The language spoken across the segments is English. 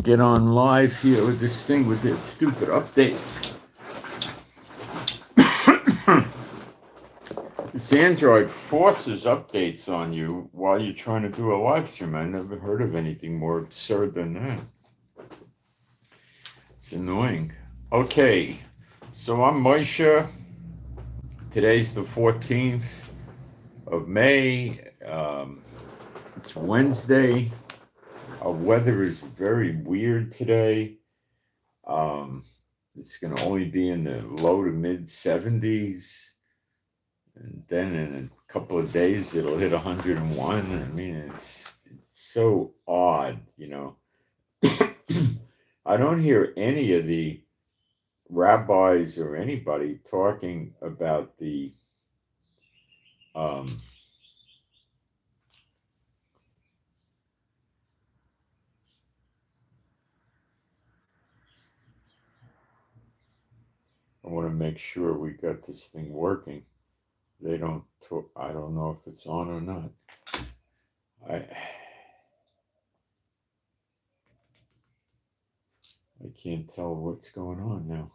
get on live here with this thing with its stupid updates. This Android forces updates on you while you're trying to do a live stream. I never heard of anything more absurd than that. It's annoying. Okay, so I'm Moshe. Today's the 14th of May. It's Wednesday. Our weather is very weird today. It's going to only be in the low to mid 70s. And then in a couple of days, it'll hit 101. I mean, it's so odd, you know. I don't hear any of the rabbis or anybody talking about the I want to make sure we got this thing working. They don't talk, I don't know if it's on or not. I can't tell what's going on now.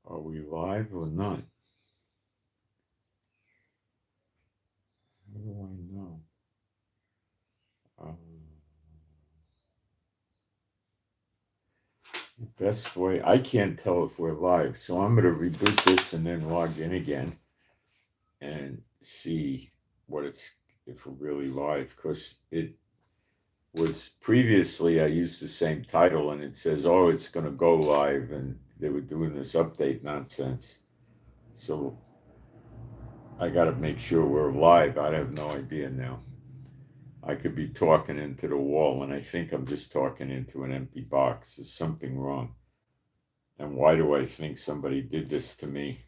Are we live or not? How do I know? The best way, I can't tell if we're live, so I'm going to reboot this and then log in again and see what it's, if we're really live, because it was previously, I used the same title and it says, oh, it's going to go live, and they were doing this update nonsense. So I got to make sure we're live. I have no idea now. I could be talking into the wall, and I think I'm just talking into an empty box. There's something wrong. And why do I think somebody did this to me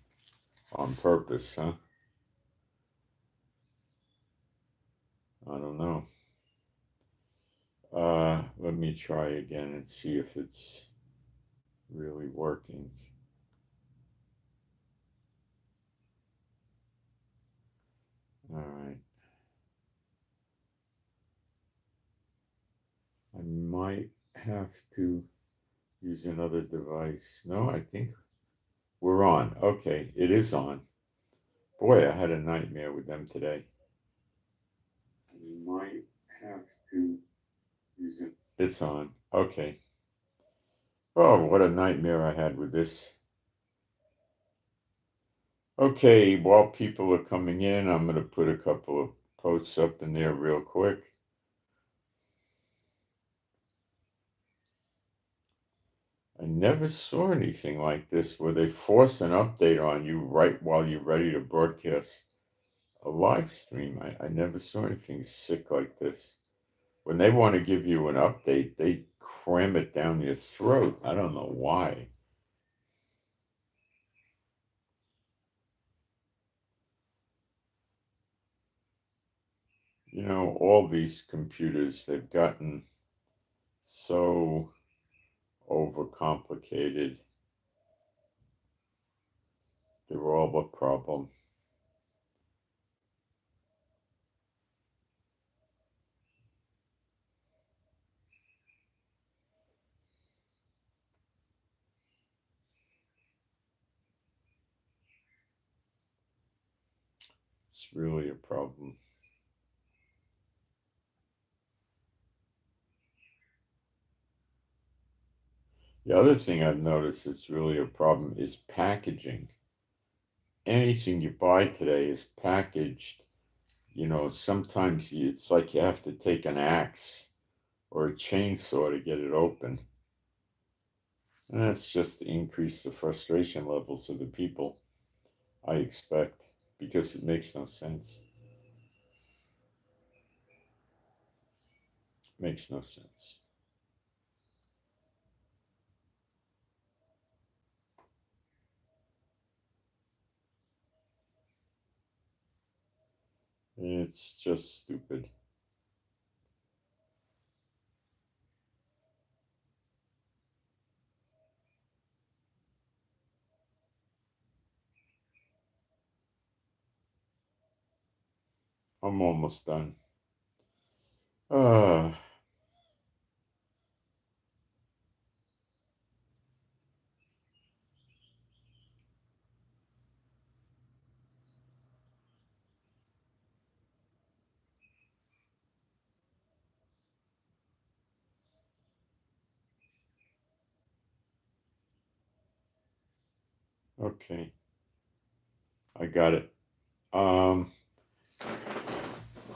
on purpose, huh? I don't know. Let me try again and see if it's really working. All right. I might have to use another device. No, I think we're on. Okay, it is on. Boy, I had a nightmare with them today. I might have to use it. It's on. Okay. Oh, what a nightmare I had with this. Okay, while people are coming in, I'm going to put a couple of posts up in there real quick. I never saw anything like this where they force an update on you right while you're ready to broadcast a live stream. I never saw anything sick like this. When they want to give you an update, they cram it down your throat. I don't know why. You know, all these computers, they've gotten so overcomplicated. They're all a problem. It's really a problem. The other thing I've noticed that's really a problem is packaging. Anything you buy today is packaged. You know, sometimes it's like you have to take an axe or a chainsaw to get it open. And that's just to increase the frustration levels of the people, I expect, because it makes no sense. Makes no sense. It's just stupid. I'm almost done. Uh, okay, I got it. Um,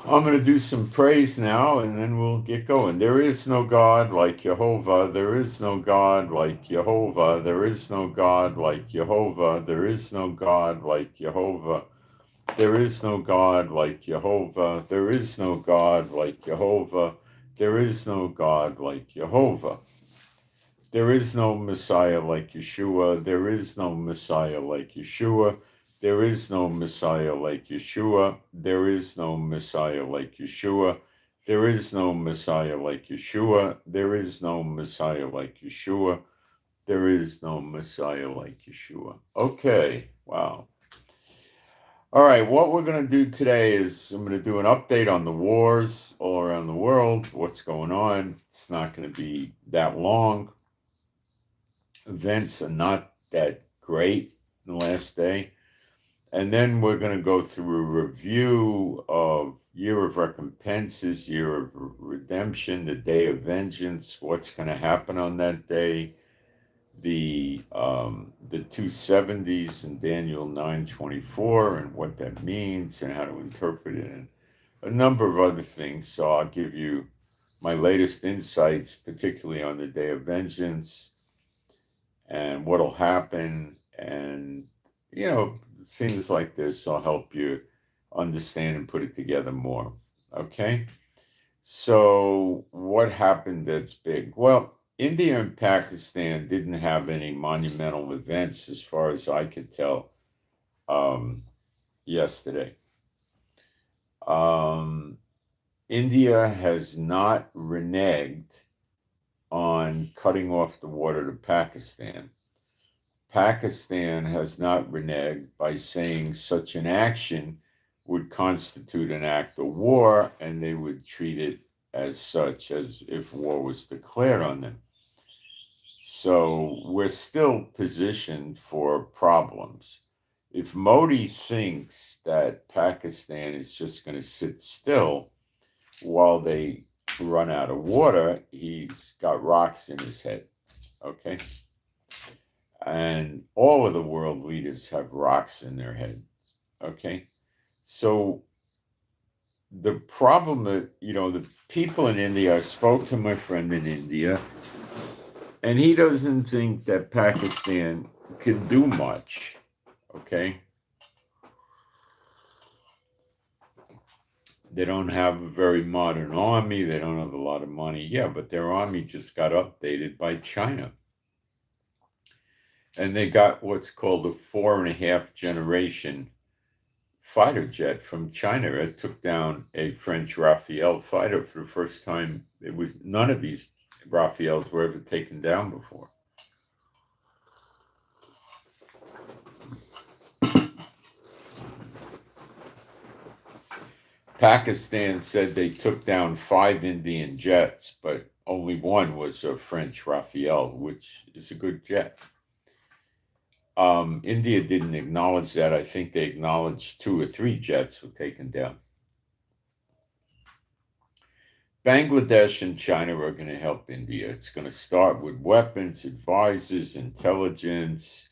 I'm going to do some praise now and then we'll get going. There is no God like Jehovah. There is no God like Jehovah. There is no God like Jehovah. There is no God like Jehovah. There is no God like Jehovah. There is no God like Jehovah. There is no God like Jehovah. There is no Messiah like Yeshua. There is no Messiah like Yeshua. There is no Messiah like Yeshua. There is no Messiah like Yeshua. There is no Messiah like Yeshua. There is no Messiah like Yeshua. There is no Messiah like Yeshua. Okay, wow. All right, what we're going to do today is I'm going to do an update on the wars all around the world, what's going on. It's not going to be that long. Events are not that great in the last day. And then we're going to go through a review of Year of Recompenses, Year of Redemption, the Day of Vengeance, what's going to happen on that day, the 270s in Daniel 9:24 and what that means and how to interpret it, and a number of other things. So I'll give you my latest insights, particularly on the Day of Vengeance and what'll happen, and things like this. I'll help you understand and put it together more. Okay. So what happened that's big? Well, India and Pakistan didn't have any monumental events as far as I could tell yesterday. India has not reneged on cutting off the water to Pakistan. Pakistan has not reneged by saying such an action would constitute an act of war, and they would treat it as such, as if war was declared on them. So we're still positioned for problems. If Modi thinks that Pakistan is just going to sit still while they run out of water, he's got rocks in his head. Okay? And all of the world leaders have rocks in their head. Okay? So the problem that, the people in India, I spoke to my friend in India, and he doesn't think that Pakistan can do much. Okay? They don't have a very modern army. They don't have a lot of money. Yeah, but their army just got updated by China. And they got what's called a 4.5 generation fighter jet from China. It took down a French Rafale fighter for the first time. None of these Rafales were ever taken down before. Pakistan said they took down 5 Indian jets, but only one was a French Rafale, which is a good jet. India didn't acknowledge that. I think they acknowledged 2 or 3 jets were taken down. Bangladesh and China are going to help India. It's going to start with weapons, advisors, intelligence,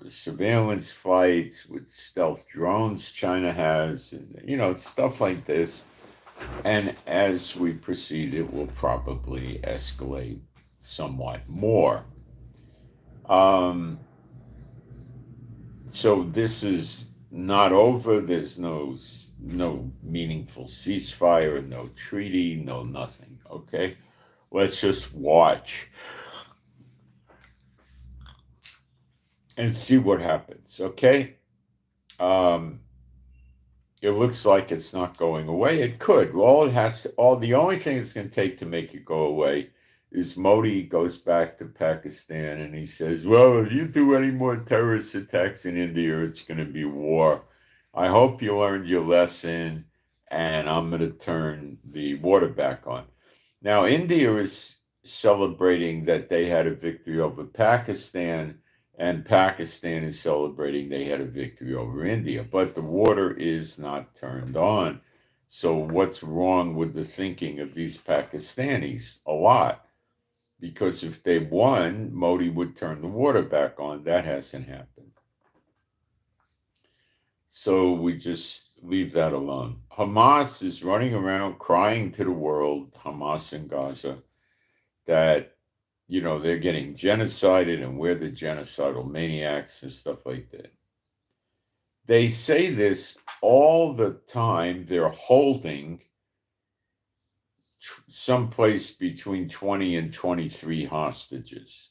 surveillance flights with stealth drones China has, and, stuff like this. And as we proceed, it will probably escalate somewhat more. So this is not over. There's no meaningful ceasefire, no treaty, no nothing. Okay, let's just watch and see what happens. Okay, it looks like it's not going away. It could. The only thing it's going to take to make it go away is Modi goes back to Pakistan and he says, well, if you do any more terrorist attacks in India, it's going to be war. I hope you learned your lesson, and I'm going to turn the water back on. Now, India is celebrating that they had a victory over Pakistan, and Pakistan is celebrating they had a victory over India, but the water is not turned on. So, what's wrong with the thinking of these Pakistanis? A lot. Because if they won, Modi would turn the water back on. That hasn't happened. So we just leave that alone. Hamas is running around crying to the world, Hamas in Gaza, that, they're getting genocided and we're the genocidal maniacs and stuff like that. They say this all the time. They're holding someplace between 20 and 23 hostages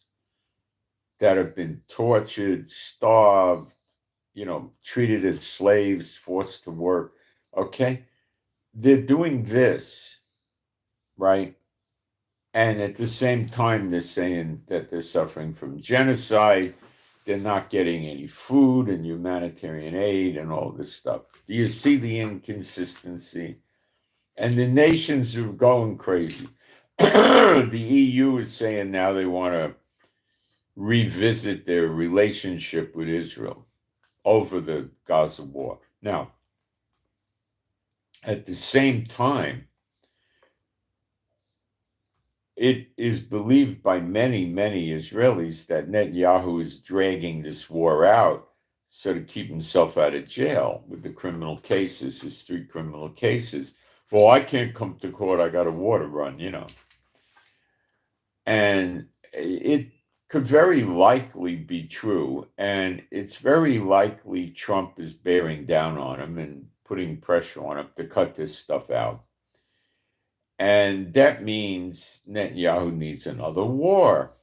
that have been tortured, starved, treated as slaves, forced to work. Okay. They're doing this, right? And at the same time, they're saying that they're suffering from genocide. They're not getting any food and humanitarian aid and all this stuff. Do you see the inconsistency? And the nations are going crazy. The EU is saying now they want to revisit their relationship with Israel over the Gaza war. Now, at the same time, it is believed by many, many Israelis that Netanyahu is dragging this war out so to keep himself out of jail with the criminal cases, his 3 criminal cases. Well, I can't come to court. I got a war to run, And it could very likely be true. And it's very likely Trump is bearing down on him and putting pressure on him to cut this stuff out. And that means Netanyahu needs another war,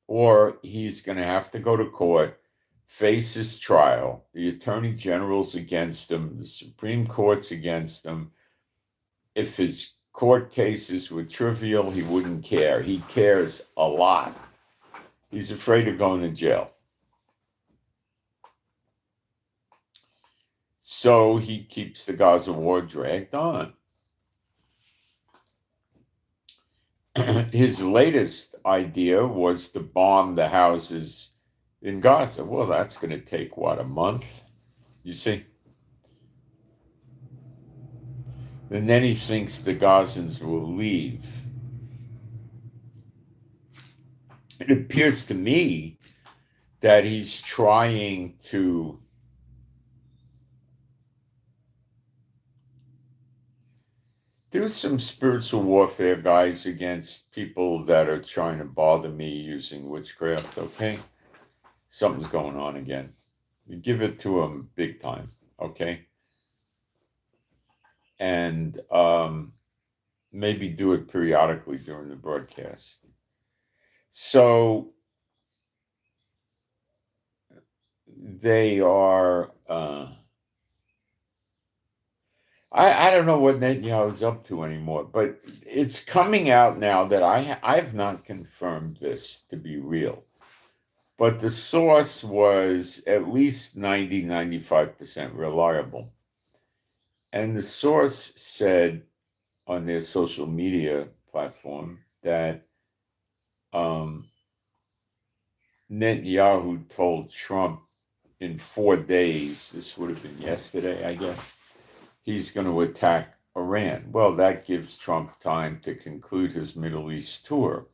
or he's going to have to go to court, face his trial. The attorney general's against him. The Supreme Court's against him. If his court cases were trivial, he wouldn't care. He cares a lot. He's afraid of going to jail. So he keeps the Gaza war dragged on. His latest idea was to bomb the houses in Gaza. Well, that's going to take, a month? You see? And then he thinks the Gazans will leave. It appears to me that he's trying to do some spiritual warfare, guys, against people that are trying to bother me using witchcraft, okay? Something's going on again. You give it to him big time, okay? And maybe do it periodically during the broadcast. So they are... I don't know what Netanyahu is up to anymore, but it's coming out now that I've not confirmed this to be real. But the source was at least 95% reliable. And the source said on their social media platform that Netanyahu told Trump in 4 days, this would have been yesterday, I guess, he's going to attack Iran. Well, that gives Trump time to conclude his Middle East tour.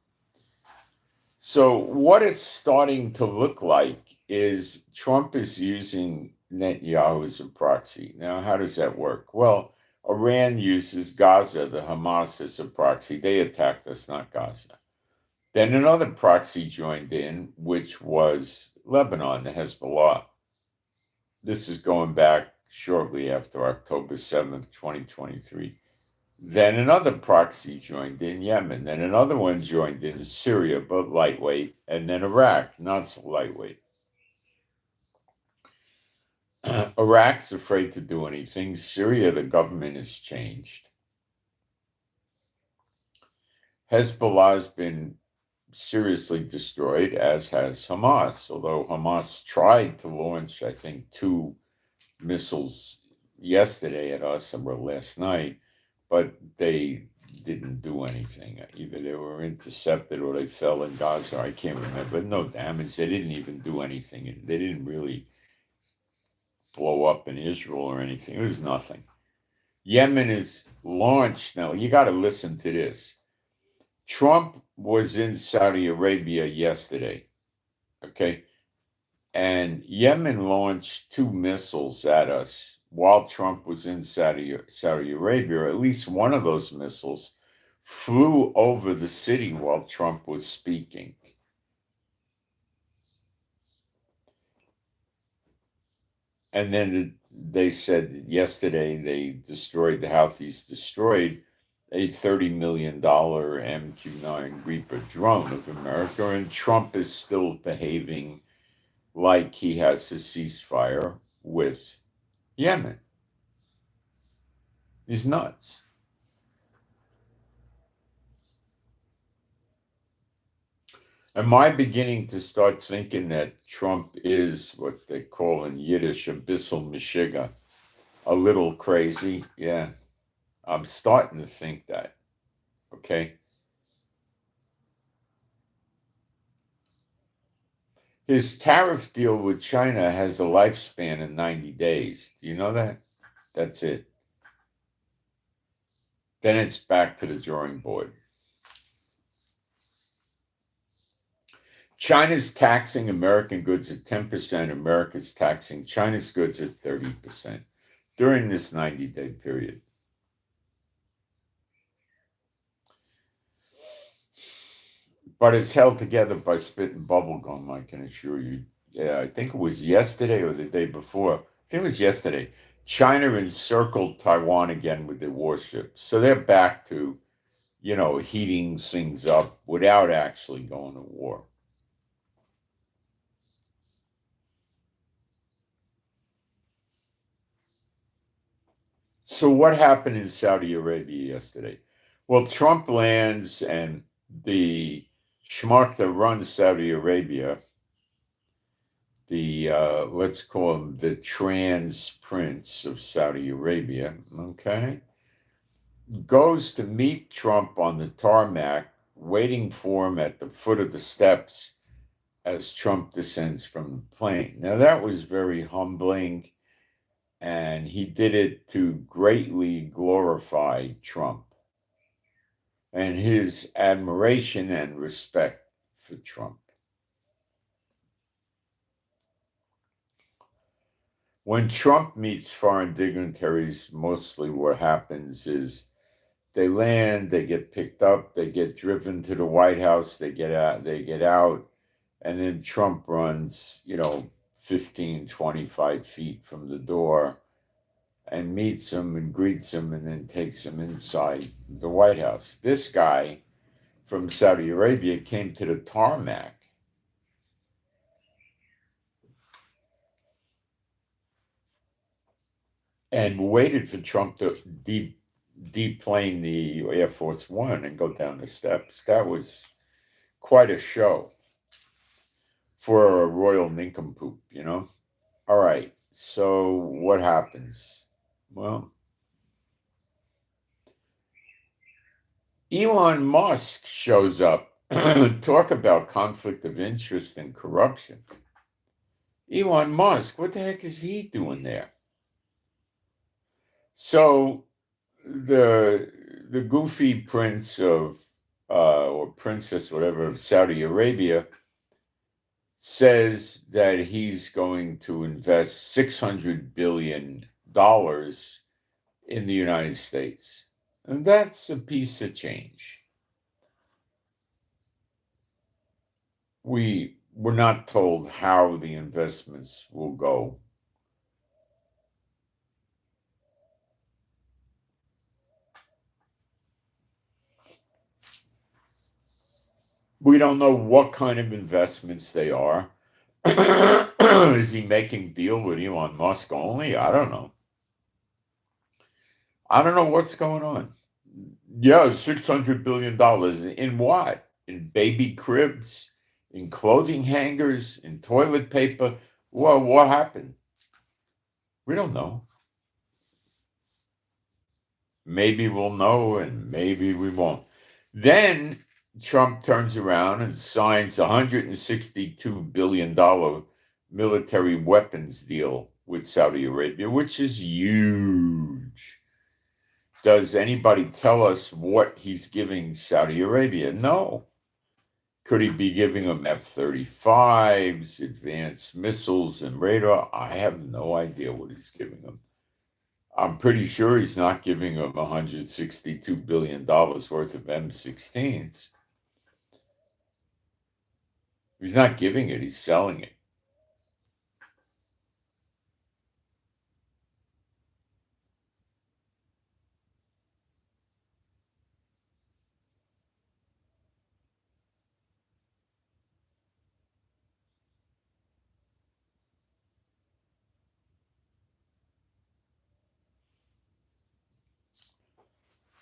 So what it's starting to look like is Trump is using Netanyahu as a proxy. Now, how does that work? Well, Iran uses Gaza, the Hamas, as a proxy. They attacked us, not Gaza. Then another proxy joined in, which was Lebanon, the Hezbollah. This is going back shortly after October 7th, 2023. Then another proxy joined in, Yemen. Then another one joined in, Syria, but lightweight. And then Iraq, not so lightweight. Iraq's afraid to do anything. Syria, the government has changed. Hezbollah's been seriously destroyed, as has Hamas, although Hamas tried to launch, I think, 2 missiles yesterday at us, or last night, but they didn't do anything. Either they were intercepted or they fell in Gaza. I can't remember. No damage. They didn't even do anything. They didn't really blow up in Israel or anything. It was nothing. Yemen is launched. Now, you got to listen to this. Trump was in Saudi Arabia yesterday, okay? And Yemen launched 2 missiles at us while Trump was in Saudi Arabia. At least one of those missiles flew over the city while Trump was speaking. And then they said yesterday they destroyed the Houthis destroyed a $30 million MQ-9 Reaper drone of America, and Trump is still behaving like he has a ceasefire with Yemen. He's nuts. Am I beginning to start thinking that Trump is what they call in Yiddish a bissel mishiga, a little crazy? Yeah, I'm starting to think that. Okay. His tariff deal with China has a lifespan of 90 days. Do you know that? That's it. Then it's back to the drawing board. China's taxing American goods at 10%. America's taxing China's goods at 30% during this 90-day period. But it's held together by spit and bubble gum, I can assure you. Yeah, I think it was yesterday or the day before. I think it was yesterday. China encircled Taiwan again with their warships. So they're back to, heating things up without actually going to war. So what happened in Saudi Arabia yesterday? Well, Trump lands and the schmuck that runs Saudi Arabia, the let's call him the trans prince of Saudi Arabia, okay, goes to meet Trump on the tarmac, waiting for him at the foot of the steps as Trump descends from the plane. Now that was very humbling, and he did it to greatly glorify Trump and his admiration and respect for Trump. When Trump meets foreign dignitaries, mostly what happens is they land, they get picked up, they get driven to the White House, they get out, and then Trump runs, 15, 25 feet from the door and meets him and greets him and then takes him inside the White House. This guy from Saudi Arabia came to the tarmac and waited for Trump to deplane the Air Force One and go down the steps. That was quite a show for a royal nincompoop, All right, so what happens? Well, Elon Musk shows up. Talk about conflict of interest and corruption. Elon Musk, what the heck is he doing there? So the goofy prince of or princess, whatever, of Saudi Arabia says that he's going to invest $600 billion in the United States. And that's a piece of change. We were not told how the investments will go. We don't know what kind of investments they are. Is he making deal with Elon Musk only? I don't know. I don't know what's going on. Yeah, $600 billion. In what? In baby cribs? In clothing hangers? In toilet paper? Well, what happened? We don't know. Maybe we'll know and maybe we won't. Then Trump turns around and signs a $162 billion military weapons deal with Saudi Arabia, which is huge. Does anybody tell us what he's giving Saudi Arabia? No. Could he be giving them F-35s, advanced missiles, and radar? I have no idea what he's giving them. I'm pretty sure he's not giving them $162 billion worth of M16s. He's not giving it, he's selling it.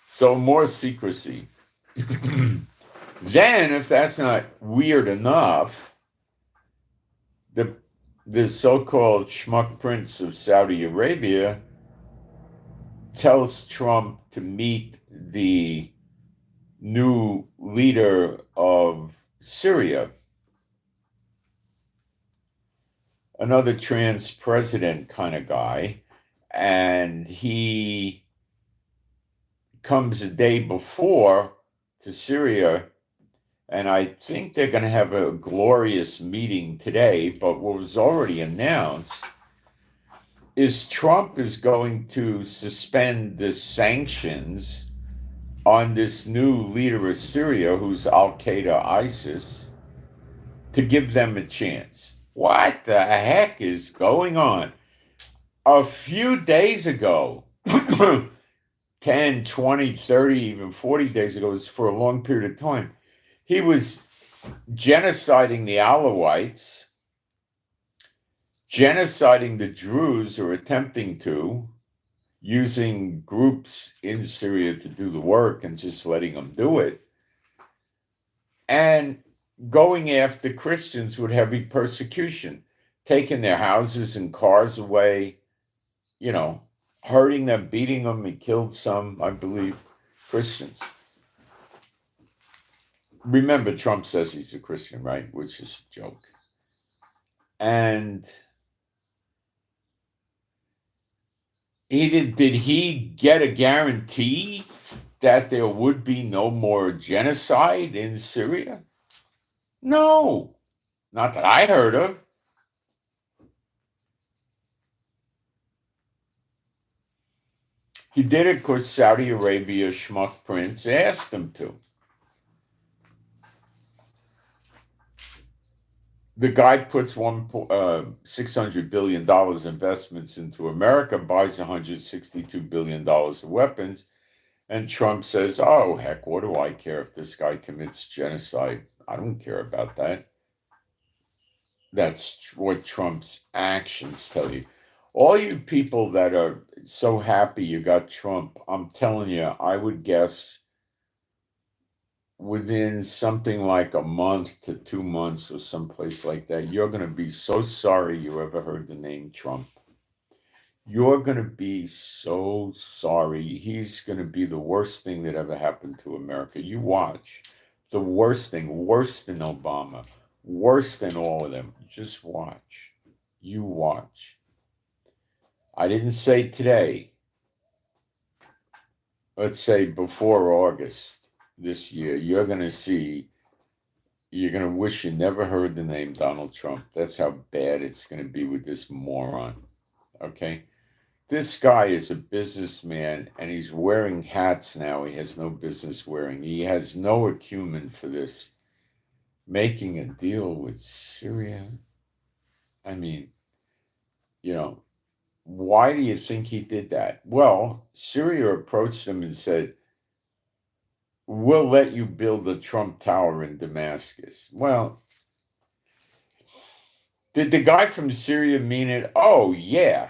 So more secrecy. Then, if that's not weird enough, the so-called schmuck prince of Saudi Arabia tells Trump to meet the new leader of Syria, another trans president kind of guy, and he comes a day before to Syria, and I think they're going to have a glorious meeting today, but what was already announced is Trump is going to suspend the sanctions on this new leader of Syria, who's Al-Qaeda ISIS, to give them a chance. What the heck is going on? A few days ago, 10, 20, 30, even 40 days ago, was for a long period of time, he was genociding the Alawites, genociding the Druze, or attempting to, using groups in Syria to do the work and just letting them do it, and going after Christians with heavy persecution, taking their houses and cars away, hurting them, beating them. He killed some, I believe, Christians. Remember, Trump says he's a Christian, right? Which is a joke. And did he get a guarantee that there would be no more genocide in Syria? No, not that I heard of. He did it because Saudi Arabia schmuck prince asked him to. The guy puts $600 billion investments into America, buys $162 billion of weapons, and Trump says, oh, heck, what do I care if this guy commits genocide? I don't care about that. That's what Trump's actions tell you. All you people that are so happy you got Trump, I'm telling you, I would guess within something like a month to 2 months or someplace like that, you're going to be so sorry you ever heard the name Trump. You're going to be so sorry. He's going to be the worst thing that ever happened to America. You watch. The worst thing, worse than Obama, worse than all of them. Just watch. You watch. I didn't say today. Let's say before August this year, you're going to wish you never heard the name Donald Trump. That's how bad it's going to be with this moron. Okay? This guy is a businessman, and he's wearing hats now he has no business wearing. He has no acumen for this. Making a deal with Syria? I mean, why do you think he did that? Well, Syria approached him and said, we'll let you build a Trump Tower in Damascus. Well, did the guy from Syria mean it? Oh, yeah.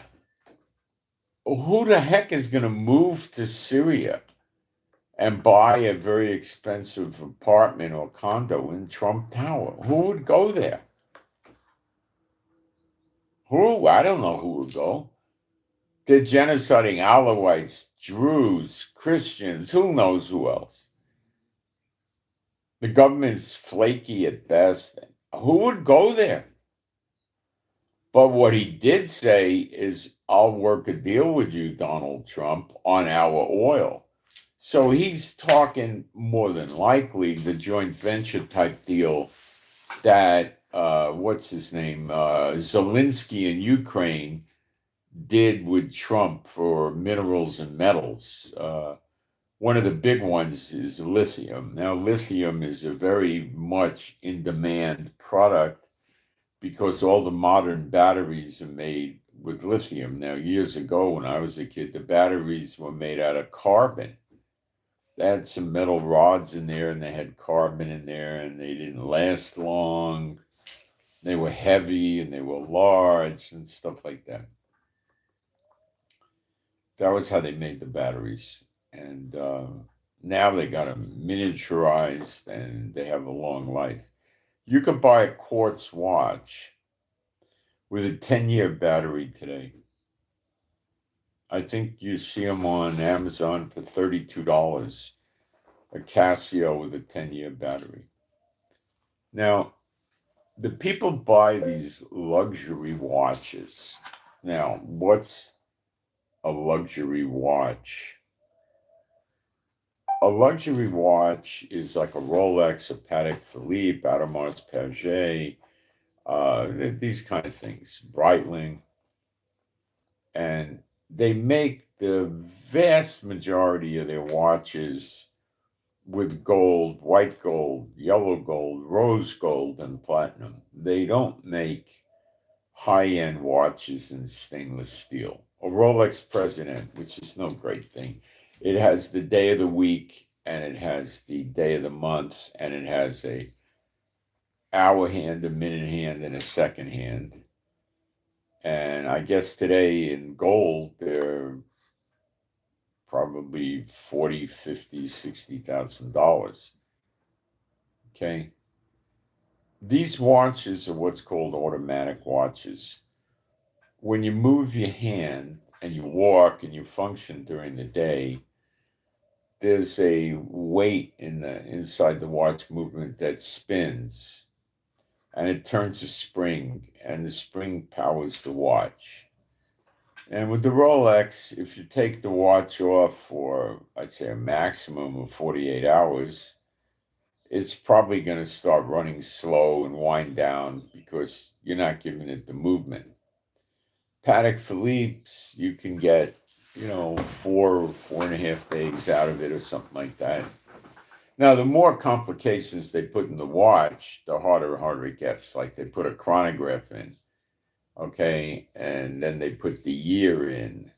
Who the heck is going to move to Syria and buy a very expensive apartment or condo in Trump Tower? Who would go there? Who? I don't know who would go. They're genociding Alawites, Druze, Christians, who knows who else. The government's flaky at best. Who would go there? But what he did say is, I'll work a deal with you, Donald Trump, on our oil. So he's talking more than likely the joint venture type deal that, what's his name, Zelensky in Ukraine did with Trump for minerals and metals. One of the big ones is lithium. Now, lithium is a very much in demand product because all the modern batteries are made with lithium. Now, years ago when I was a kid, the batteries were made out of carbon. They had some metal rods in there and they had carbon in there and they didn't last long. They were heavy and they were large and stuff like that. That was how they made the batteries. And now they got them miniaturized and they have a long life. You could buy a quartz watch with a 10-year battery today. I think you see them on Amazon for $32, a Casio with a 10-year battery. Now, the people buy these luxury watches. Now, what's a luxury watch? A luxury watch is like a Rolex, a Patek Philippe, Audemars Piguet, these kind of things, Breitling. And they make the vast majority of their watches with gold, white gold, yellow gold, rose gold, and platinum. They don't make high-end watches in stainless steel. A Rolex President, which is no great thing. It has the day of the week, and it has the day of the month, and it has a hour hand, a minute hand, and a second hand. And I guess today in gold, they're probably $40,000, $50,000, $60,000. Okay. These watches are what's called automatic watches. When you move your hand and you walk and you function during the day, there's a weight inside the watch movement that spins, and it turns a spring, and the spring powers the watch. And with the Rolex, if you take the watch off for, I'd say, a maximum of 48 hours, it's probably going to start running slow and wind down because you're not giving it the movement. Patek Philippe's, you can get, 4.5 days out of it or something like that. Now, the more complications they put in the watch, the harder it gets. Like they put a chronograph in, okay, and then they put the year in,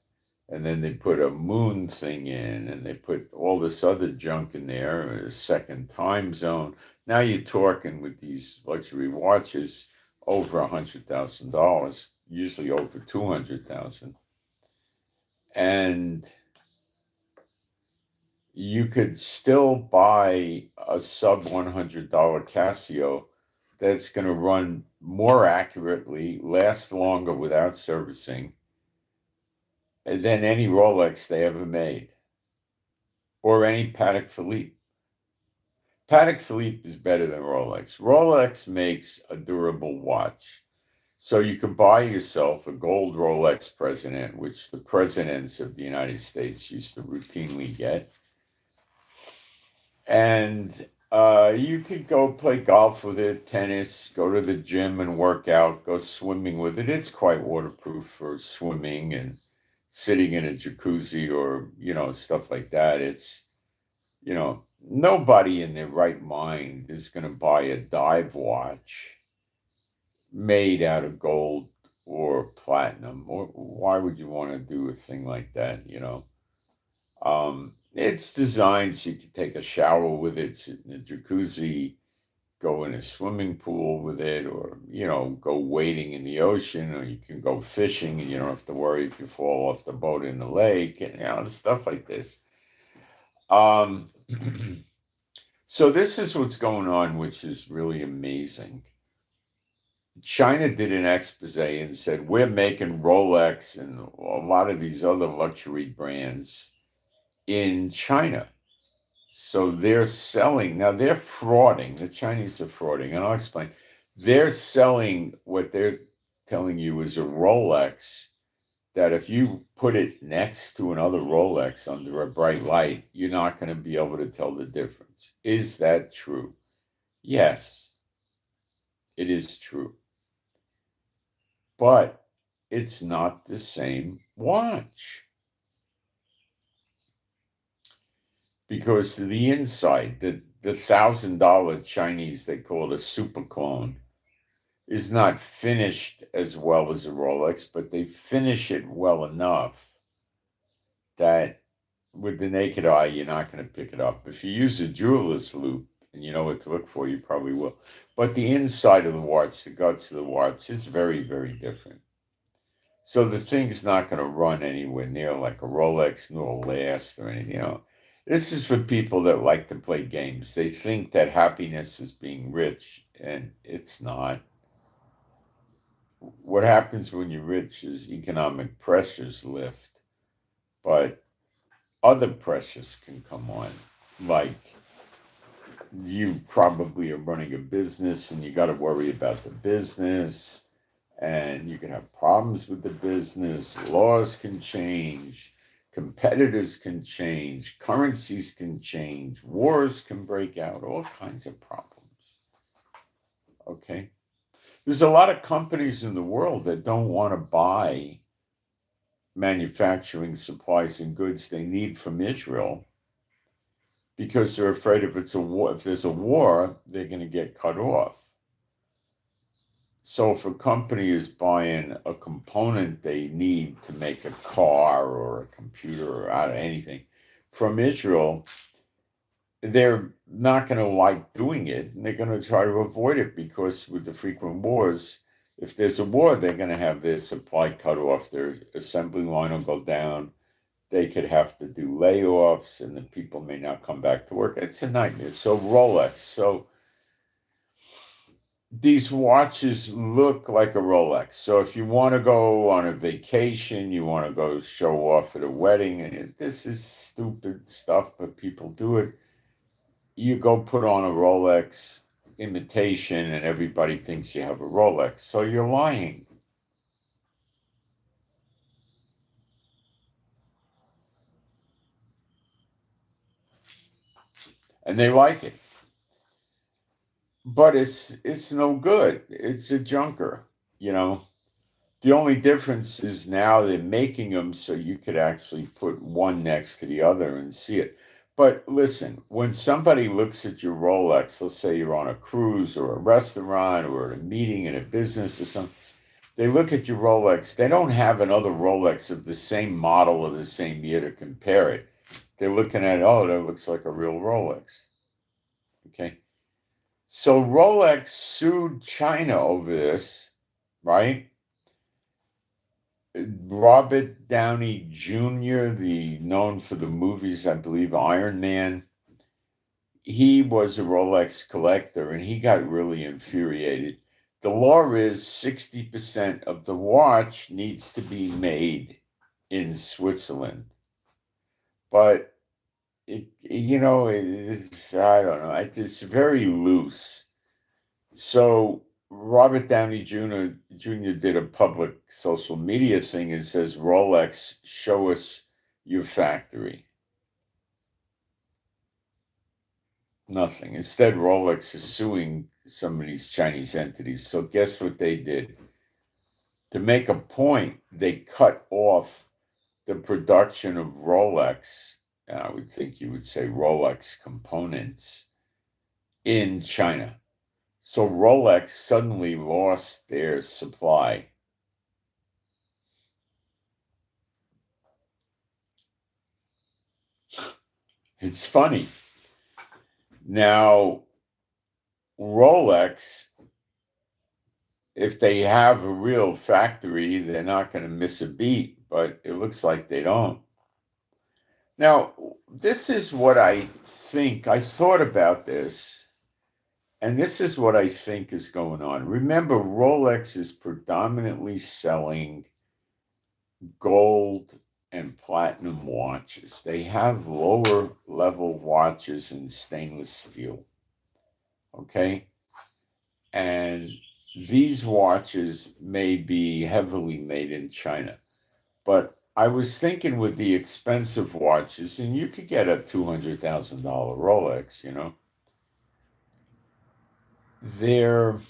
and then they put a moon thing in, and they put all this other junk in there, a second time zone. Now you're talking with these luxury watches over $100,000, usually over $200,000. And you could still buy a sub $100 Casio that's going to run more accurately, last longer without servicing than any Rolex they ever made, or any Patek Philippe. Patek Philippe is better than Rolex. Rolex makes a durable watch. So you can buy yourself a gold Rolex President, which the presidents of the United States used to routinely get. And you could go play golf with it, tennis, go to the gym and work out, go swimming with it. It's quite waterproof for swimming and sitting in a jacuzzi or, stuff like that. It's, nobody in their right mind is going to buy a dive watch made out of gold or platinum. Or why would you want to do a thing like that, It's designed so you can take a shower with it, sit in a jacuzzi, go in a swimming pool with it, or, go wading in the ocean, or you can go fishing and you don't have to worry if you fall off the boat in the lake, and, stuff like this. So this is what's going on, which is really amazing. China did an expose and said, we're making Rolex and a lot of these other luxury brands in China. So they're selling, now they're frauding, the Chinese are frauding, and I'll explain. They're selling what they're telling you is a Rolex that if you put it next to another Rolex under a bright light, you're not going to be able to tell the difference. Is that true? Yes, it is true. But it's not the same watch. Because the inside, the $1,000 Chinese, they call it a super clone, is not finished as well as a Rolex, but they finish it well enough that with the naked eye, you're not going to pick it up. If you use a jeweler's loop and you know what to look for, you probably will. But the inside of the watch, the guts of the watch, is very, very different. So the thing's not going to run anywhere near like a Rolex, nor last or anything. This is for people that like to play games. They think that happiness is being rich, and it's not. What happens when you're rich is economic pressures lift, but other pressures can come on. Like you probably are running a business and you got to worry about the business, and you can have problems with the business. Laws can change, competitors can change, currencies can change, wars can break out, all kinds of problems. Okay? There's a lot of companies in the world that don't want to buy manufacturing supplies and goods they need from Israel because they're afraid if there's a war, they're going to get cut off. So if a company is buying a component they need to make a car or a computer or out of anything from Israel, they're not going to like doing it, and they're going to try to avoid it because with the frequent wars, if there's a war, they're going to have their supply cut off, their assembly line will go down, they could have to do layoffs, and the people may not come back to work. It's a nightmare. So Rolex. So these watches look like a Rolex. So if you want to go on a vacation, you want to go show off at a wedding, and this is stupid stuff, but people do it. You go put on a Rolex imitation, and everybody thinks you have a Rolex. So you're lying. And they like it. But it's no good. It's a junker, you know. The only difference is now they're making them so you could actually put one next to the other and see it. But listen, when somebody looks at your Rolex, let's say you're on a cruise or a restaurant or at a meeting in a business or something, they look at your Rolex. They don't have another Rolex of the same model or the same year to compare it. They're looking at, oh, that looks like a real Rolex. Okay. So Rolex sued China over this, right? Robert Downey Jr., the known for the movies, I believe, Iron Man, he was a Rolex collector and he got really infuriated. The law is 60% of the watch needs to be made in Switzerland. But, it's, I don't know, it's very loose. So Robert Downey Jr. did a public social media thing and says, Rolex, show us your factory. Nothing. Instead, Rolex is suing some of these Chinese entities. So guess what they did? To make a point, they cut off the production of Rolex, and I would think you would say Rolex components, in China. So Rolex suddenly lost their supply. It's funny. Now, Rolex, if they have a real factory, they're not going to miss a beat, but it looks like they don't. Now, this is what I think. I thought about this, And this is what I think is going on. Remember, Rolex is predominantly selling gold and platinum watches. They have lower level watches in stainless steel. Okay? And these watches may be heavily made in China. But I was thinking with the expensive watches, and you could get a $200,000 Rolex, they're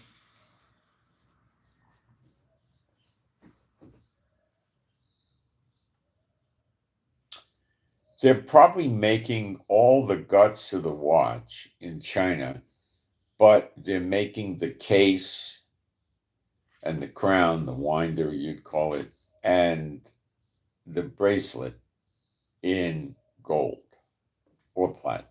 they're probably making all the guts of the watch in China, but they're making the case and the crown, the winder, you'd call it, and the bracelet in gold or platinum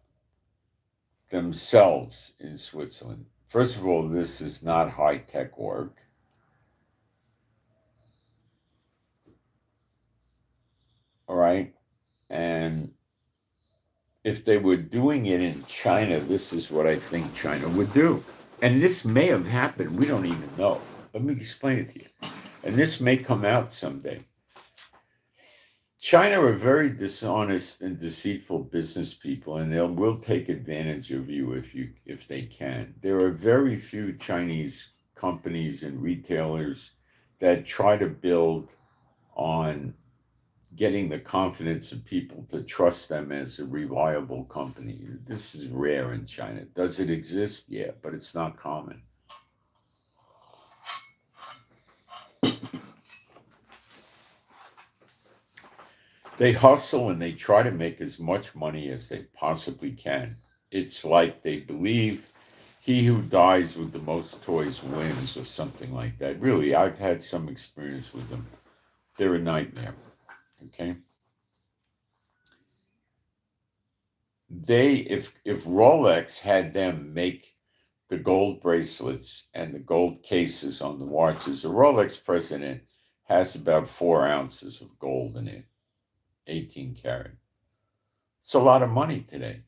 themselves in Switzerland. First of all, this is not high tech work. All right. And if they were doing it in China, this is what I think China would do. And this may have happened. We don't even know. Let me explain it to you. And this may come out someday. China are very dishonest and deceitful business people, and they will take advantage of you if they can. There are very few Chinese companies and retailers that try to build on getting the confidence of people to trust them as a reliable company. This is rare in China. Does it exist? Yeah, but it's not common. They hustle and they try to make as much money as they possibly can. It's like they believe he who dies with the most toys wins or something like that. Really, I've had some experience with them. They're a nightmare. Okay? If Rolex had them make the gold bracelets and the gold cases on the watches, a Rolex president has about 4 ounces of gold in it, 18 karat. It's a lot of money today.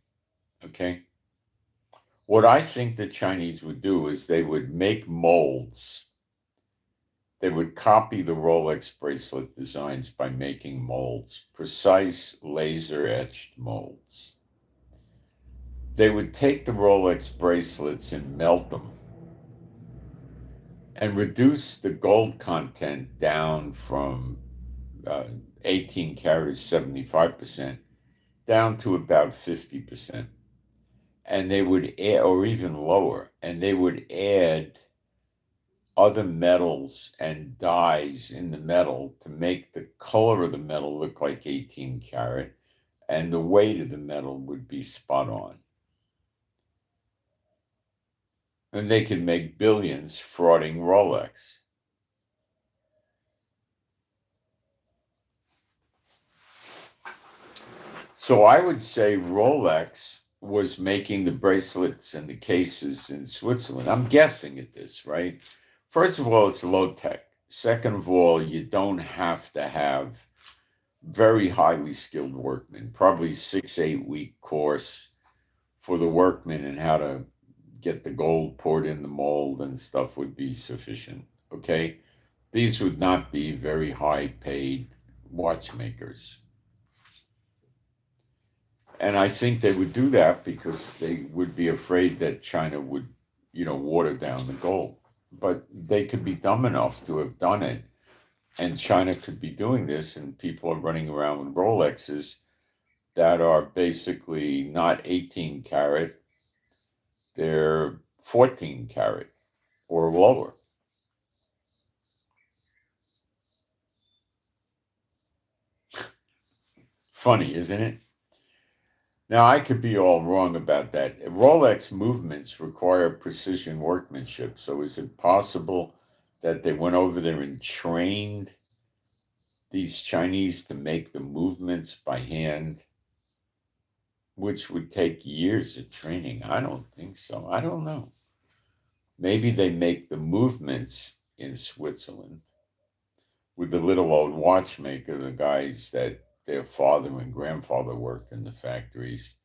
Okay. What I think the Chinese would do is they would make molds. They would copy the Rolex bracelet designs by making molds, precise laser etched molds. They would take the Rolex bracelets and melt them and reduce the gold content down from 18 carats, 75%, down to about 50%. And they would add, or even lower, and they would add other metals and dyes in the metal to make the color of the metal look like 18 karat, and the weight of the metal would be spot on. And they could make billions frauding Rolex. So I would say Rolex was making the bracelets and the cases in Switzerland. I'm guessing at this, right? First of all, it's low tech. Second of all, you don't have to have very highly skilled workmen, probably 6-8 week course for the workmen and how to get the gold poured in the mold and stuff would be sufficient. Okay. These would not be very high paid watchmakers. And I think they would do that because they would be afraid that China would, water down the gold. But they could be dumb enough to have done it. And China could be doing this, and people are running around with Rolexes that are basically not 18 karat, they're 14 karat or lower. Funny, isn't it? Now, I could be all wrong about that. Rolex movements require precision workmanship. So is it possible that they went over there and trained these Chinese to make the movements by hand, which would take years of training? I don't think so. I don't know. Maybe they make the movements in Switzerland with the little old watchmaker, the guys that their father and grandfather worked in the factories.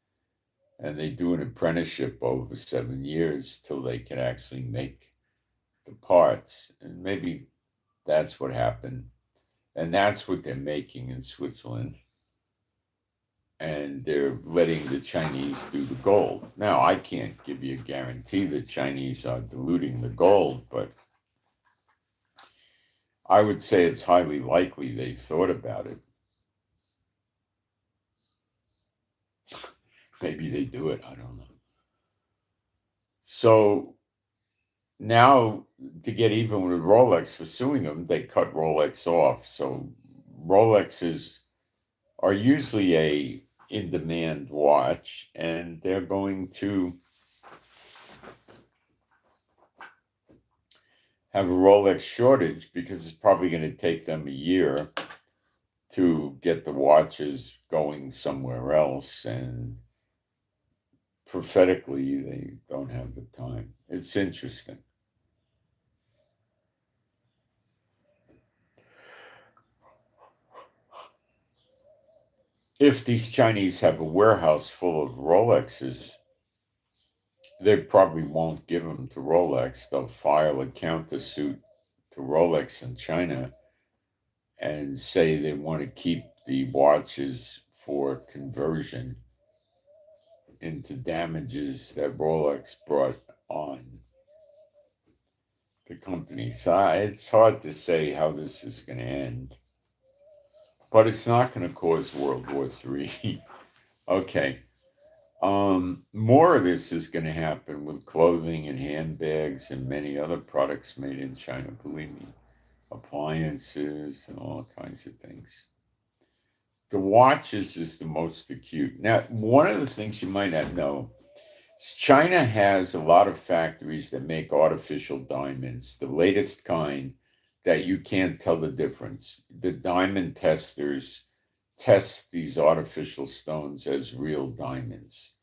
and they do an apprenticeship over 7 years till they can actually make the parts. And maybe that's what happened. And that's what they're making in Switzerland. And they're letting the Chinese do the gold. Now, I can't give you a guarantee the Chinese are diluting the gold, but I would say it's highly likely they thought about it. Maybe they do it, I don't know. So now, to get even with Rolex for suing them, they cut Rolex off. So Rolexes are usually a in-demand watch, and they're going to have a Rolex shortage because it's probably going to take them a year to get the watches going somewhere else, and prophetically, they don't have the time. It's interesting. If these Chinese have a warehouse full of Rolexes, they probably won't give them to Rolex. They'll file a countersuit to Rolex in China and say they want to keep the watches for conversion into damages that Rolex brought on the company. So it's hard to say how this is going to end, but it's not going to cause World War III. Okay. More of this is going to happen with clothing and handbags and many other products made in China, believe me, appliances and all kinds of things. The watches is the most acute. Now, one of the things you might not know is China has a lot of factories that make artificial diamonds, the latest kind that you can't tell the difference. The diamond testers test these artificial stones as real diamonds.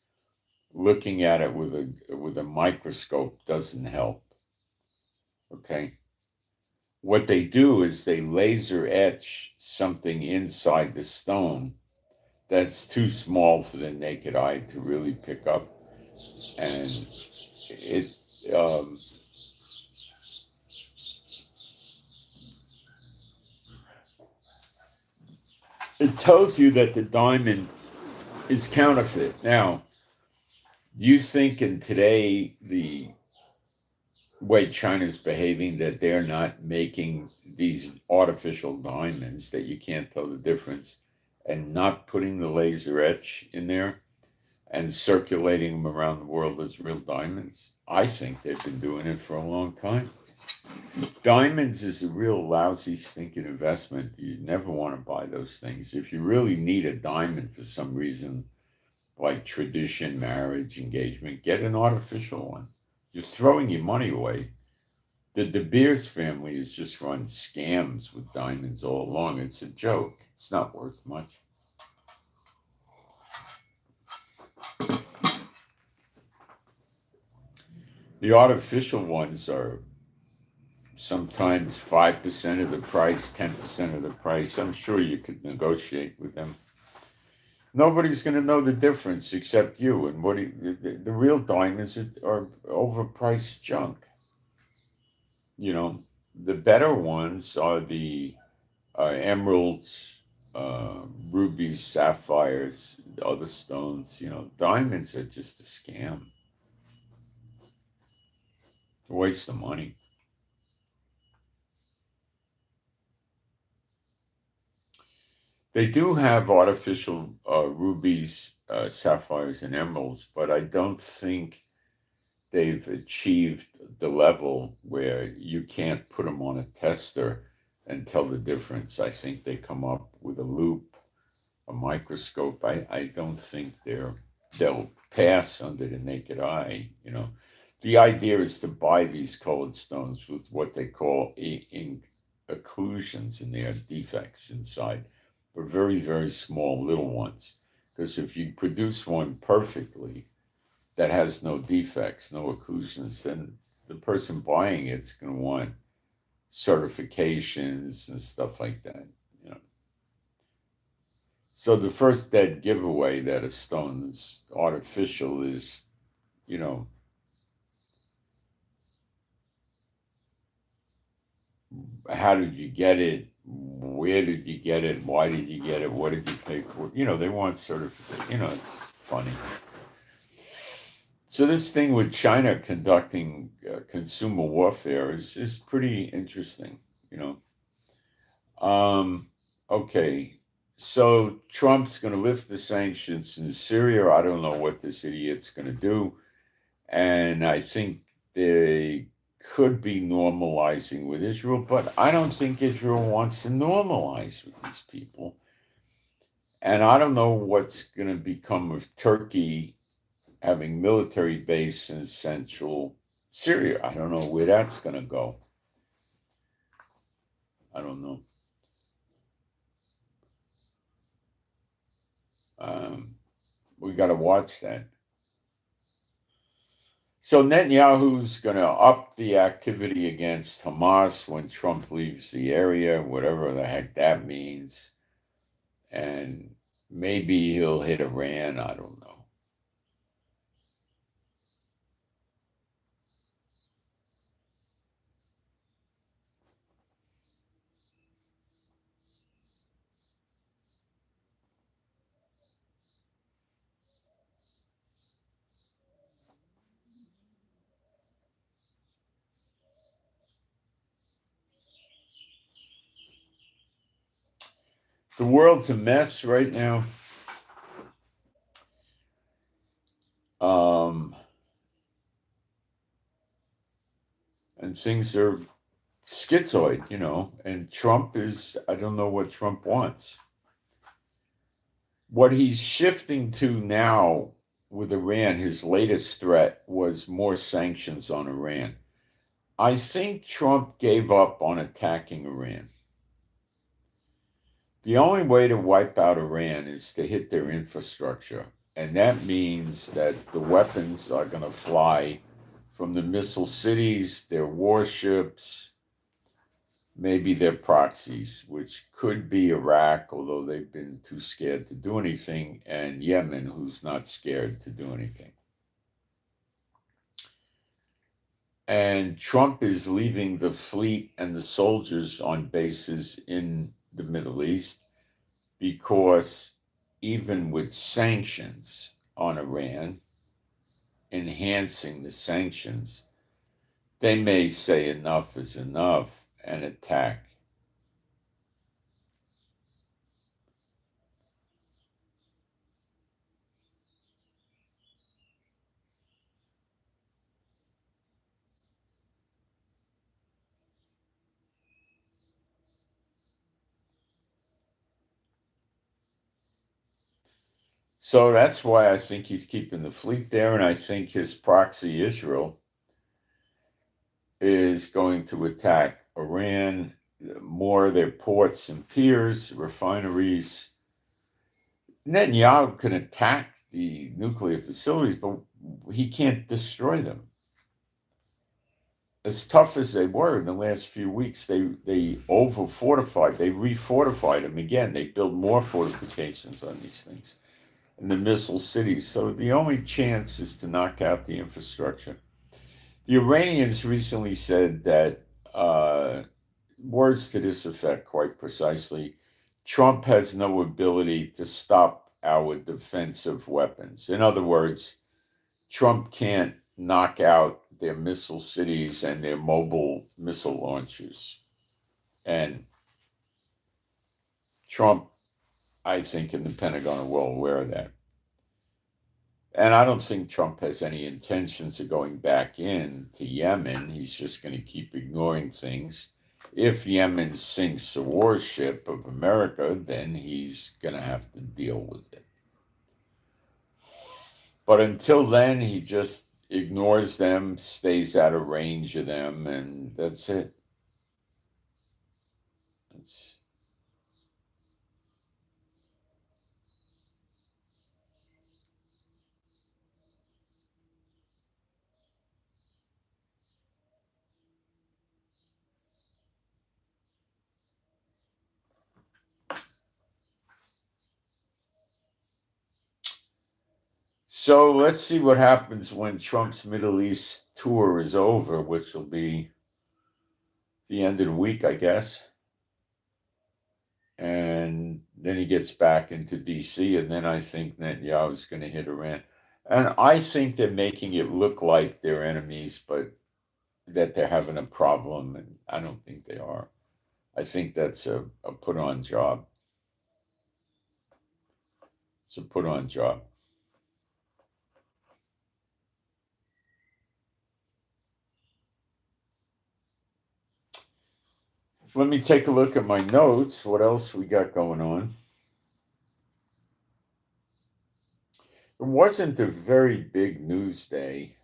Looking at it with a microscope doesn't help. Okay. What they do is they laser etch something inside the stone that's too small for the naked eye to really pick up, and it it tells you that the diamond is counterfeit. Now, do you think in today the way China's behaving that they're not making these artificial diamonds that you can't tell the difference and not putting the laser etch in there and circulating them around the world as real diamonds? I think they've been doing it for a long time. Diamonds is a real lousy, stinking investment. You never want to buy those things. If you really need a diamond for some reason, like tradition, marriage, engagement, get an artificial one. You're throwing your money away. The De Beers family has just run scams with diamonds all along. It's a joke. It's not worth much. The artificial ones are sometimes 5% of the price, 10% of the price. I'm sure you could negotiate with them. Nobody's going to know the difference except you. And the real diamonds are overpriced junk. You know, the better ones are the emeralds, rubies, sapphires, other stones. You know, diamonds are just a scam. A waste of money. They do have artificial rubies, sapphires, and emeralds, but I don't think they've achieved the level where you can't put them on a tester and tell the difference. I think they come up with a loop, a microscope. I don't think they'll pass under the naked eye. You know, the idea is to buy these colored stones with what they call occlusions in their defects inside, but very, very small little ones. Because if you produce one perfectly that has no defects, no occlusions, then the person buying it's going to want certifications and stuff like that. You know, So the first dead giveaway that a stone's artificial is, you know, how did you get it? Where did you get it? Why did you get it? What did you pay for it? They want certification. It's funny. So this thing with China conducting consumer warfare is pretty interesting, you know. Okay, so Trump's going to lift the sanctions in Syria. I don't know what this idiot's going to do. And I think they could be normalizing with Israel, but I don't think Israel wants to normalize with these people. And I don't know what's going to become of Turkey having military base in central Syria. I don't know where that's going to go. I don't know. We got to watch that. So Netanyahu's going to up the activity against Hamas when Trump leaves the area, whatever the heck that means. And maybe he'll hit Iran. I don't know. The world's a mess right now. And things are schizoid, and Trump I don't know what Trump wants. What he's shifting to now with Iran, his latest threat was more sanctions on Iran. I think Trump gave up on attacking Iran. The only way to wipe out Iran is to hit their infrastructure. And that means that the weapons are going to fly from the missile cities, their warships, maybe their proxies, which could be Iraq, although they've been too scared to do anything, and Yemen, who's not scared to do anything. And Trump is leaving the fleet and the soldiers on bases in the Middle East because even with sanctions on Iran, enhancing the sanctions, they may say enough is enough and attack. So that's why I think he's keeping the fleet there, and I think his proxy, Israel, is going to attack Iran, more of their ports and piers, refineries. Netanyahu can attack the nuclear facilities, but he can't destroy them. As tough as they were in the last few weeks, they over fortified, they refortified them again. They built more fortifications on these things in the missile cities. So the only chance is to knock out the infrastructure. The Iranians recently said that, words to this effect quite precisely, Trump has no ability to stop our defensive weapons. In other words, Trump can't knock out their missile cities and their mobile missile launchers. And Trump, I think, and the Pentagon are well aware of that. And I don't think Trump has any intentions of going back in to Yemen. He's just going to keep ignoring things. If Yemen sinks a warship of America, then he's going to have to deal with it. But until then, he just ignores them, stays out of range of them, and that's it. It's, So let's see what happens when Trump's Middle East tour is over, which will be the end of the week, I guess. And then he gets back into DC, and then I think Netanyahu's going to hit Iran. And I think they're making it look like they're enemies, but that they're having a problem, and I don't think they are. I think that's a put-on job. It's a put-on job. Let me take a look at my notes. What else we got going on? It wasn't a very big news day.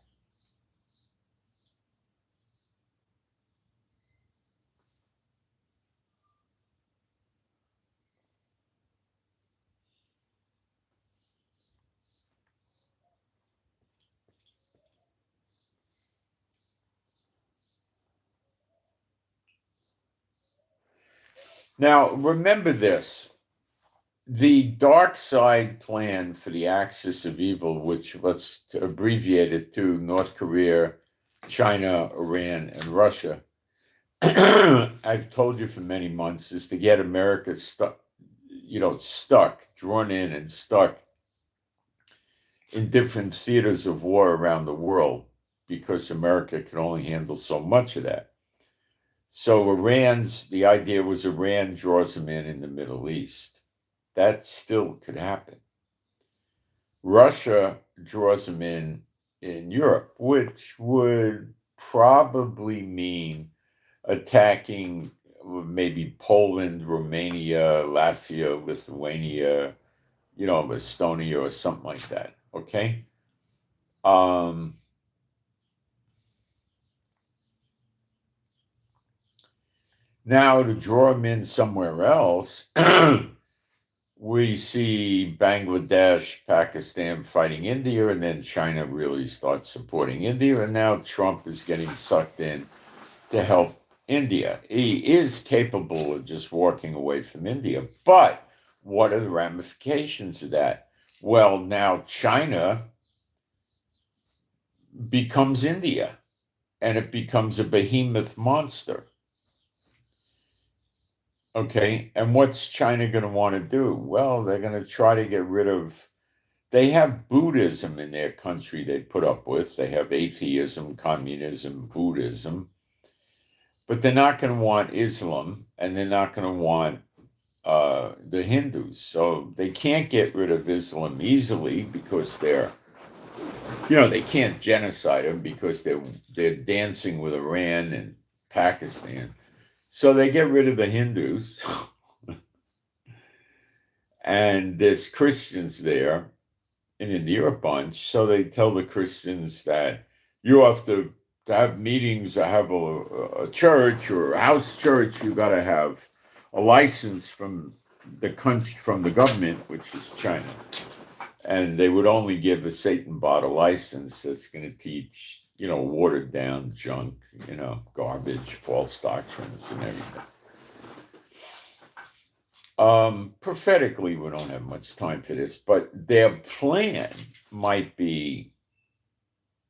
Now, remember this. The dark side plan for the axis of evil, which let's abbreviate it to North Korea, China, Iran, and Russia, I've told you for many months, is to get America stuck, drawn in and stuck in different theaters of war around the world, because America can only handle so much of that. So the idea was Iran draws them in the Middle East. That still could happen. Russia draws them in Europe, which would probably mean attacking maybe Poland, Romania, Latvia, Lithuania, Estonia or something like that. Okay. Now to draw them in somewhere else, we see Bangladesh, Pakistan fighting India, and then China really starts supporting India, and now Trump is getting sucked in to help India. He is capable of just walking away from India, but what are the ramifications of that? Well, now China becomes India, and it becomes a behemoth monster. Okay, and what's China going to want to do? Well, they're going to try to get rid of. They have Buddhism in their country they put up with. They have atheism, communism, Buddhism. But they're not going to want Islam, and they're not going to want the Hindus. So they can't get rid of Islam easily because they can't genocide them because they're dancing with Iran and Pakistan. So they get rid of the Hindus, and there's Christians there in India a bunch. So they tell the Christians that you have to have meetings, to have a church or a house church. You got to have a license from the country, from the government, which is China, and they would only give a Satan bought a license that's going to teach watered down junk, garbage, false doctrines, and everything. Prophetically, we don't have much time for this, but their plan might be,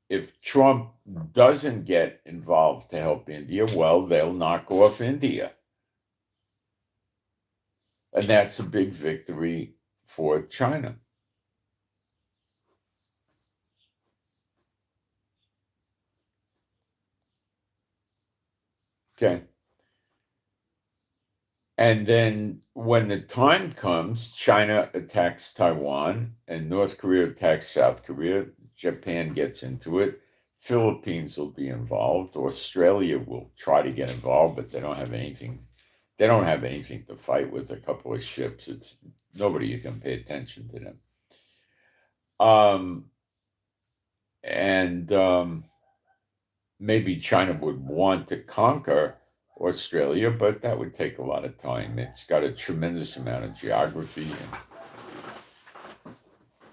if Trump doesn't get involved to help India, well, they'll knock off India. And that's a big victory for China. Okay. And then when the time comes, China attacks Taiwan and North Korea attacks South Korea. Japan gets into it. Philippines will be involved. Australia will try to get involved, but they don't have anything. They don't have anything to fight with. A couple of ships. It's nobody you can pay attention to them. Maybe China would want to conquer Australia, but that would take a lot of time. It's got a tremendous amount of geography.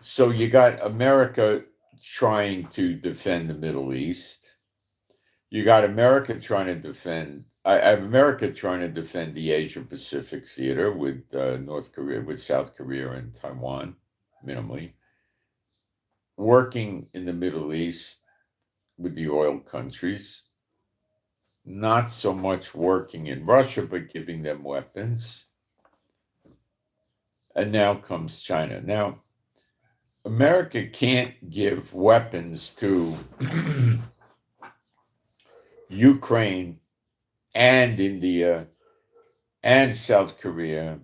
So you got America trying to defend the Middle East. You got America trying to defend. America trying to defend the Asia Pacific theater with North Korea, with South Korea and Taiwan, minimally. working in the Middle East with the oil countries, not so much working in Russia, but giving them weapons. And now comes China. Now, America can't give weapons to Ukraine and India and South Korea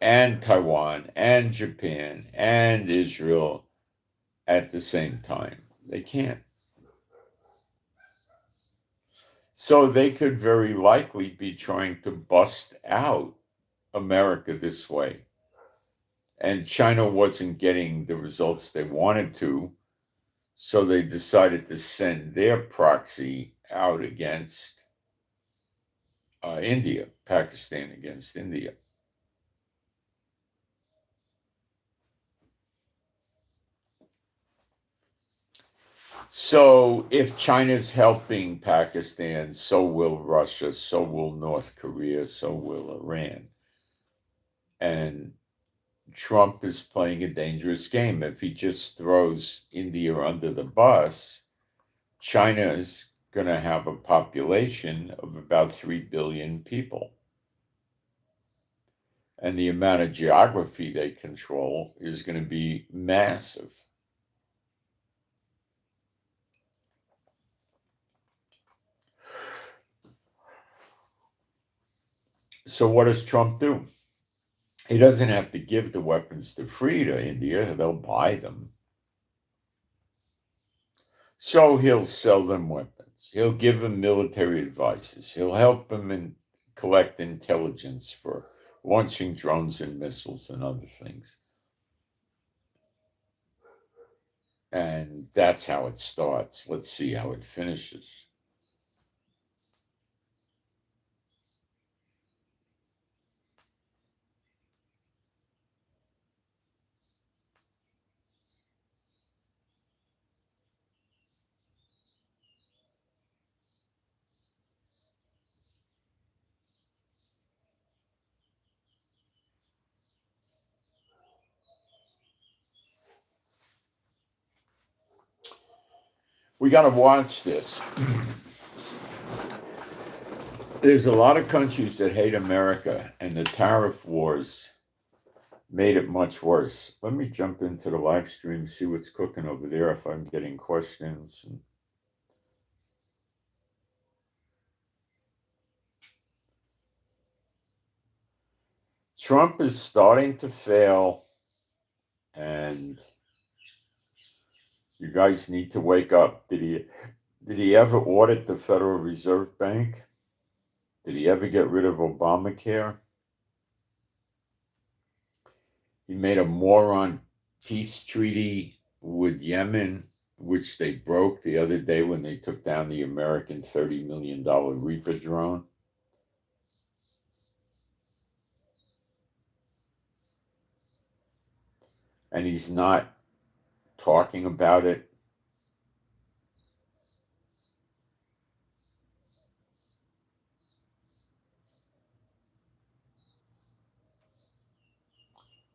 and Taiwan and Japan and Israel at the same time. They can't. So they could very likely be trying to bust out America this way. And China wasn't getting the results they wanted to, so they decided to send their proxy out against India, Pakistan against India. So if China's helping Pakistan, so will Russia, so will North Korea, so will Iran. And Trump is playing a dangerous game. If he just throws India under the bus, China is going to have a population of about 3 billion people. And the amount of geography they control is going to be massive. So what does Trump do? He doesn't have to give the weapons to free to India. They'll buy them. So he'll sell them weapons. He'll give them military advices. He'll help them collect intelligence for launching drones and missiles and other things. And that's how it starts. Let's see how it finishes. We got to watch this. There's a lot of countries that hate America, and the tariff wars made it much worse. Let me jump into the live stream, see what's cooking over there, if I'm getting questions. Trump is starting to fail, and you guys need to wake up. Did he ever audit the Federal Reserve Bank? Did he ever get rid of Obamacare? He made a moron peace treaty with Yemen, which they broke the other day when they took down the American $30 million Reaper drone. And he's not talking about it.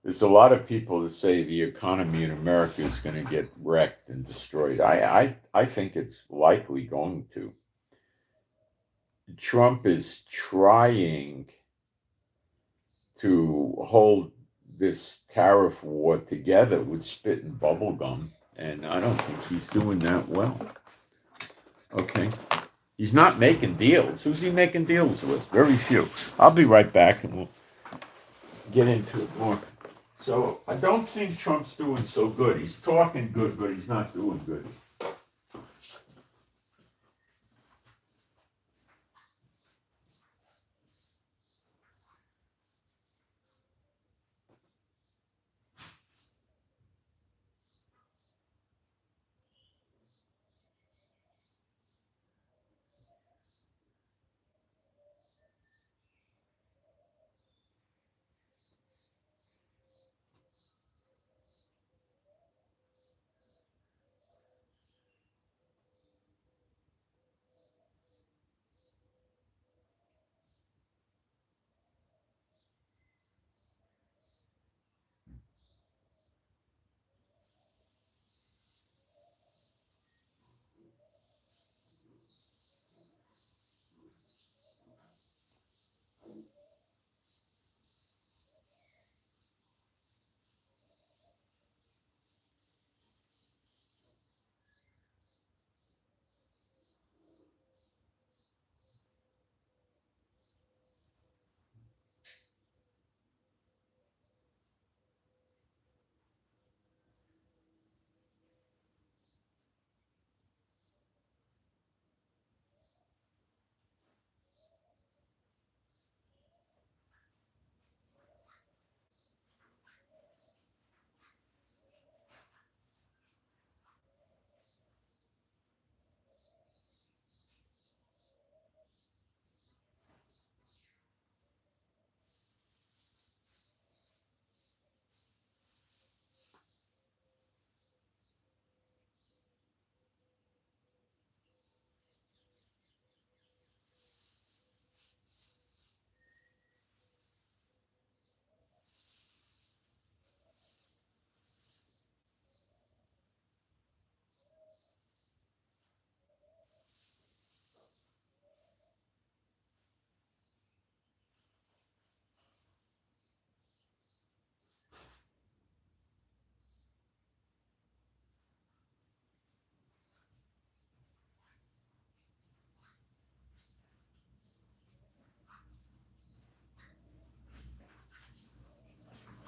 There's a lot of people that say the economy in America is going to get wrecked and destroyed. I think it's likely going to. Trump is trying to hold this tariff war together with spit and bubble gum, and I don't think he's doing that well. Okay. He's not making deals. Who's he making deals with? Very few. I'll be right back and we'll get into it more. So I don't think Trump's doing so good. He's talking good, but he's not doing good.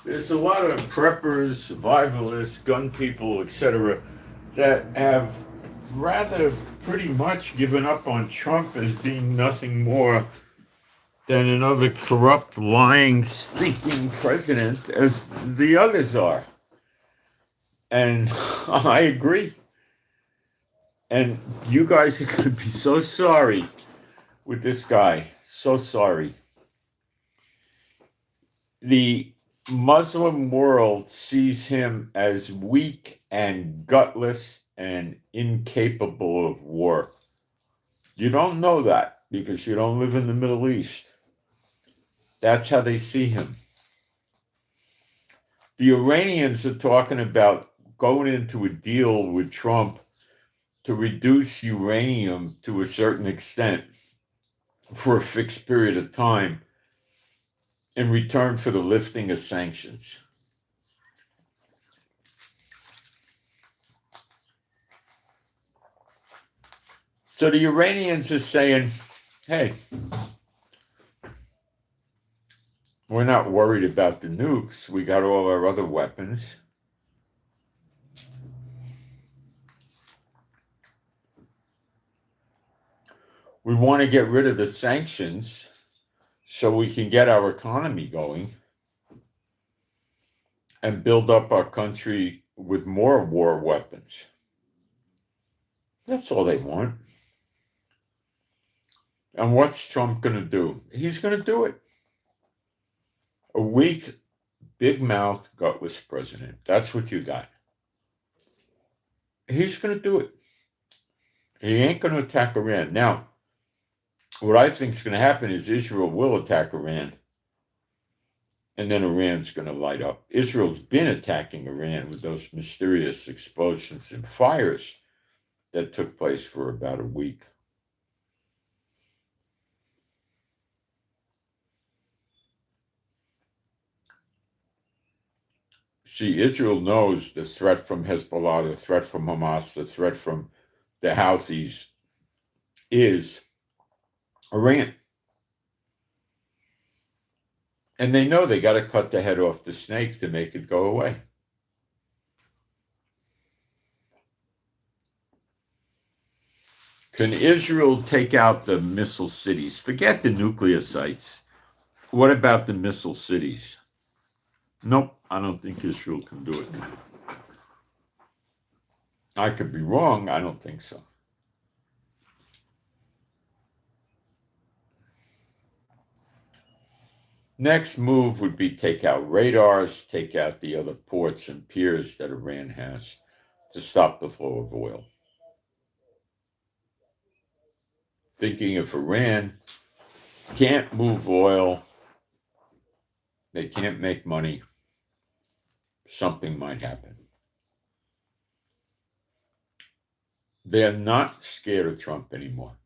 there's a lot of preppers, survivalists, gun people, etc., that have rather pretty much given up on Trump as being nothing more than another corrupt, lying, stinking president as the others are. And I agree. And you guys are going to be so sorry with this guy. So sorry. The Muslim world sees him as weak and gutless and incapable of war. You don't know that because you don't live in the Middle East. That's how they see him. The Iranians are talking about going into a deal with Trump to reduce uranium to a certain extent for a fixed period of time in return for the lifting of sanctions. So the Iranians are saying, hey, we're not worried about the nukes. We got all our other weapons. We want to get rid of the sanctions so we can get our economy going and build up our country with more war weapons. That's all they want. And what's Trump going to do? He's going to do it. A weak, big-mouthed, gutless president. That's what you got. He's going to do it. He ain't going to attack Iran. Now, what I think is going to happen is Israel will attack Iran, and then Iran's going to light up. Israel's been attacking Iran with those mysterious explosions and fires that took place for about a week. See, Israel knows the threat from Hezbollah, the threat from Hamas, the threat from the Houthis is Iran. And they know they got to cut the head off the snake to make it go away. Can Israel take out the missile cities? Forget the nuclear sites. What about the missile cities? Nope, I don't think Israel can do it. I could be wrong. I don't think so. Next move would be take out radars, take out the other ports and piers that Iran has to stop the flow of oil. Thinking if Iran can't move oil, they can't make money, something might happen. They're not scared of Trump anymore.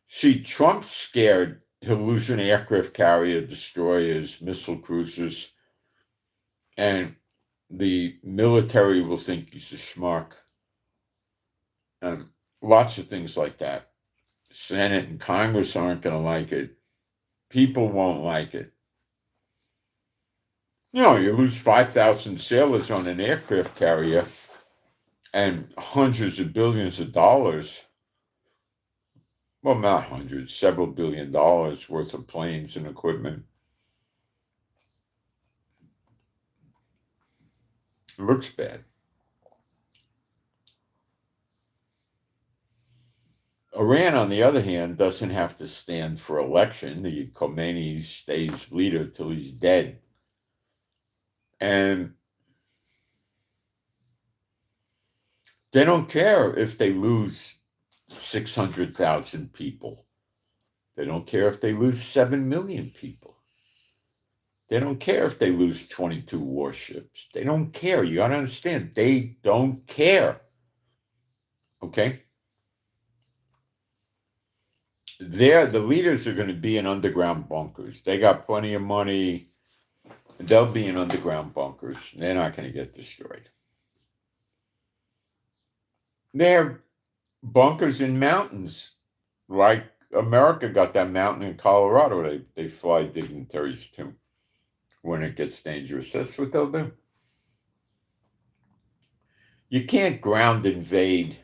See, Trump's scared he'll lose an aircraft carrier, destroyers, missile cruisers, and the military will think he's a schmuck. Lots of things like that. Senate and Congress aren't going to like it. People won't like it. You know, you lose 5,000 sailors on an aircraft carrier and hundreds of billions of dollars. Well, not hundreds, several $billion worth of planes and equipment. It looks bad. Iran, on the other hand, doesn't have to stand for election. The Khomeini stays leader till he's dead. And they don't care if they lose 600,000 people. They don't care if they lose 7 million people. They don't care if they lose 22 warships. They don't care. You got to understand, they don't care. Okay? The leaders are going to be in underground bunkers. They got plenty of money. They'll be in underground bunkers. They're not going to get destroyed. They're bunkers in mountains, like America got that mountain in Colorado they fly dignitaries to when it gets dangerous. That's what they'll do. You can't ground invade.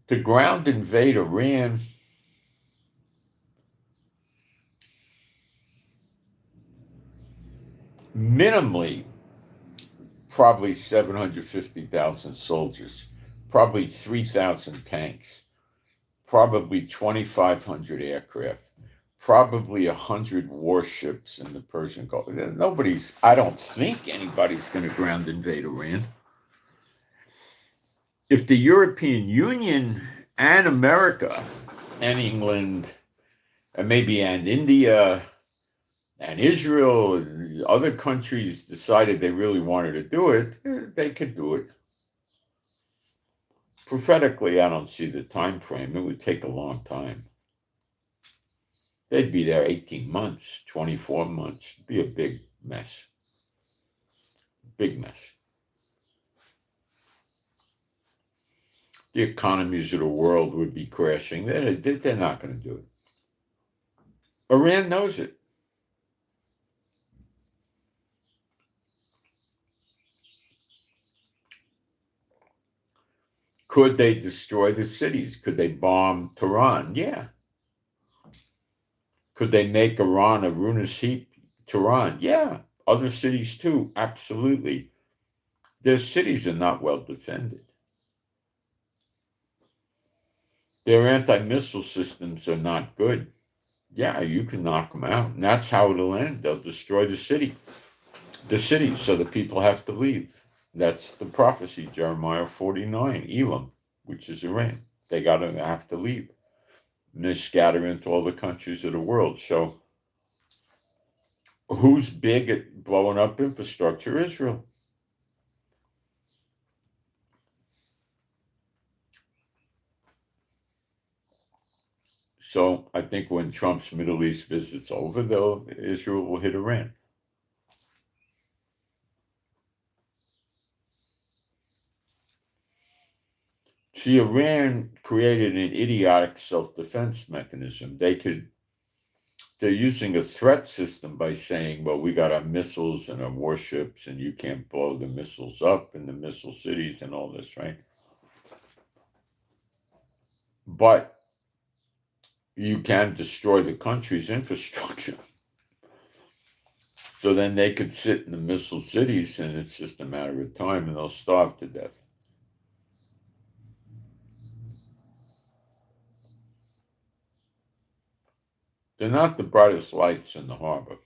To ground invade Iran, minimally, probably 750,000 soldiers, probably 3,000 tanks, probably 2,500 aircraft, probably 100 warships in the Persian Gulf. I don't think anybody's going to ground invade Iran. If the European Union and America and England and maybe India and Israel and other countries decided they really wanted to do it, they could do it. Prophetically, I don't see the time frame. It would take a long time. They'd be there 18 months, 24 months. It'd be a big mess. Big mess. The economies of the world would be crashing. They're not going to do it. Iran knows it. Could they destroy the cities? Could they bomb Tehran? Yeah. Could they make Iran a ruinous heap? Tehran? Yeah. Other cities too? Absolutely. Their cities are not well defended. Their anti-missile systems are not good. Yeah, you can knock them out. And that's how it'll end. They'll destroy the city, so the people have to leave. That's the prophecy, Jeremiah 49, Elam, which is Iran. They have to leave. And they scatter into all the countries of the world. So who's big at blowing up infrastructure? Israel. So I think when Trump's Middle East visit's over, Israel will hit Iran. See, Iran created an idiotic self-defense mechanism. They're using a threat system by saying, well, we got our missiles and our warships, and you can't blow the missiles up in the missile cities and all this, right? But you can destroy the country's infrastructure. So then they could sit in the missile cities, and it's just a matter of time, and they'll starve to death. They're not the brightest lights in the harbor.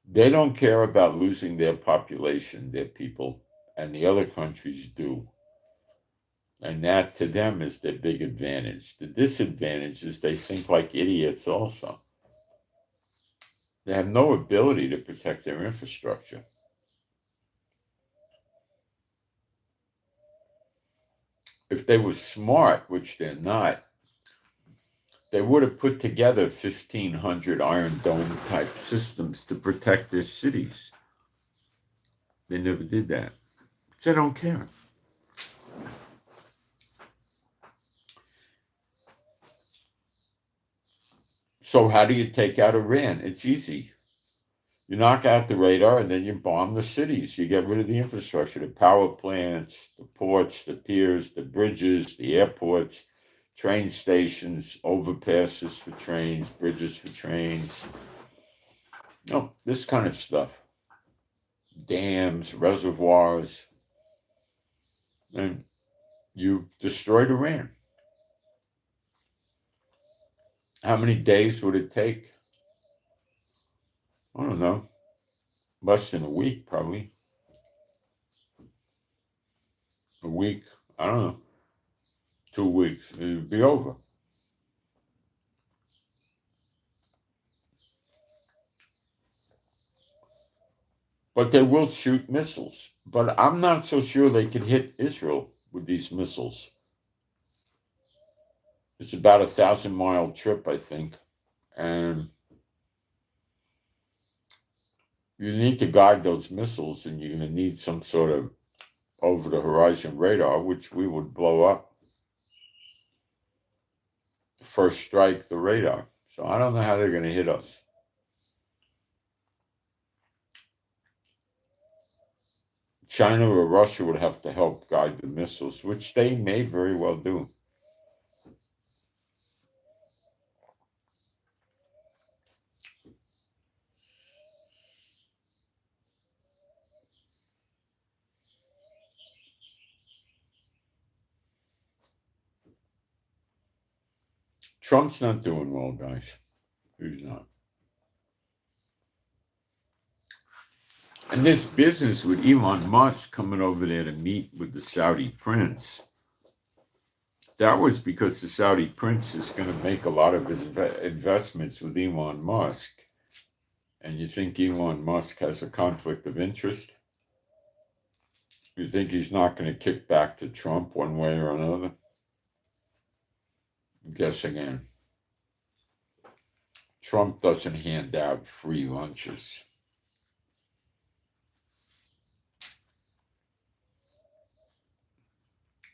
They don't care about losing their population, their people, and the other countries do. And that, to them, is their big advantage. The disadvantage is they think like idiots also. They have no ability to protect their infrastructure. If they were smart, which they're not, they would have put together 1,500 Iron Dome type systems to protect their cities. They never did that. So they don't care. So how do you take out Iran? It's easy. You knock out the radar and then you bomb the cities. You get rid of the infrastructure, the power plants, the ports, the piers, the bridges, the airports, train stations, overpasses for trains, bridges for trains. No, this kind of stuff. Dams, reservoirs. And you've destroyed Iran. How many days would it take? I don't know. Less than a week, probably. A week. I don't know. 2 weeks. It would be over. But they will shoot missiles. But I'm not so sure they could hit Israel with these missiles. It's about a 1,000-mile trip, I think. And you need to guide those missiles, and you're going to need some sort of over the horizon radar, which we would blow up. First strike the radar. So I don't know how they're going to hit us. China or Russia would have to help guide the missiles, which they may very well do. Trump's not doing well, guys. He's not. And this business with Elon Musk coming over there to meet with the Saudi prince, that was because the Saudi prince is going to make a lot of his investments with Elon Musk. And you think Elon Musk has a conflict of interest? You think he's not going to kick back to Trump one way or another? Guess again. Trump doesn't hand out free lunches.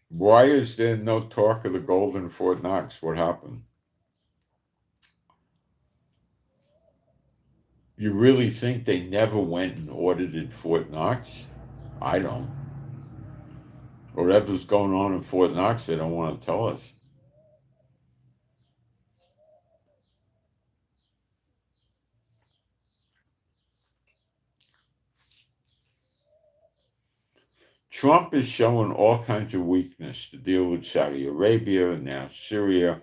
Why is there no talk of the gold in Fort Knox? What happened? You really think they never went and audited Fort Knox? I don't. Whatever's going on in Fort Knox, they don't want to tell us. Trump is showing all kinds of weakness to deal with Saudi Arabia and now Syria.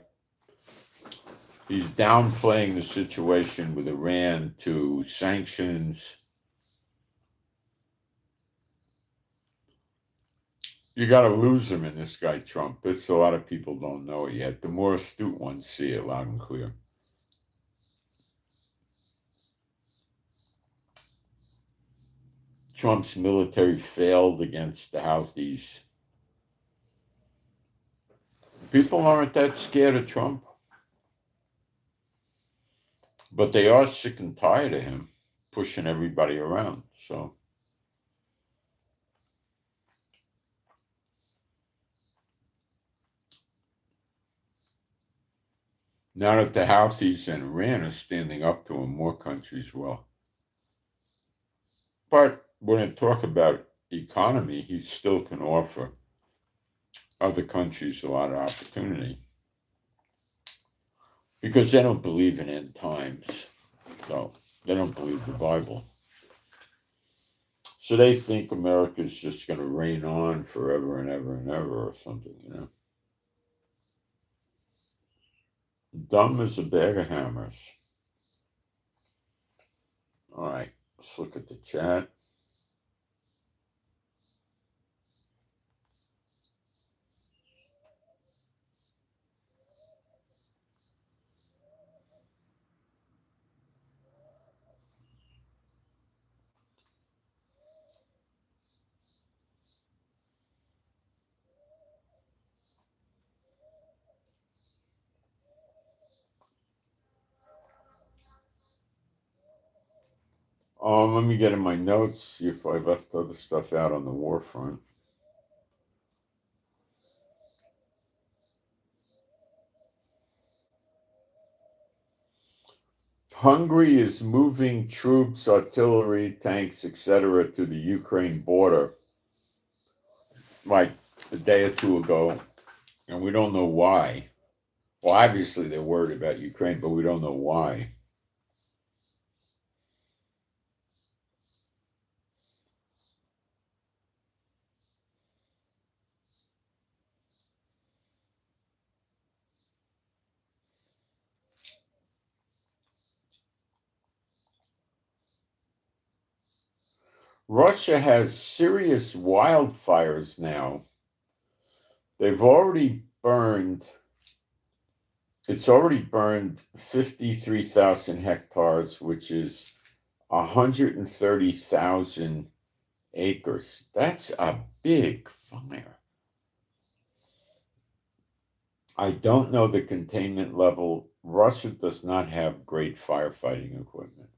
He's downplaying the situation with Iran to sanctions. You got to lose him in this guy, Trump. It's a lot of people don't know it yet. The more astute ones see it loud and clear. Trump's military failed against the Houthis. People aren't that scared of Trump. But they are sick and tired of him pushing everybody around. So now that the Houthis and Iran are standing up to him, more countries will. But when I talk about economy, he still can offer other countries a lot of opportunity because they don't believe in end times. So they don't believe the Bible. So they think America's just going to reign on forever and ever and ever or something, you know. Dumb as a bag of hammers. All right, let's look at the chat. Let me get in my notes, see if I left other stuff out on the war front. Hungary is moving troops, artillery, tanks, etc. to the Ukraine border like a day or two ago, and we don't know why. Well, obviously they're worried about Ukraine, but we don't know why. Russia has serious wildfires now. They've already burned, it's already burned 53,000 hectares, which is 130,000 acres. That's a big fire. I don't know the containment level. Russia does not have great firefighting equipment.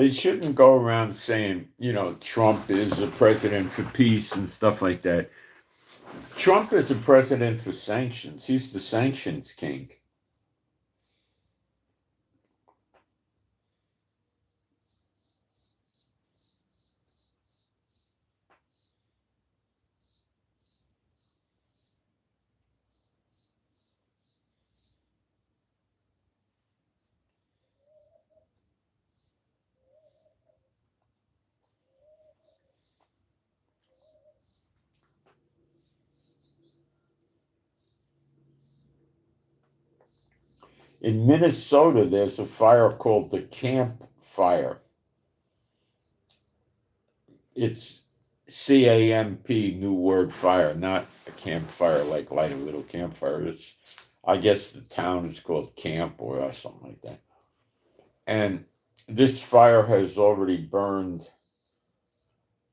They shouldn't go around saying, Trump is a president for peace and stuff like that. Trump is a president for sanctions. He's the sanctions king. In Minnesota, there's a fire called the Camp Fire. It's CAMP, new word, fire, not a campfire like light a little campfire. I guess the town is called Camp or something like that. And this fire has already burned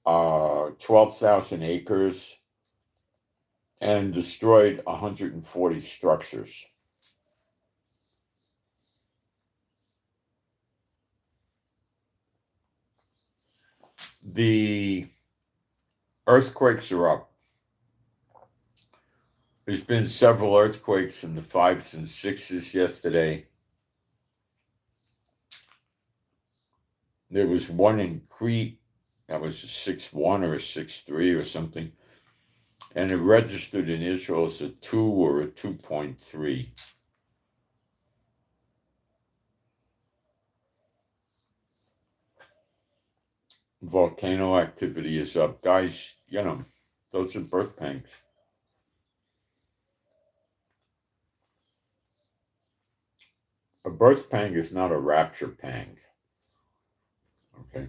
12,000 acres and destroyed 140 structures. The earthquakes are up. There's been several earthquakes in the 5s and 6s yesterday. There was one in Crete that was a 6.1 or a 6.3 or something. And it registered in Israel as a 2 or a 2.3. Volcano activity is up. Guys, those are birth pangs. A birth pang is not a rapture pang. Okay.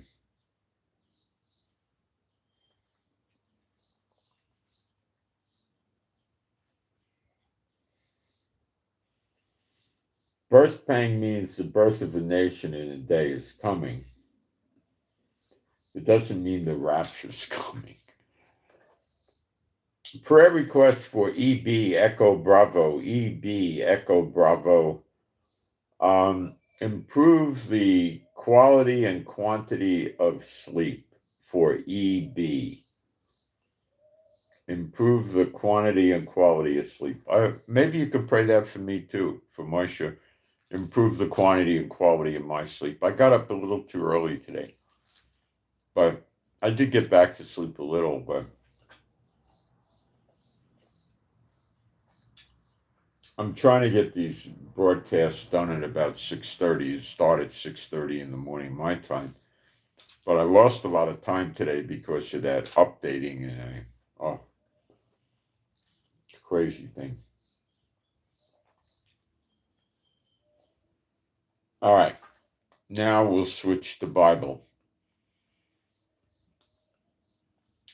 Birth pang means the birth of a nation in a day is coming. It doesn't mean the rapture's coming. Prayer request for EB Echo Bravo. EB Echo Bravo. Improve the quality and quantity of sleep for EB. Improve the quantity and quality of sleep. Maybe you could pray that for me too, for Moshe. Improve the quantity and quality of my sleep. I got up a little too early today, but I did get back to sleep a little, but I'm trying to get these broadcasts done at about 6:30. It started at 6:30 in the morning, my time. But I lost a lot of time today because of that updating and crazy thing. All right. Now we'll switch to Bible.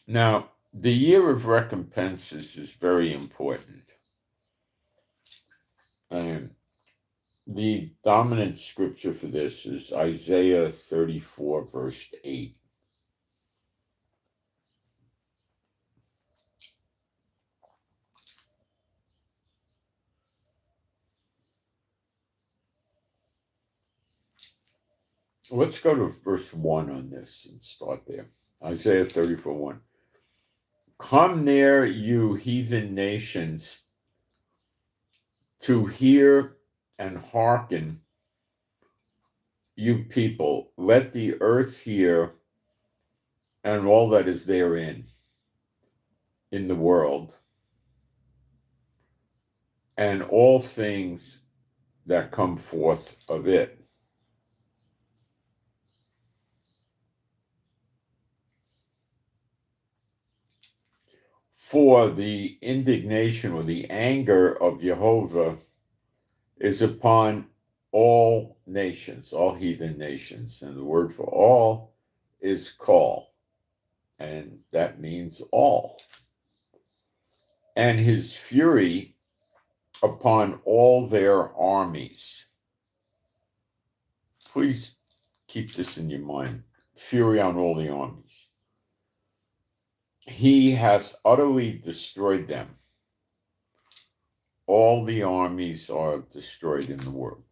Now, the year of recompenses is very important. And the dominant scripture for this is Isaiah 34, verse 8. Let's go to verse 1 on this and start there. Isaiah 34, 1. Come near, you heathen nations, to hear and hearken, you people. Let the earth hear and all that is therein in the world, and all things that come forth of it. For the indignation or the anger of Jehovah is upon all nations, all heathen nations. And the word for all is kol, and that means all. And his fury upon all their armies. Please keep this in your mind. Fury on all the armies. He has utterly destroyed them. All the armies are destroyed in the world.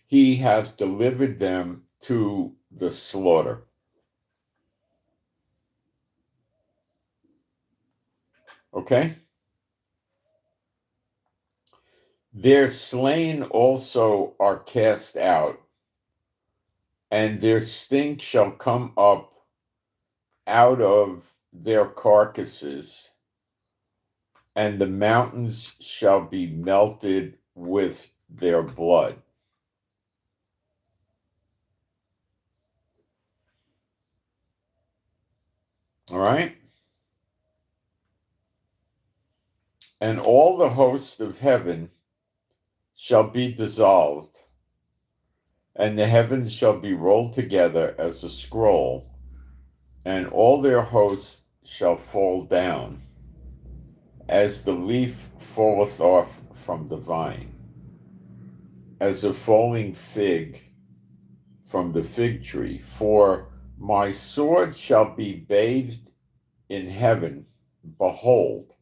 he hath delivered them to the slaughter. Okay? Their slain also are cast out, and their stink shall come up out of their carcasses, and the mountains shall be melted with their blood. All right? And all the hosts of heaven shall be dissolved, and the heavens shall be rolled together as a scroll, and all their hosts shall fall down, as the leaf falleth off from the vine, as a falling fig from the fig tree. For my sword shall be bathed in heaven. Behold,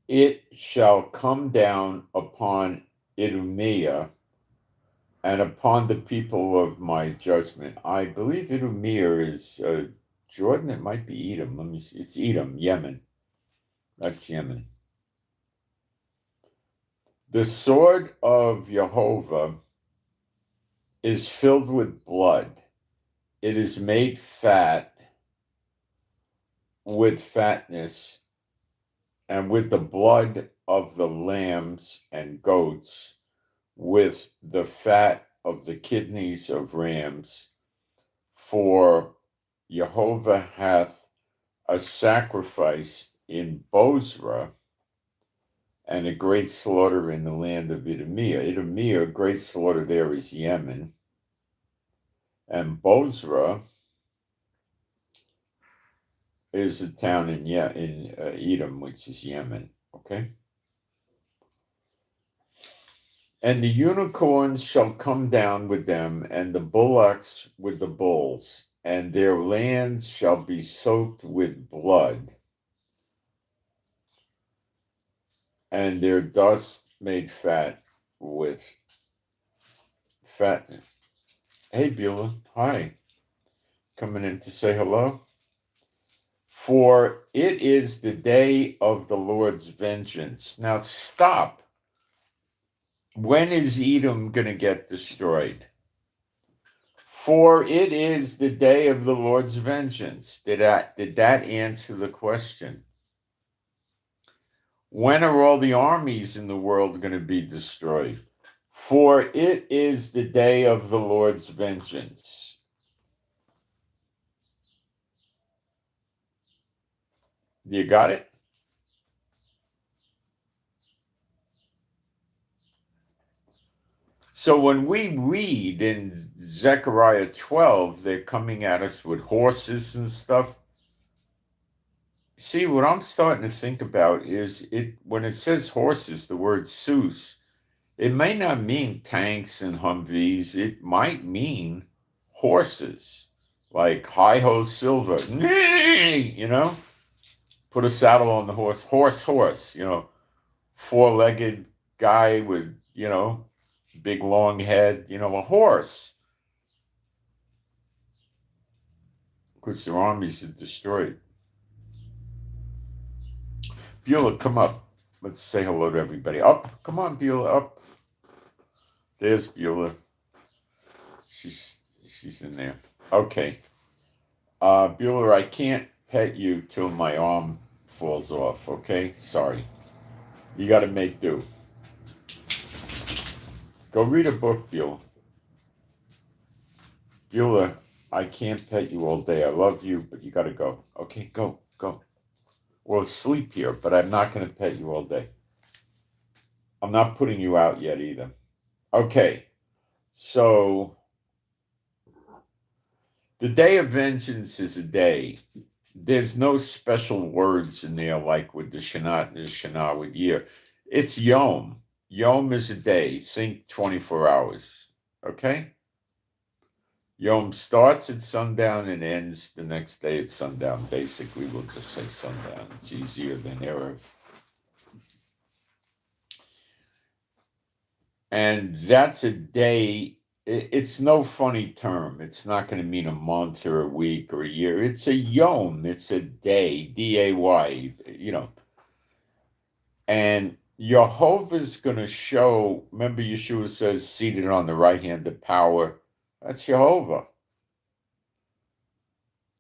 it shall come down upon Idumea and upon the people of my judgment. I believe Idumea is Jordan. It might be Edom. Let me see. It's Edom, Yemen. That's Yemen. The sword of Jehovah is filled with blood. It is made fat with fatness, and with the blood of the lambs and goats, with the fat of the kidneys of rams. For Jehovah hath a sacrifice in Bozrah, and a great slaughter in the land of Idumea. Idumea, a great slaughter there is Yemen. And Bozrah is a town in Edom, which is Yemen. Okay? And the unicorns shall come down with them, and the bullocks with the bulls, and their lands shall be soaked with blood, and their dust made fat with fatness. Hey, Beulah. Hi. Coming in to say hello. For it is the day of the Lord's vengeance. Now stop. When is Edom going to get destroyed? For it is the day of the Lord's vengeance. Did that answer the question? When are all the armies in the world going to be destroyed? For it is the day of the Lord's vengeance. You got it? So when we read in Zechariah 12, they're coming at us with horses and stuff. See, what I'm starting to think about is when it says horses, the word Zeus, it may not mean tanks and Humvees. It might mean horses, like Hi-Ho Silver, you know? Put a saddle on the horse, horse, you know, four-legged guy with, you know, big long head, you know, a horse. Because their armies are destroyed. Beulah, come up. Let's say hello to everybody. Up, come on, Beulah, up. There's Beulah. She's in there. Okay. Beulah, I can't pet you till my arm falls off, okay? Sorry. You got to make do. Go read a book, Beulah. Beulah, I can't pet you all day. I love you, but you got to go. Okay, go. Well, sleep here, but I'm not going to pet you all day. I'm not putting you out yet either. Okay, so the day of vengeance is a day. There's no special words in there like with the Shanat and the Shana with year. It's Yom. Yom is a day. Think 24 hours. Okay? Yom starts at sundown and ends the next day at sundown. Basically, we'll just say sundown. It's easier than Erev. And that's a day. It's no funny term. It's not going to mean a month or a week or a year. It's a yom. It's a day, day, And Jehovah's going to show, remember Yeshua says, seated on the right hand of power. That's Jehovah.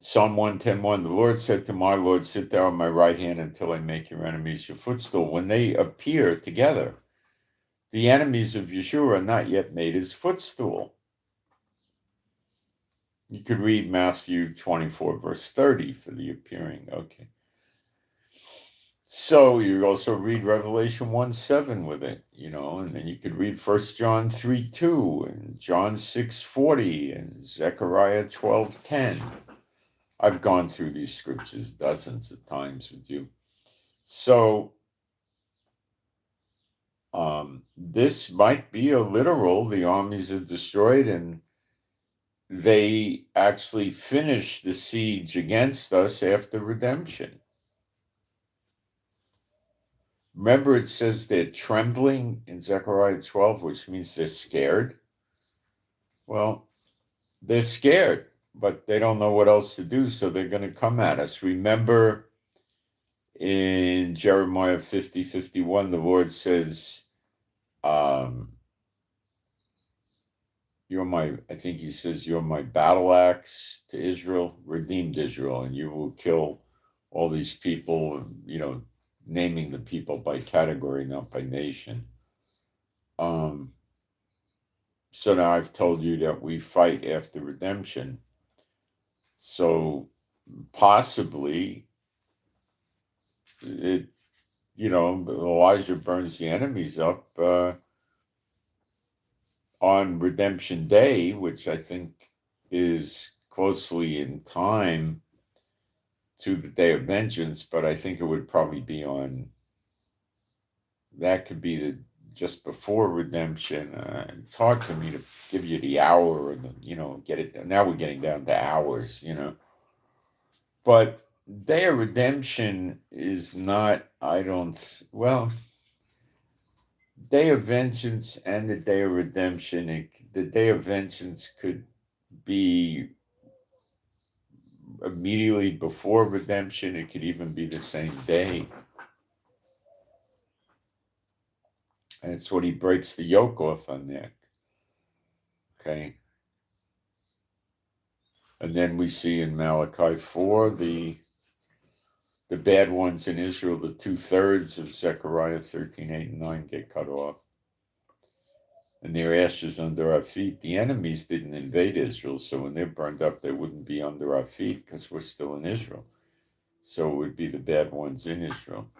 Psalm 110:1, the Lord said to my Lord, sit thou on my right hand until I make your enemies your footstool. When they appear together, the enemies of Yeshua are not yet made his footstool. You could read Matthew 24, verse 30 for the appearing. Okay. So you also read Revelation 1:7 with it, and then you could read 1 John 3:2 and John 6:40 and Zechariah 12:10. I've gone through these scriptures dozens of times with you. So this might be a literal, the armies are destroyed and they actually finish the siege against us after redemption. Remember, it says they're trembling in Zechariah 12, which means they're scared. Well, they're scared, but they don't know what else to do, so they're going to come at us. Remember in Jeremiah 50:51, the Lord says, I think he says, you're my battle axe to Israel, redeemed Israel, and you will kill all these people, naming the people by category, not by nation. So now I've told you that we fight after redemption. So possibly Elijah burns the enemies up on Redemption Day, which I think is closely in time to the Day of Vengeance, but I think it would probably be that could be just before redemption. It's hard for me to give you the hour and get it. Now we're getting down to hours, But Day of Redemption is not. Day of Vengeance and the Day of Redemption. The Day of Vengeance could be immediately before redemption. It could even be the same day. And it's when he breaks the yoke off on that. Okay. And then we see in Malachi 4, the bad ones in Israel, the 2/3 of Zechariah 13:8 and 9 get cut off. And their ashes under our feet. The enemies didn't invade Israel, so when they're burned up, they wouldn't be under our feet because we're still in Israel. So it would be the bad ones in Israel.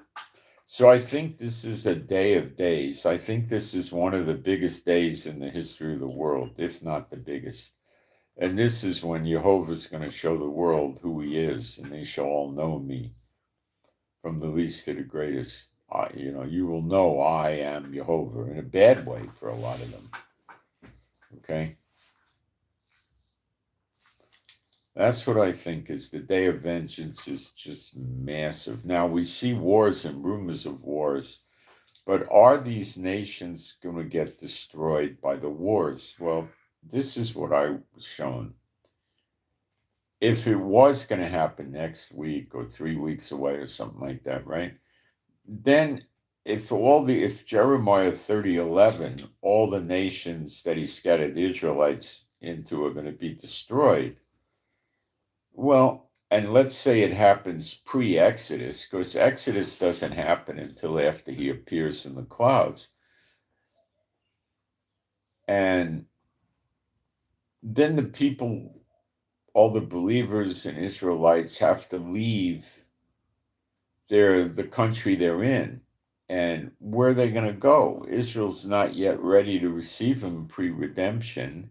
So I think this is a day of days. I think this is one of the biggest days in the history of the world, if not the biggest. And this is when Jehovah's going to show the world who he is, and they shall all know me, from the least to the greatest. You will know I am Jehovah, in a bad way for a lot of them. Okay? That's what I think is the Day of Vengeance is just massive. Now, we see wars and rumors of wars, but are these nations going to get destroyed by the wars? Well, this is what I was shown. If it was going to happen next week or 3 weeks away or something like that, right? Then if Jeremiah 30:11, all the nations that he scattered the Israelites into are going to be destroyed. Well, and let's say it happens pre-Exodus, because Exodus doesn't happen until after he appears in the clouds. And then the people, all the believers and Israelites have to leave the country they're in. And where are they going to go? Israel's not yet ready to receive him pre-redemption.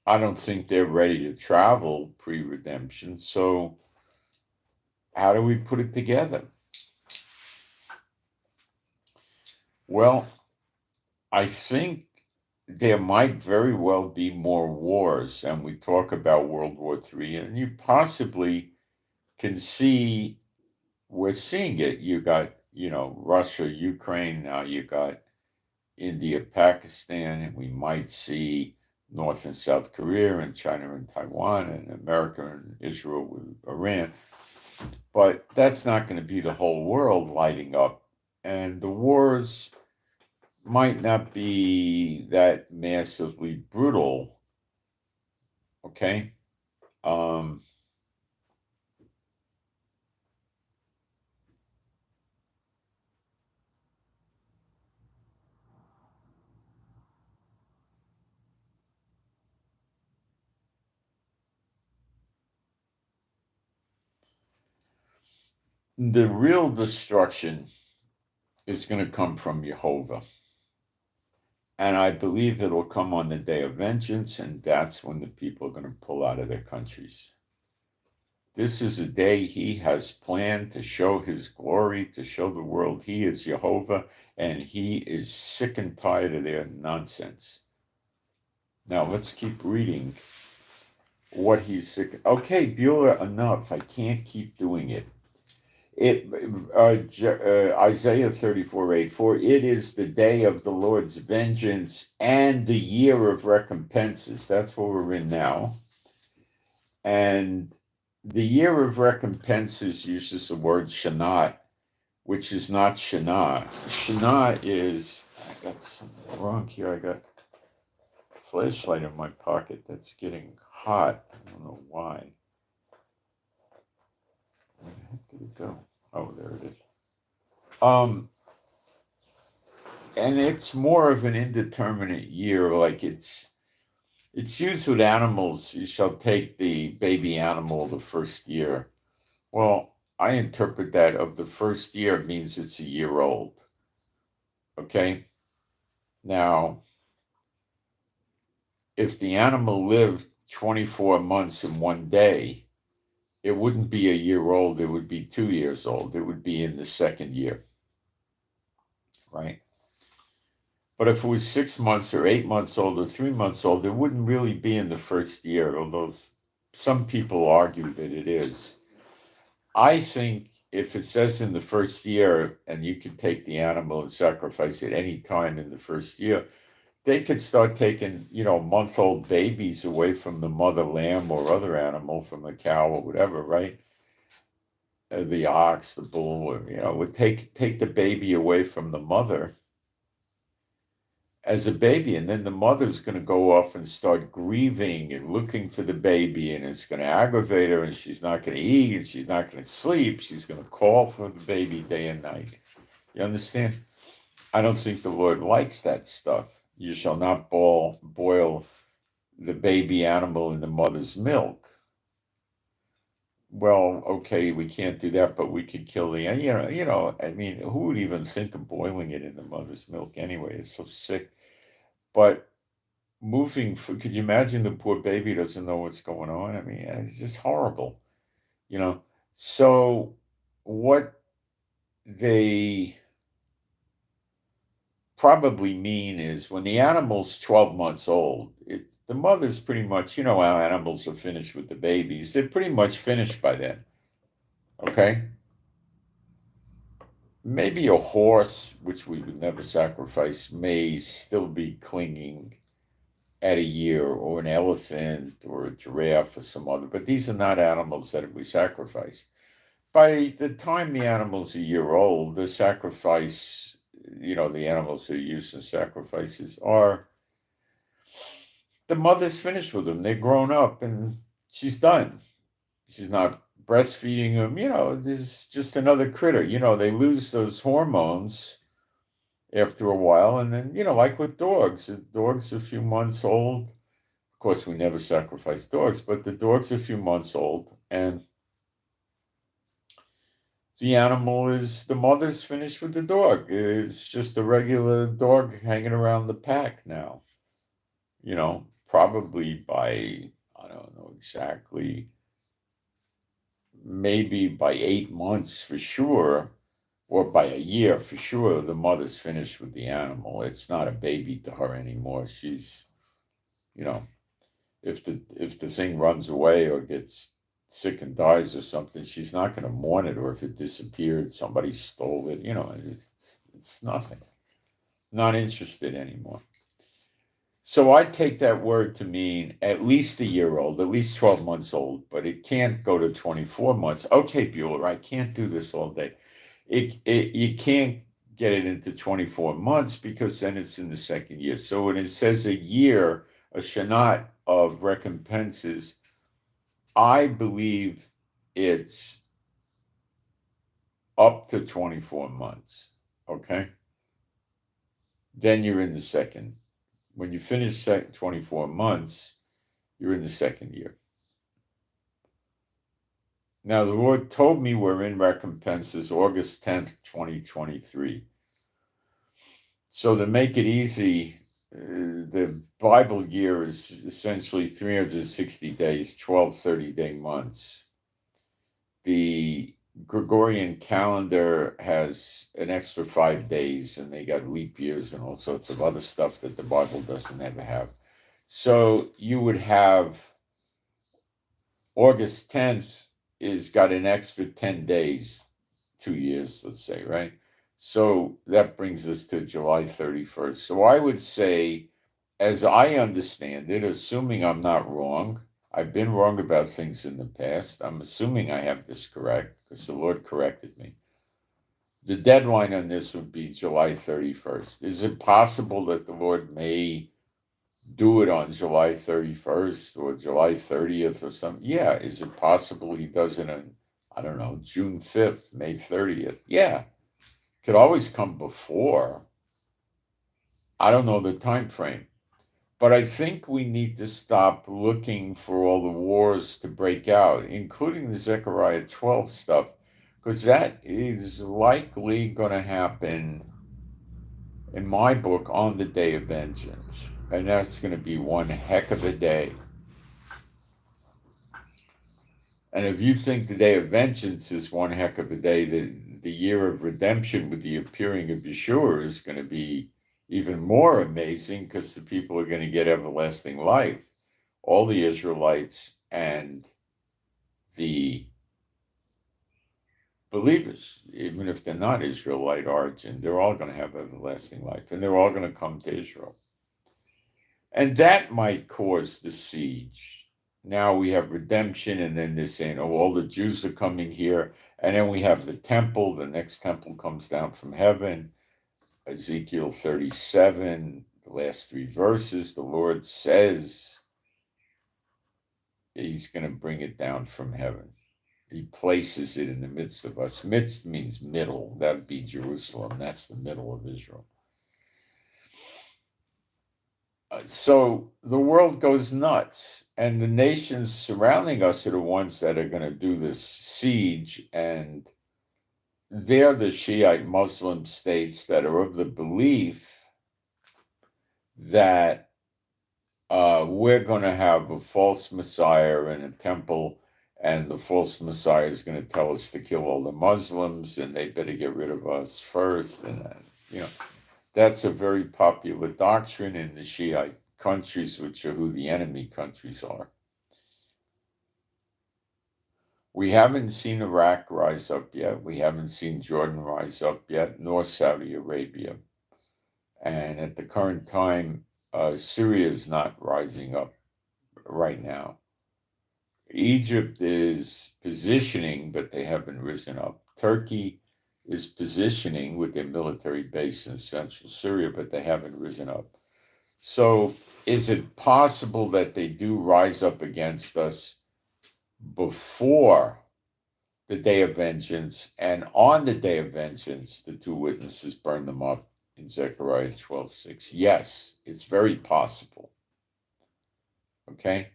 I don't think they're ready to travel pre-redemption. So how do we put it together? Well, I think there might very well be more wars, and we talk about World War III, and you possibly can see we're seeing it. You got, Russia, Ukraine, now you got India, Pakistan, and we might see North and South Korea and China and Taiwan and America and Israel with Iran. But that's not going to be the whole world lighting up. And the wars might not be that massively brutal. Okay. The real destruction is going to come from Jehovah. And I believe it'll come on the day of vengeance, and that's when the people are going to pull out of their countries. This is a day he has planned to show his glory, to show the world he is Jehovah, and he is sick and tired of their nonsense. Now, let's keep reading what he's sick. Okay, Beulah, enough. I can't keep doing it. Isaiah 34:8, for it is the day of the Lord's vengeance and the year of recompenses. That's what we're in now. And the year of recompenses uses the word Shanat, which is not Shana. Shana is, I got something wrong here. I got a flashlight in my pocket that's getting hot. I don't know why. Where the heck did it go? Oh, there it is. And it's more of an indeterminate year, like it's used with animals. You shall take the baby animal the first year. Well, I interpret that of the first year means it's a year old. Okay? Now, if the animal lived 24 months in one day, it wouldn't be a year old, it would be 2 years old. It would be in the second year, right? But if it was 6 months or 8 months old or 3 months old, it wouldn't really be in the first year, although some people argue that it is. I think if it says in the first year, and you could take the animal and sacrifice it any time in the first year, they could start taking, month-old babies away from the mother lamb or other animal, from the cow or whatever, right? The ox, the bull, would take the baby away from the mother as a baby, and then the mother's going to go off and start grieving and looking for the baby, and it's going to aggravate her, and she's not going to eat, and she's not going to sleep. She's going to call for the baby day and night. You understand? I don't think the Lord likes that stuff. You shall not boil the baby animal in the mother's milk. Well, okay, we can't do that, but we could kill the, I mean, who would even think of boiling it in the mother's milk anyway? It's so sick. But could you imagine the poor baby doesn't know what's going on? I mean, it's just horrible, So what they probably mean is when the animal's 12 months old, the mother's pretty much, how animals are finished with the babies. They're pretty much finished by then. Okay? Maybe a horse, which we would never sacrifice, may still be clinging at a year, or an elephant or a giraffe or some other, but these are not animals that we sacrifice. By the time the animal's a year old, the sacrifice, the animals who are used in sacrifices the mother's finished with them. They're grown up and she's done. She's not breastfeeding them. This is just another critter. They lose those hormones after a while. And then, like with dogs, the dog's a few months old. Of course, we never sacrifice dogs, but the dog's a few months old. And the mother's finished with the dog. It's just a regular dog hanging around the pack now. Probably by, I don't know exactly, maybe by 8 months for sure, or by a year for sure, the mother's finished with the animal. It's not a baby to her anymore. She's, if the thing runs away or gets sick and dies or something, she's not going to mourn it. Or if it disappeared, somebody stole it. It's nothing. Not interested anymore. So I take that word to mean at least a year old, at least 12 months old, but it can't go to 24 months. Okay, Bueller, I can't do this all day. You can't get it into 24 months because then it's in the second year. So when it says a year, a shanat of recompenses, I believe it's up to 24 months. Okay? Then you're in the second. When you finish 24 months, you're in the second year. Now, the Lord told me we're in recompenses August 10th, 2023. So to make it easy, the Bible year is essentially 360 days, 12 30-day months. The Gregorian calendar has an extra 5 days, and they got leap years and all sorts of other stuff that the Bible doesn't ever have. So you would have August 10th is got an extra 10 days, 2 years, let's say, right? So that brings us to July 31st. So I would say, as I understand it, assuming I'm not wrong, I've been wrong about things in the past. I'm assuming I have this correct because the Lord corrected me. The deadline on this would be July 31st. Is it possible that the Lord may do it on July 31st or July 30th or something? Yeah. Is it possible he does it on, I don't know, June 5th, May 30th? Yeah. Could always come before. I don't know the time frame. But I think we need to stop looking for all the wars to break out, including the Zechariah 12 stuff, because that is likely going to happen, in my book, on the Day of Vengeance. And that's going to be one heck of a day. And if you think the Day of Vengeance is one heck of a day, the year of redemption with the appearing of Yeshua is going to be even more amazing because the people are going to get everlasting life. All the Israelites and the believers, even if they're not Israelite origin, they're all going to have everlasting life, and they're all going to come to Israel. And that might cause the siege. Now we have redemption, and then they're saying, oh, all the Jews are coming here. And then we have the temple. The next temple comes down from heaven. Ezekiel 37, the last 3 verses, the Lord says he's going to bring it down from heaven. He places it in the midst of us. Midst means middle. That would be Jerusalem. That's the middle of Israel. So the world goes nuts, and the nations surrounding us are the ones that are going to do this siege, and they're the Shiite Muslim states that are of the belief that we're going to have a false Messiah in a temple, and the false Messiah is going to tell us to kill all the Muslims, and they better get rid of us first. And that's a very popular doctrine in the Shiite countries, which are who the enemy countries are. We haven't seen Iraq rise up yet. We haven't seen Jordan rise up yet, nor Saudi Arabia. And at the current time, Syria is not rising up right now. Egypt is positioning, but they haven't risen up. Turkey is positioning with their military base in central Syria, but they haven't risen up. So is it possible that they do rise up against us before the Day of Vengeance, and on the Day of Vengeance, the 2 witnesses burn them up in Zechariah 12:6? Yes, it's very possible. Okay?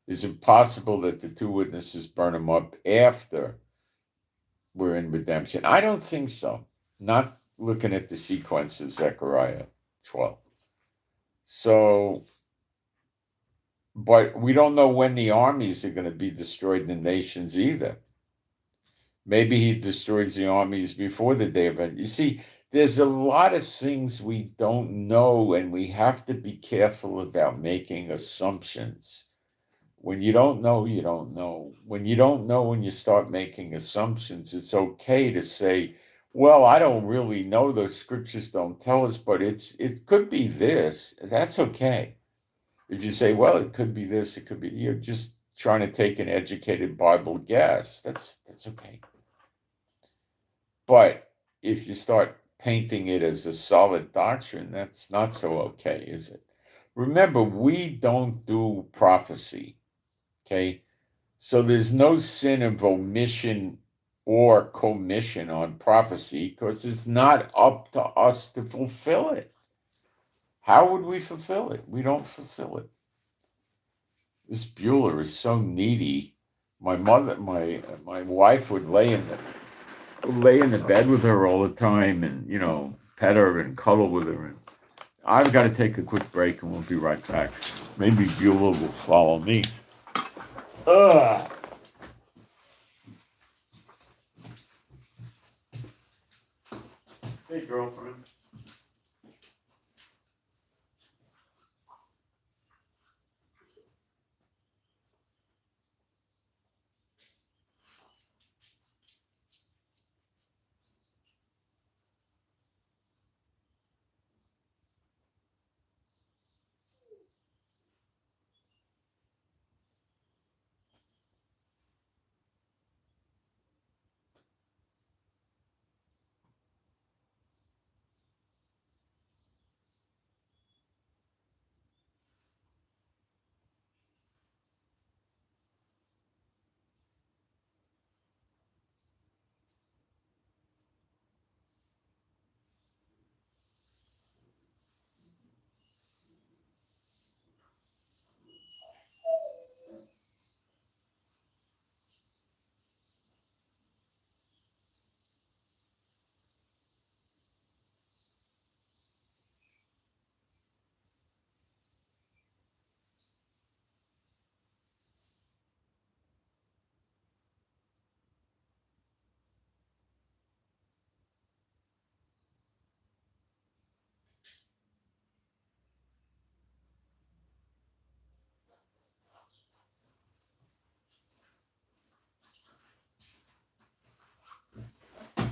Is it possible that the 2 witnesses burn them up after we're in redemption? I don't think so. Not looking at the sequence of Zechariah 12. So, but we don't know when the armies are going to be destroyed in the nations either. Maybe he destroys the armies before the Day of Vengeance. You see, there's a lot of things we don't know, and we have to be careful about making assumptions When you don't know, you don't know. When you don't know, when you start making assumptions, it's okay to say, well, I don't really know. The scriptures don't tell us, but it could be this. That's okay. If you say, well, it could be this, it could be, you're just trying to take an educated Bible guess. That's okay. But if you start painting it as a solid doctrine, that's not so okay, is it? Remember, we don't do prophecy, okay? So there's no sin of omission or commission on prophecy because it's not up to us to fulfill it. How would we fulfill it? We don't fulfill it. This Bueller is so needy. My wife would lay in the bed with her all the time and, pet her and cuddle with her. And I've got to take a quick break and we'll be right back. Maybe Bueller will follow me. Ugh. Hey, girlfriend.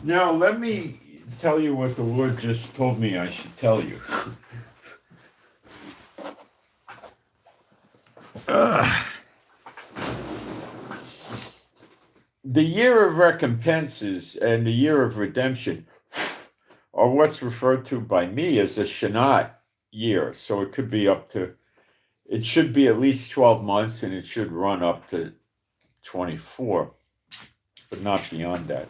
Now, let me tell you what the Lord just told me I should tell you. The year of recompenses and the year of redemption are what's referred to by me as a Shanat year. So it could be it should be at least 12 months and it should run up to 24, but not beyond that.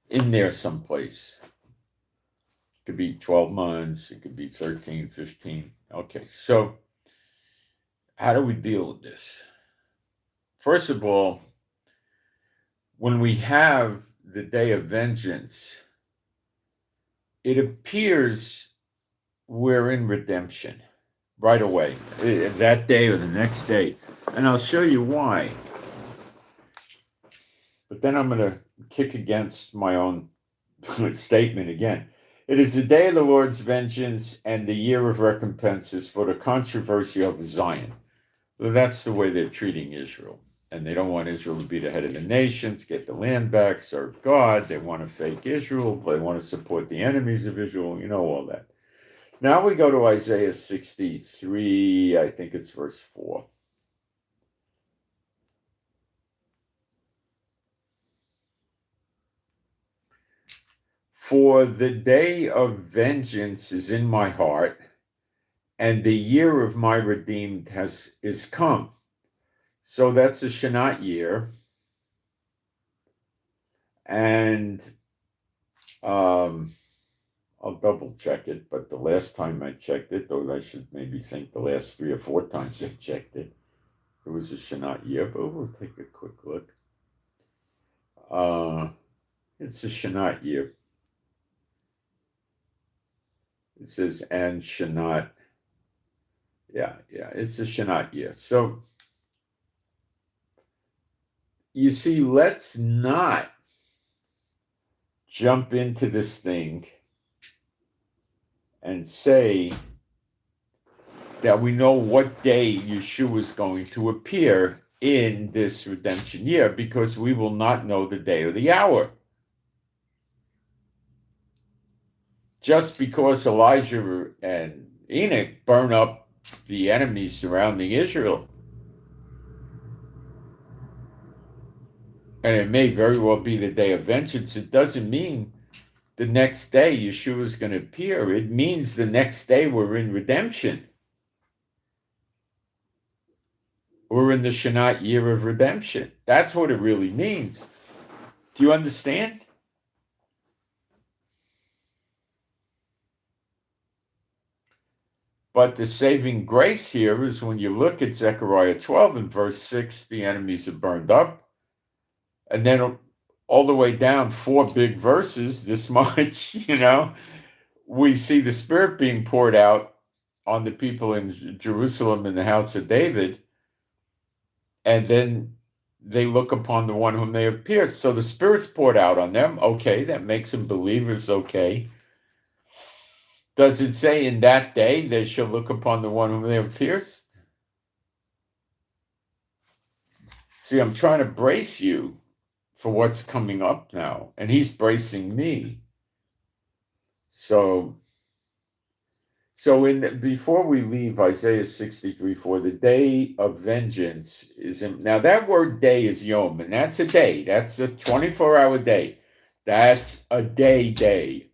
In there someplace. It could be 12 months, it could be 13, 15. Okay, so how do we deal with this? First of all, when we have the day of vengeance, it appears we're in redemption right away, that day or the next day. And I'll show you why. But then I'm going to kick against my own statement again. It is the day of the Lord's vengeance and the year of recompenses for the controversy of Zion. So that's the way they're treating Israel. And they don't want Israel to be the head of the nations, get the land back, serve God. They want to fake Israel. They want to support the enemies of Israel. You know all that. Now we go to Isaiah 63, I think it's verse 4. For the day of vengeance is in my heart, and the year of my redeemed is come. So that's a Shanat year. And I'll double check it, but the last time I checked it, though I should maybe think the last 3 or 4 times I checked it, it was a Shanat year, but we'll take a quick look. It's a Shanat year. It says, and Shanat. Yeah, it's a Shanat year. So, you see, let's not jump into this thing and say that we know what day Yeshua is going to appear in this redemption year, because we will not know the day or the hour. Just because Elijah and Enoch burn up the enemies surrounding Israel, and it may very well be the day of vengeance, it doesn't mean the next day Yeshua is going to appear. It means the next day we're in redemption. We're in the Shanat year of redemption. That's what it really means. Do you understand? But the saving grace here is when you look at Zechariah 12 and verse 6, the enemies are burned up. And then all the way down, 4 big verses, this much, we see the Spirit being poured out on the people in Jerusalem in the house of David. And then they look upon the one whom they have pierced. So the Spirit's poured out on them. Okay, that makes them believers. Okay. Does it say in that day they shall look upon the one whom they have pierced? See, I'm trying to brace you for what's coming up now, and he's bracing me. So before we leave Isaiah 63:4, the day of vengeance is now that word day is yom, and that's a day. That's a 24-hour day. That's a day.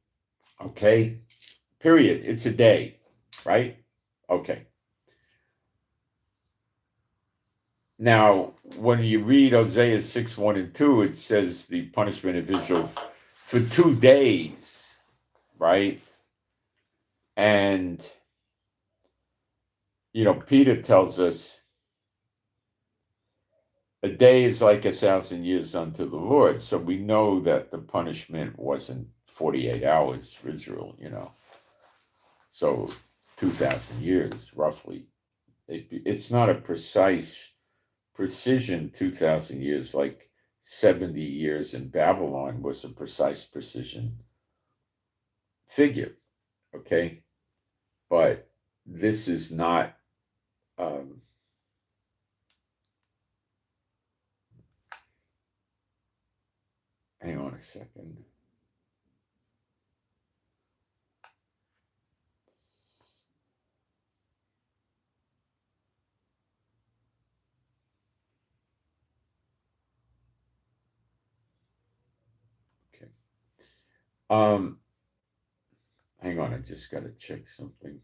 Okay? Period. It's a day, right? Okay. Now, when you read Hosea 6:1 and 2, it says the punishment of Israel for 2 days, right? And, Peter tells us a day is like 1,000 years unto the Lord. So we know that the punishment wasn't 48 hours for Israel, So 2,000 years, roughly. It's not a precision 2,000 years like 70 years in Babylon was a precise precision figure, okay? But this is not hang on a second. Okay. Hang on, I just got to check something.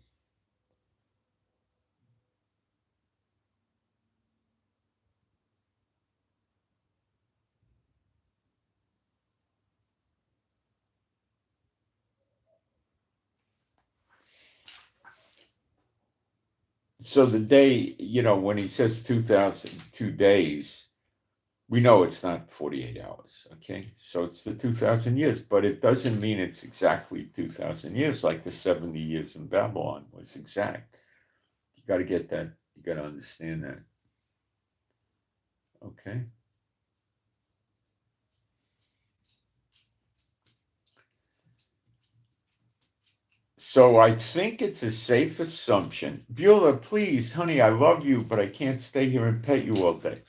So the day, when he says 2,002 days, we know it's not 48 hours, okay? So it's the 2,000 years, but it doesn't mean it's exactly 2,000 years like the 70 years in Babylon was exact. You got to get that. You got to understand that. Okay? So I think it's a safe assumption. Beulah, please, honey, I love you, but I can't stay here and pet you all day.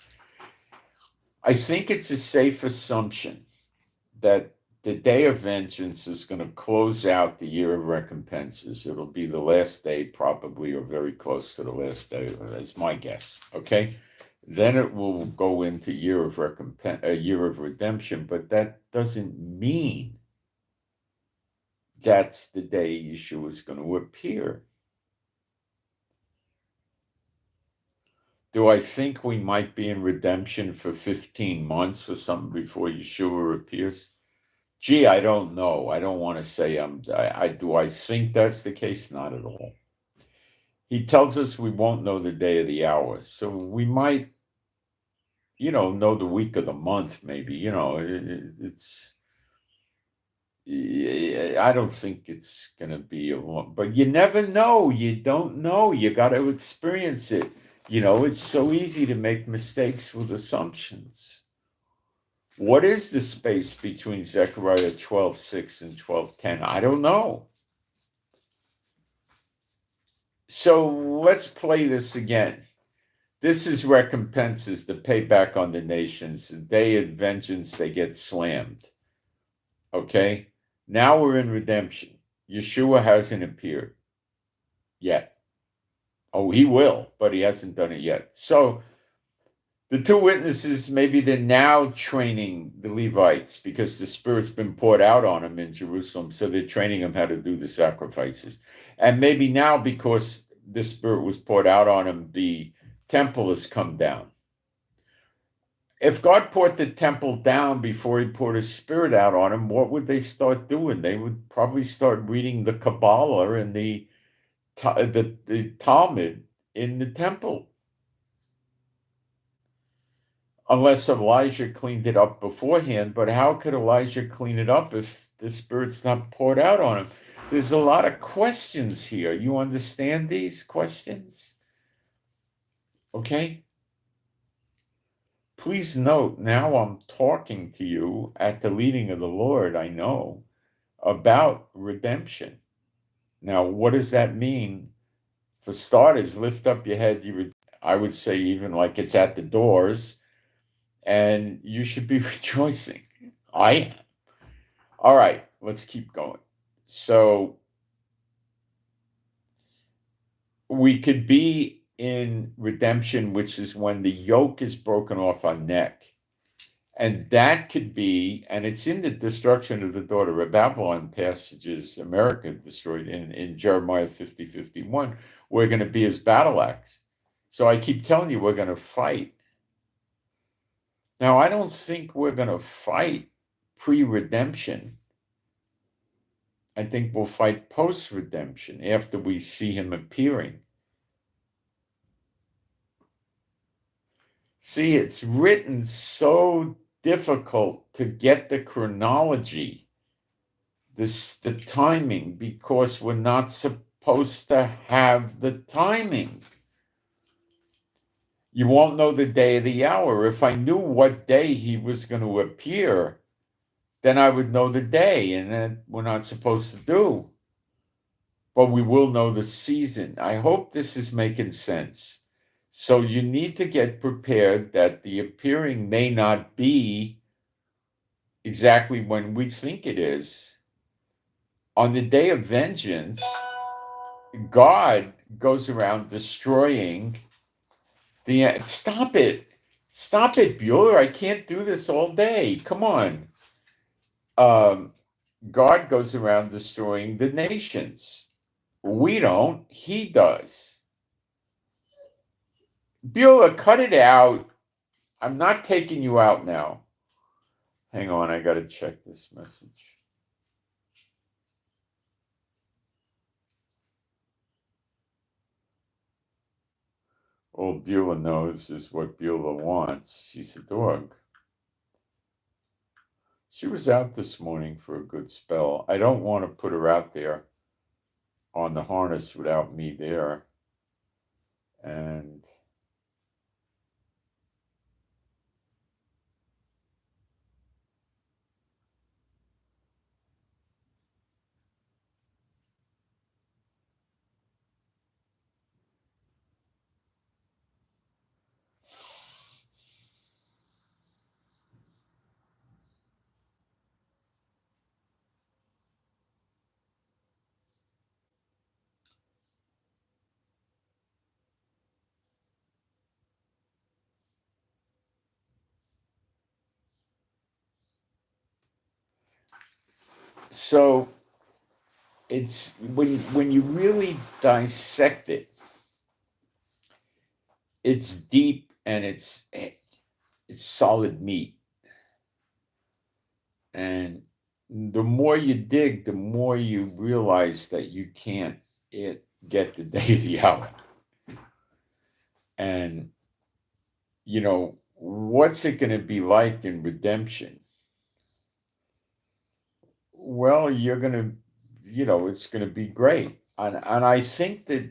I think it's a safe assumption that the day of vengeance is going to close out the year of recompenses. It'll be the last day, probably, or very close to the last day. That's my guess. Okay, then it will go into year of redemption. But that doesn't mean that's the day Yeshua is going to appear. Do I think we might be in redemption for 15 months or something before Yeshua appears? Gee, I don't know. I don't want to say do I think that's the case? Not at all. He tells us we won't know the day or the hour. So we might, know the week of the month, maybe. I don't think it's going to be a long, but you never know. You don't know. You got to experience it. It's so easy to make mistakes with assumptions. What is the space between Zechariah 12:6 and 12:10? I don't know. So let's play this again. This is recompenses, the payback on the nations. The day of vengeance, they get slammed. Okay? Now we're in redemption. Yeshua hasn't appeared yet. Oh, he will, but he hasn't done it yet. So the two witnesses, maybe they're now training the Levites because the Spirit's been poured out on them in Jerusalem. So they're training them how to do the sacrifices. And maybe now, because the Spirit was poured out on them, the temple has come down. If God poured the temple down before he poured his Spirit out on them, what would they start doing? They would probably start reading the Kabbalah and the Talmud in the temple. Unless Elijah cleaned it up beforehand. But how could Elijah clean it up if the Spirit's not poured out on him? There's a lot of questions here. You understand these questions? Okay? Please note, now I'm talking to you at the leading of the Lord, I know, about redemption. Now, what does that mean? For starters, lift up your head. I would say even like it's at the doors, and you should be rejoicing. I am. All right, let's keep going. So we could be in redemption, which is when the yoke is broken off our neck. And that could be, and it's in the destruction of the daughter of Babylon passages, America destroyed in Jeremiah 50:51. We're going to be his battle axe. So I keep telling you, we're going to fight. Now, I don't think we're going to fight pre-redemption. I think we'll fight post-redemption after we see him appearing. See, it's written so difficult to get the chronology, the timing, because we're not supposed to have the timing. You won't know the day or the hour. If I knew what day he was going to appear, then I would know the day, and that we're not supposed to do. But we will know the season. I hope this is making sense. So you need to get prepared that the appearing may not be exactly when we think it is. On the day of vengeance, God goes around destroying the. Stop it. Stop it, Bueller. I can't do this all day. Come on. God goes around destroying the nations. We don't. He does. Bueller, cut it out. I'm not taking you out now. Hang on, I got to check this message. Old Beulah knows is what Beulah wants. She's a dog. She was out this morning for a good spell. I don't want to put her out there on the harness without me there. And so it's when you really dissect it, it's deep and it's solid meat. And the more you dig, the more you realize that you can't get the day of the hour. And, what's it going to be like in redemption? Well, you're going to, it's going to be great. And I think that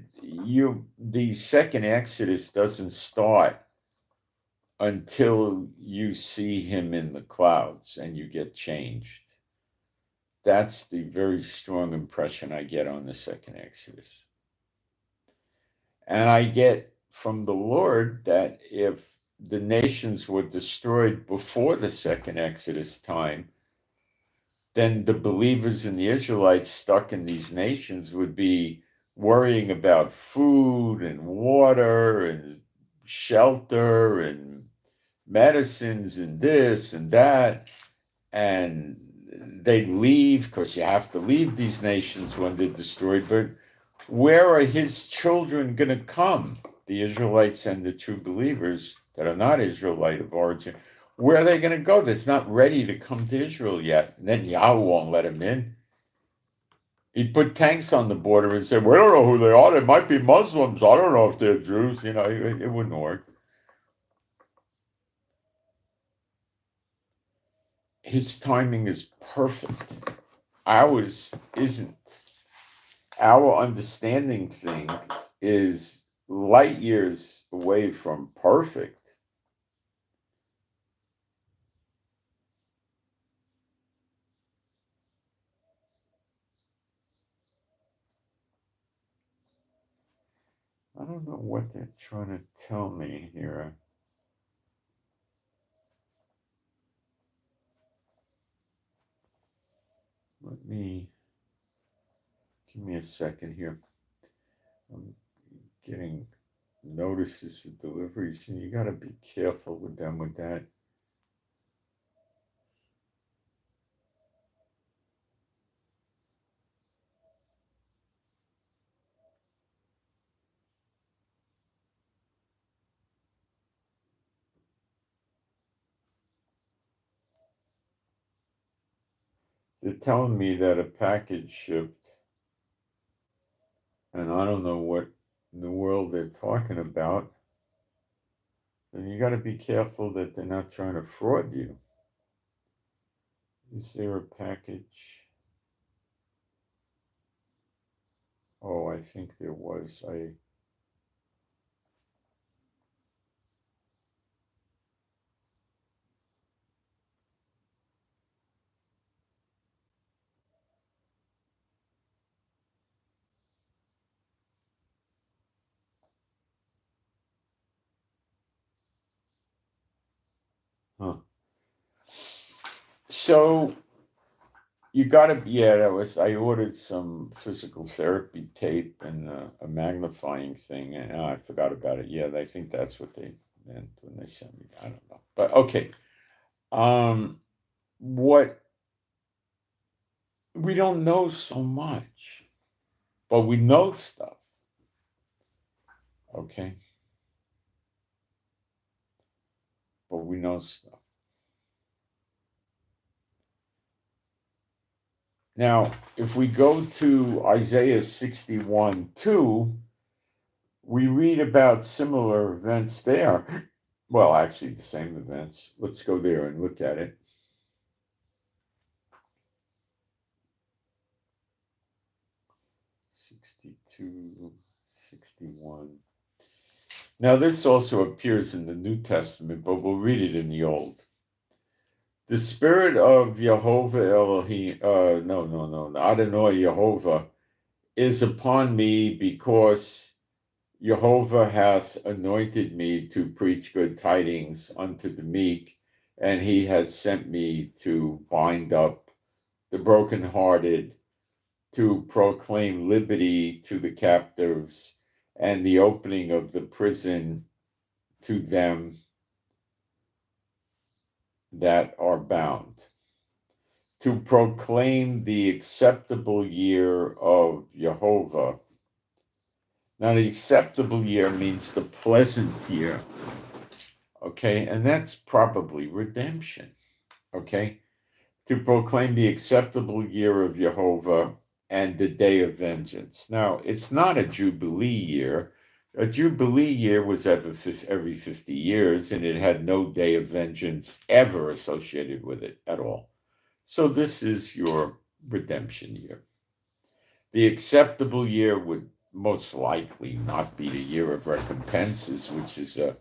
the second Exodus doesn't start until you see him in the clouds and you get changed. That's the very strong impression I get on the second Exodus. And I get from the Lord that if the nations were destroyed before the second Exodus time, then the believers and the Israelites stuck in these nations would be worrying about food and water and shelter and medicines and this and that. And they leave because you have to leave these nations when they're destroyed. But where are his children going to come? The Israelites and the true believers that are not Israelite of origin. Where are they going to go? That's not ready to come to Israel yet. And then Yahweh won't let them in. He'd put tanks on the border and say, "We don't know who they are. They might be Muslims. I don't know if they're Jews." You know, it wouldn't work. His timing is perfect. Ours isn't. Our understanding things is light years away from perfect. I don't know what they're trying to tell me here. Give me a second here. I'm getting notices of deliveries, and you got to be careful with them with that. They're telling me that a package shipped, and I don't know what in the world they're talking about. And you got to be careful that they're not trying to fraud you. Is there a package? Oh, I think there was. Huh. So you got to, yeah, I ordered some physical therapy tape and a magnifying thing, and I forgot about it. Yeah, I think that's what they meant when they sent me. I don't know. But okay. What we don't know so much, but we know stuff. Okay. But we know stuff. Now, if we go to Isaiah 61:2, we read about similar events there. Well, actually, the same events. Let's go there and look at it. 62, 61. Now, this also appears in the New Testament, but we'll read it in the Old. The spirit of Jehovah Elohim, Adonai Jehovah, is upon me because Jehovah hath anointed me to preach good tidings unto the meek, and he has sent me to bind up the brokenhearted, to proclaim liberty to the captives, and the opening of the prison to them that are bound, to proclaim the acceptable year of Jehovah. Now, the acceptable year means the pleasant year, okay? And that's probably redemption, okay? To proclaim the acceptable year of Jehovah and the day of vengeance. Now, it's not a Jubilee year. A Jubilee year was every 50 years, and it had no day of vengeance ever associated with it at all. So this is your redemption year. The acceptable year would most likely not be the year of recompenses, which is a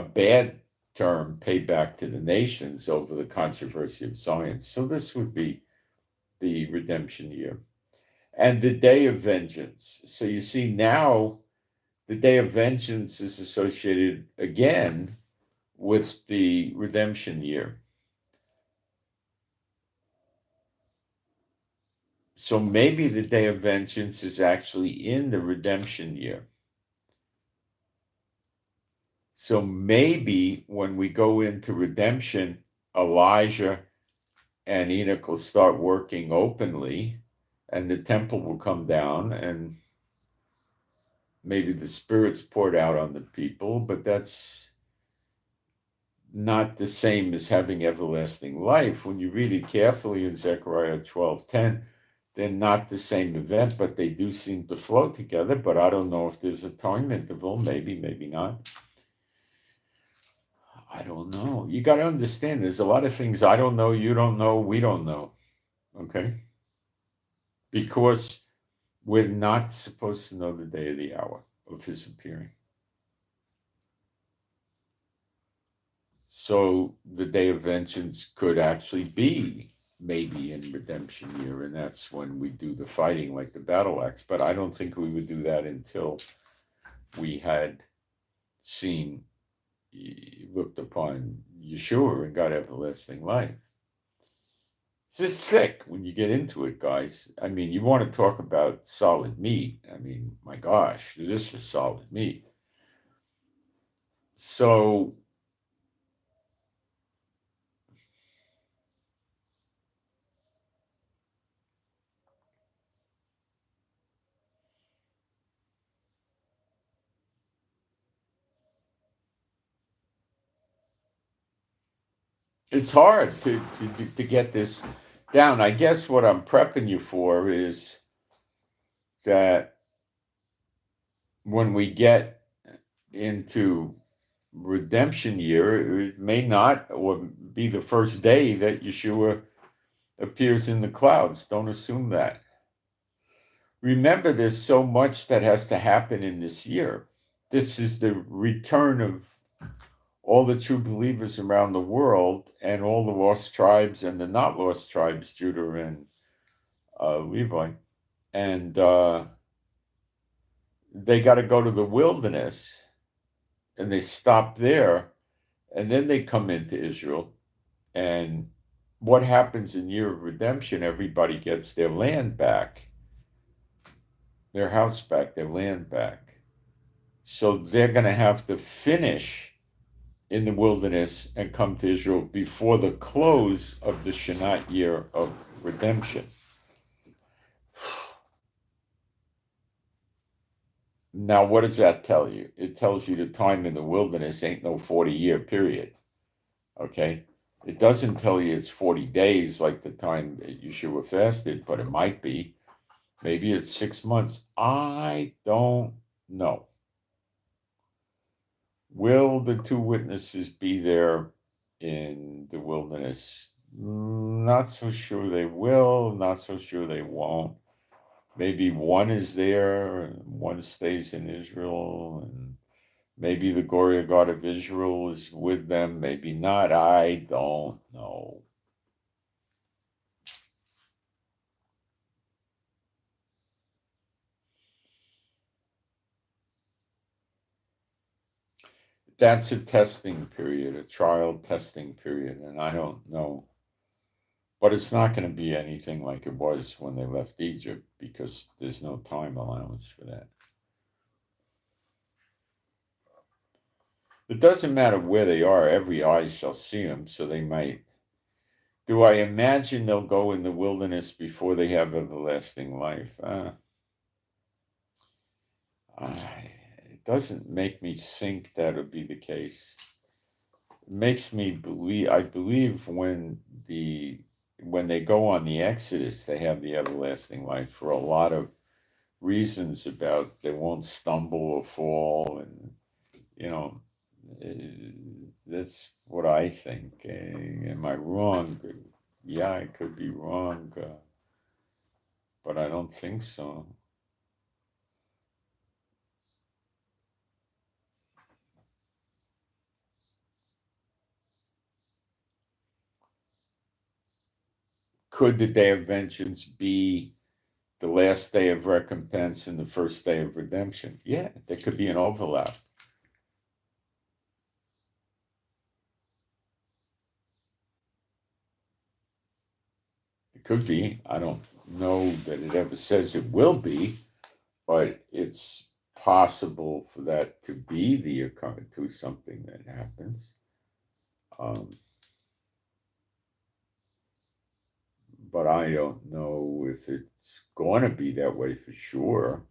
bad term, payback to the nations over the controversy of science. So this would be the redemption year. And the day of vengeance. So you see now, the day of vengeance is associated again with the redemption year. So maybe the day of vengeance is actually in the redemption year. So maybe when we go into redemption, Elijah and Enoch will start working openly, and the temple will come down, and maybe the Spirit's poured out on the people, but that's not the same as having everlasting life. When you read it carefully in Zechariah 12:10, they're not the same event, but they do seem to flow together. But I don't know if there's a time interval, maybe not. I don't know. You got to understand, there's a lot of things I don't know, you don't know, we don't know. Okay? Because we're not supposed to know the day or the hour of his appearing. So the day of vengeance could actually be maybe in redemption year, and that's when we do the fighting like the battle axe. But I don't think we would do that until we had seen, looked upon Yeshua and got everlasting life. This is thick when you get into it, guys. I mean, you want to talk about solid meat. I mean, my gosh, this is solid meat. So it's hard to get this down. I guess what I'm prepping you for is that when we get into redemption year, it may not or be the first day that Yeshua appears in the clouds. Don't assume that. Remember, there's so much that has to happen in this year. This is the return of all the true believers around the world and all the lost tribes and the not lost tribes, Judah and Levi. And they got to go to the wilderness, and they stop there, and then they come into Israel. And what happens in year of redemption? Everybody gets their land back, their house back, their land back. So they're going to have to finish in the wilderness and come to Israel before the close of the Shanat year of redemption. Now, what does that tell you? It tells you the time in the wilderness ain't no 40-year period. Okay? It doesn't tell you it's 40 days like the time that Yeshua fasted, but it might be. Maybe it's 6 months. I don't know. Will the two witnesses be there in the wilderness? Not so sure they will, not so sure they won't. Maybe one is there and one stays in Israel, and maybe the glory of God of Israel is with them, maybe not. I don't know. That's a testing period, a trial testing period, and I don't know. But it's not going to be anything like it was when they left Egypt, because there's no time allowance for that. It doesn't matter where they are, every eye shall see them, so they might. Do I imagine they'll go in the wilderness before they have everlasting life? It doesn't make me think that would be the case. It makes me believe, I believe when they go on the Exodus, they have the everlasting life for a lot of reasons about they won't stumble or fall, and that's what I think. Am I wrong? Yeah, I could be wrong, but I don't think so. Could the day of vengeance be the last day of recompense and the first day of redemption. Yeah, there could be an overlap. It could be. I don't know that it ever says it will be, but it's possible for that to be the occurrence to something that happens. But I don't know if it's going to be that way for sure.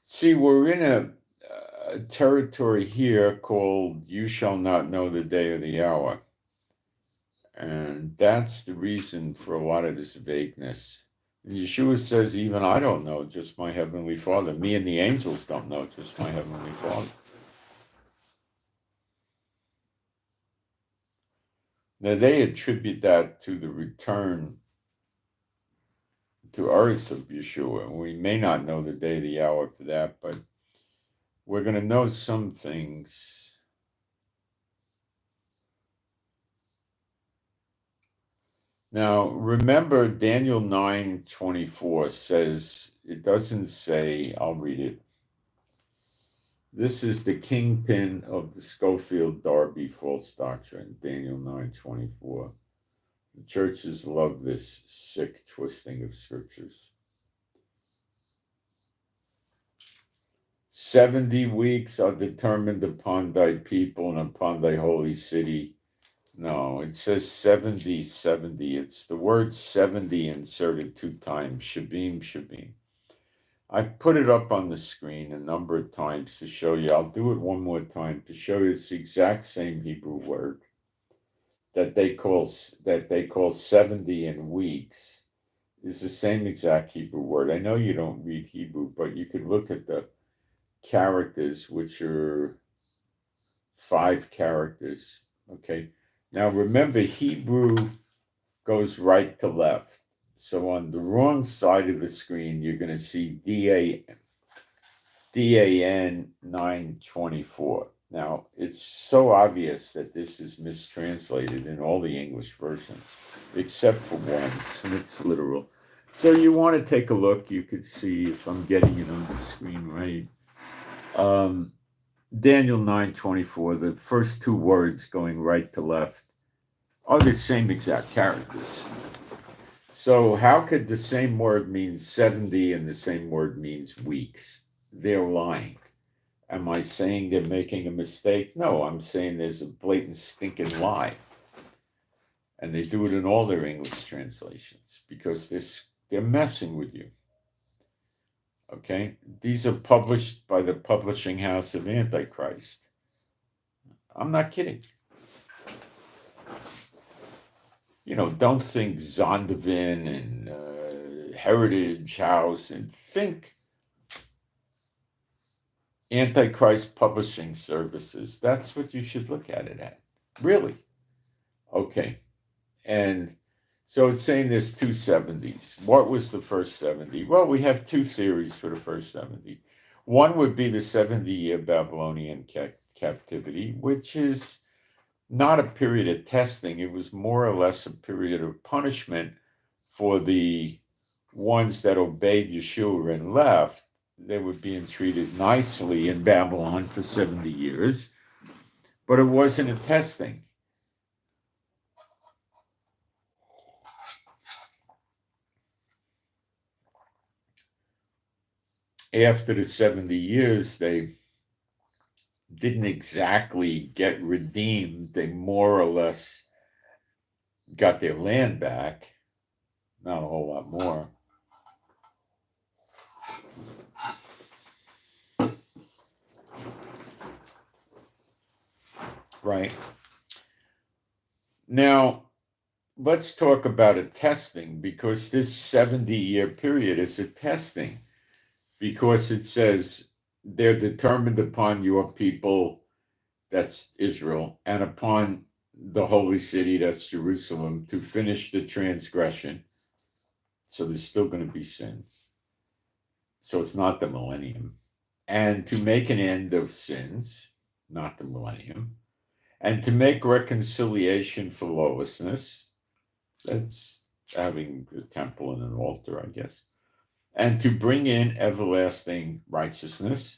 See, we're in a territory here called "You shall not know the day or the hour," and that's the reason for a lot of this vagueness. Yeshua says, "Even I don't know, just my heavenly Father. Me and the angels don't know, just my heavenly Father." Now, they attribute that to the return to earth of Yeshua. We may not know the day, the hour for that, but we're going to know some things. Now, remember, Daniel 9:24 says, it doesn't say, I'll read it. This is the kingpin of the Schofield-Darby false doctrine, Daniel 9:24. The churches love this sick twisting of scriptures. 70 weeks are determined upon thy people and upon thy holy city. No, it says 70, 70. It's the word 70 inserted 2 times. Shabim, Shabim. I've put it up on the screen a number of times to show you. I'll do it one more time to show you it's the exact same Hebrew word that they call 70 in weeks. Is the same exact Hebrew word. I know you don't read Hebrew, but you could look at the characters, which are 5 characters. Okay. Now remember, Hebrew goes right to left. So on the wrong side of the screen, you're going to see DAN 924. Now, it's so obvious that this is mistranslated in all the English versions, except for one, Smith's Literal. So you want to take a look. You could see if I'm getting it on the screen right. Daniel 9:24, the first 2 words going right to left are the same exact characters. So how could the same word mean 70 and the same word means weeks? They're lying. Am I saying they're making a mistake? No, I'm saying there's a blatant stinking lie. And they do it in all their English translations because they're messing with you. Okay? These are published by the publishing house of Antichrist. I'm not kidding. Don't think Zondervan and Heritage House, and think Antichrist Publishing Services. That's what you should look at it at. Really. Okay. And so it's saying there's 2 70s. What was the first 70? Well, we have 2 theories for the first 70. One would be the 70-year Babylonian captivity, which is not a period of testing. It was more or less a period of punishment for the ones that obeyed Yeshua and left. They were being treated nicely in Babylon for 70 years, but it wasn't a testing. After the 70 years, they didn't exactly get redeemed. They more or less got their land back. Not a whole lot more. Right. Now, let's talk about a testing, because this 70-year period is a testing, because it says they're determined upon your people, that's Israel, and upon the holy city, that's Jerusalem, to finish the transgression. So there's still going to be sins. So it's not the millennium. And to make an end of sins, not the millennium, and to make reconciliation for lawlessness. That's having a temple and an altar, I guess. And to bring in everlasting righteousness.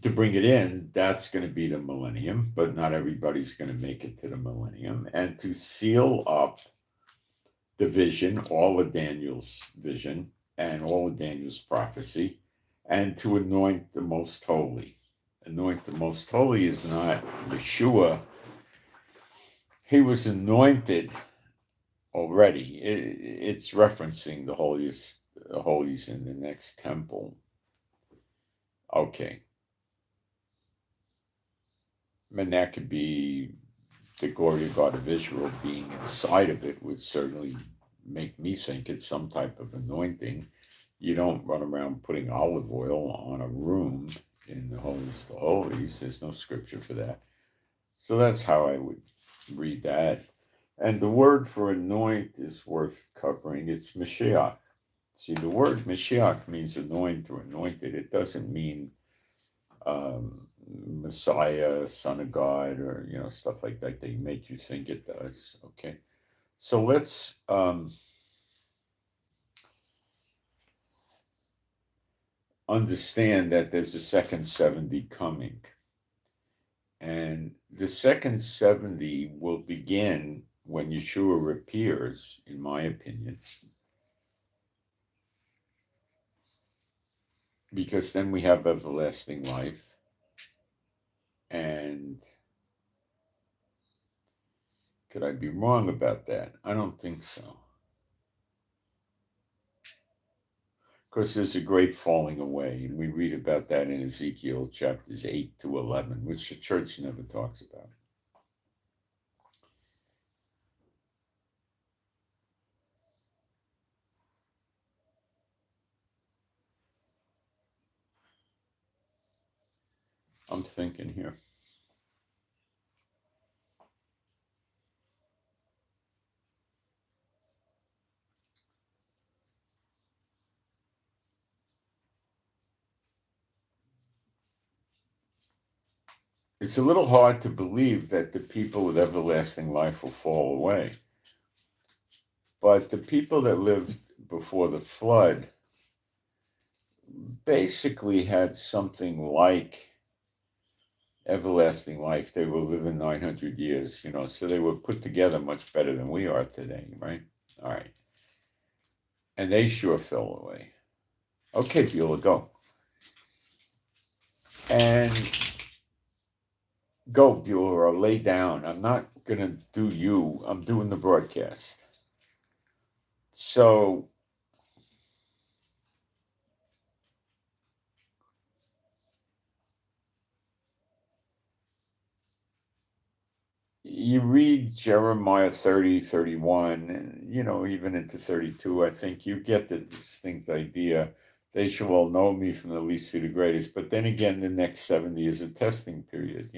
To bring it in, that's going to be the millennium, but not everybody's going to make it to the millennium. And to seal up the vision, all of Daniel's vision, and all of Daniel's prophecy, and to anoint the most holy. Anoint the most holy is not Yeshua. He was anointed already. It's referencing the holies in the next temple. Okay. And that could be the glory of God of Israel being inside of it would certainly make me think it's some type of anointing. You don't run around putting olive oil on a room in the holies of the holies. There's no scripture for that. So that's how I would read that. And the word for anoint is worth covering. It's Mashiach. See, the word Mashiach means anoint or anointed. It doesn't mean Messiah, Son of God, or stuff like that. They make you think it does. Okay, so let's understand that there's a second 70 coming, and the second 70 will begin when Yeshua appears, in my opinion, because then we have everlasting life. And could I be wrong about that? I don't think so. Because there's a great falling away, and we read about that in Ezekiel chapters 8 to 11, which the church never talks about. I'm thinking here. It's a little hard to believe that the people with everlasting life will fall away. But the people that lived before the flood basically had something like everlasting life. They were living 900 years, so they were put together much better than we are today, right? All right. And they sure fell away. Okay, Beulah, go. And go, Beulah, or lay down. I'm not going to do you. I'm doing the broadcast. So you read Jeremiah 30, 31, and, even into 32, I think you get the distinct idea. They shall all know me from the least to the greatest. But then again, the next 70 is a testing period,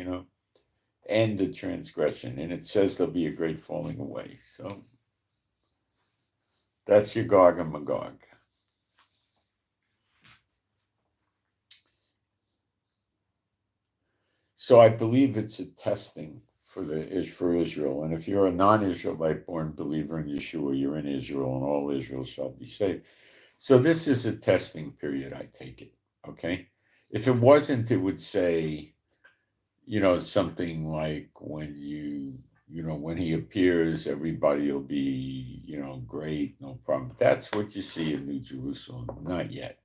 and a transgression. And it says there'll be a great falling away. So that's your Gog and Magog. So I believe it's a testing for Israel. And if you're a non-Israelite born believer in Yeshua, you're in Israel, and all Israel shall be saved. So this is a testing period, I take it. Okay. If it wasn't, it would say, something like when when he appears, everybody will be, great, no problem. That's what you see in New Jerusalem. Not yet.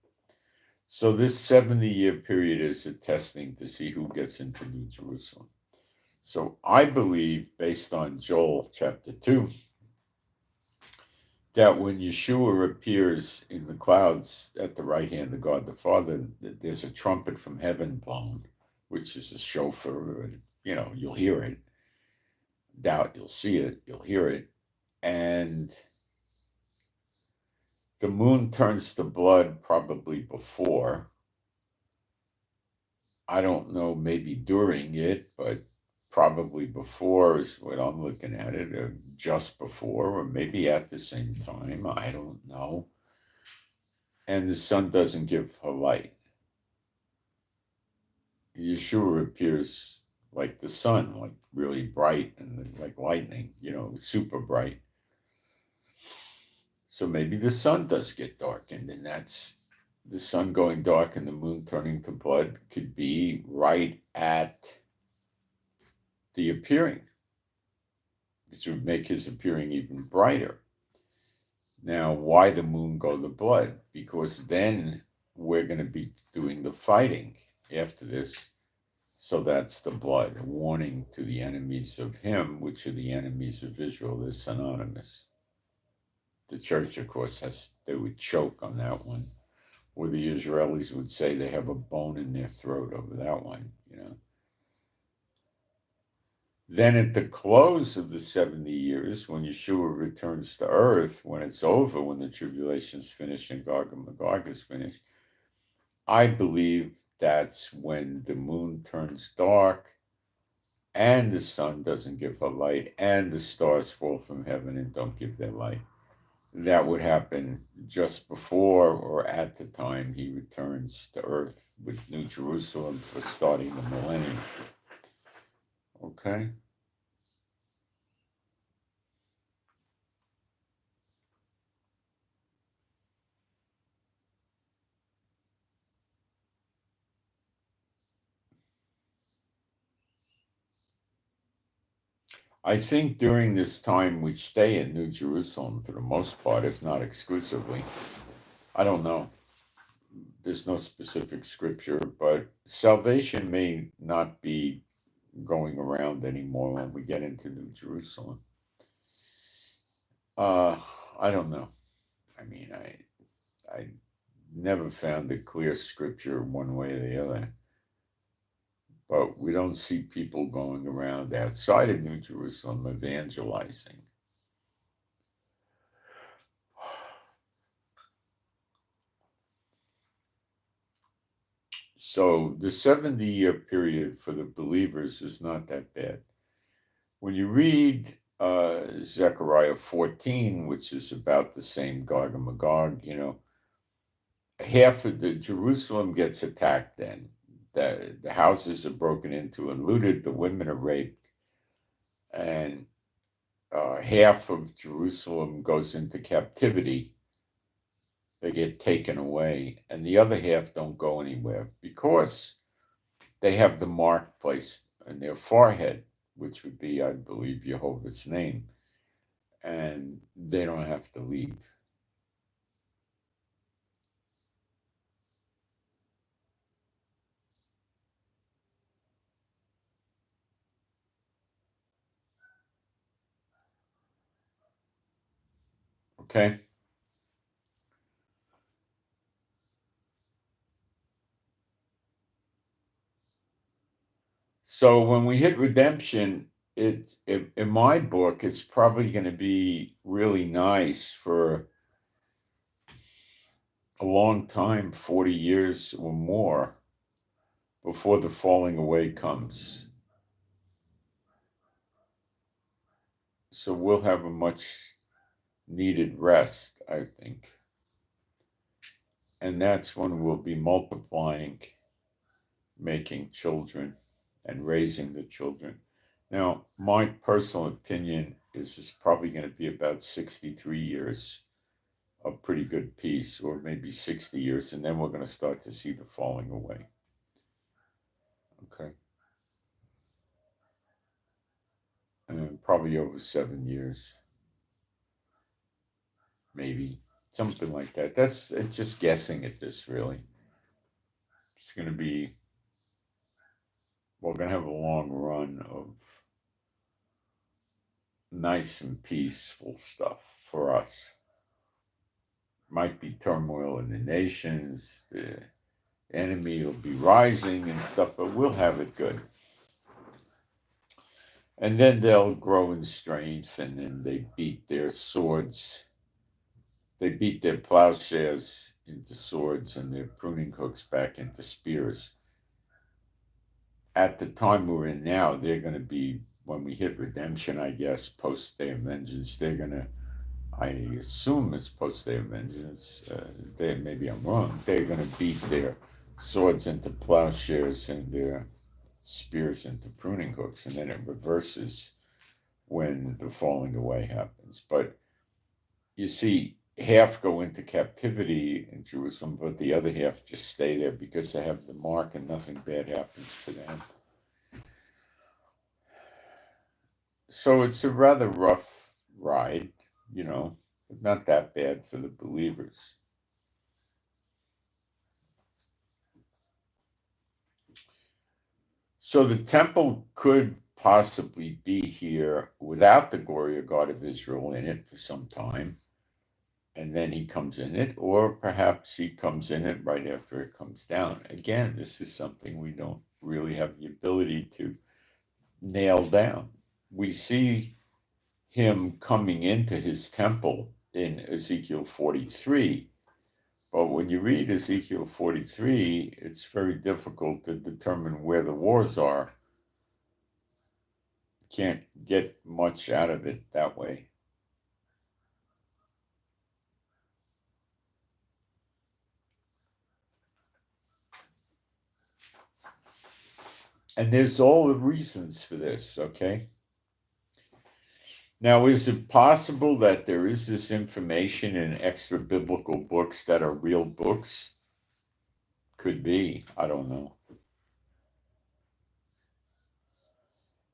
So this 70-year period is a testing to see who gets into New Jerusalem. So I believe, based on Joel chapter 2, that when Yeshua appears in the clouds at the right hand of God the Father, there's a trumpet from heaven blown, which is a shofar. You'll hear it. Doubt you'll see it. You'll hear it. And the moon turns to blood probably before. I don't know, maybe during it, but probably before is what I'm looking at it, or just before, or maybe at the same time. I don't know. And the sun doesn't give her light. Yeshua appears like the sun, like really bright and like lightning, super bright. So maybe the sun does get darkened, and that's the sun going dark and the moon turning to blood could be right at the appearing, which would make his appearing even brighter. Now, why the moon go to blood? Because then we're going to be doing the fighting after this. So that's the blood, a warning to the enemies of him, which are the enemies of Israel. They're synonymous. The church, of course, they would choke on that one. Or the Israelis would say they have a bone in their throat over that one, Then at the close of the 70 years, when Yeshua returns to earth, when it's over, when the tribulation's finished and Gog and Magog is finished, I believe that's when the moon turns dark and the sun doesn't give a light and the stars fall from heaven and don't give their light. That would happen just before or at the time he returns to earth with New Jerusalem for starting the millennium. Okay? I think during this time we stay in New Jerusalem for the most part, if not exclusively. I don't know. There's no specific scripture, but salvation may not be going around anymore when we get into New Jerusalem. I don't know. I mean, I never found a clear scripture one way or the other. But we don't see people going around outside of New Jerusalem evangelizing. So the 70-year period for the believers is not that bad. When you read Zechariah 14, which is about the same Gog and Magog, half of the Jerusalem gets attacked then. The houses are broken into and looted, the women are raped, and half of Jerusalem goes into captivity. They get taken away, and the other half don't go anywhere because they have the mark placed on their forehead, which would be, I believe, Jehovah's name, and they don't have to leave. Okay? So when we hit redemption, in my book, it's probably going to be really nice for a long time, 40 years or more, before the falling away comes. So we'll have a much needed rest, I think. And that's when we'll be multiplying, making children, and raising the children. Now, my personal opinion is it's probably going to be about 63 years of pretty good peace, or maybe 60 years, and then we're going to start to see the falling away. Okay. And probably over 7 years. Maybe. Something like that. That's just guessing at this, really. It's going to be, we're going to have a long run of nice and peaceful stuff for us. Might be turmoil in the nations, the enemy will be rising and stuff, but we'll have it good. And then they'll grow in strength, and then they beat their swords. They beat their plowshares into swords and their pruning hooks back into spears. At the time we're in now, they're going to be, when we hit redemption, I guess, post Day of Vengeance, they're going to, I assume it's post Day of Vengeance, maybe I'm wrong, they're going to beat their swords into plowshares and their spears into pruning hooks, and then it reverses when the falling away happens. But you see, half go into captivity in Jerusalem, but the other half just stay there because they have the mark and nothing bad happens to them. So it's a rather rough ride, but not that bad for the believers. So the temple could possibly be here without the glory of God of Israel in it for some time, and then he comes in it, or perhaps he comes in it right after it comes down. Again, this is something we don't really have the ability to nail down. We see him coming into his temple in Ezekiel 43, but when you read Ezekiel 43, it's very difficult to determine where the wars are. Can't get much out of it that way. And there's all the reasons for this, okay? Now, is it possible that there is this information in extra biblical books that are real books? Could be. I don't know.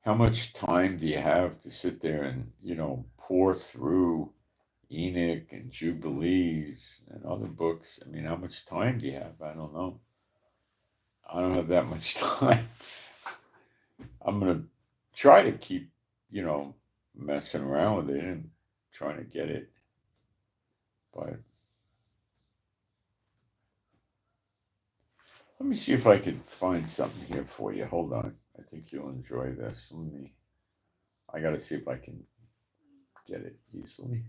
How much time do you have to sit there and, pour through Enoch and Jubilees and other books? I mean, how much time do you have? I don't know. I don't have that much time. I'm going to try to keep, messing around with it and trying to get it. But let me see if I can find something here for you. Hold on. I think you'll enjoy this. I got to see if I can get it easily.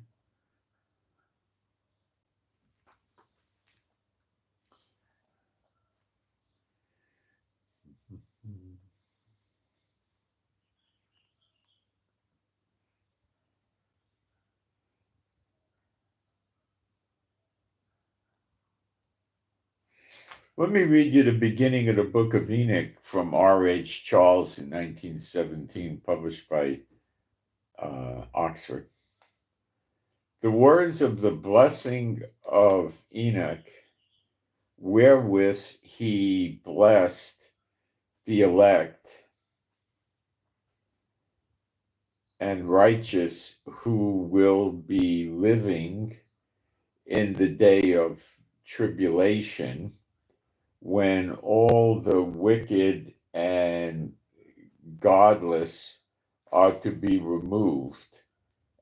Let me read you the beginning of the book of Enoch from R.H. Charles in 1917, published by Oxford. The words of the blessing of Enoch, wherewith he blessed the elect and righteous who will be living in the day of tribulation, when all the wicked and godless are to be removed.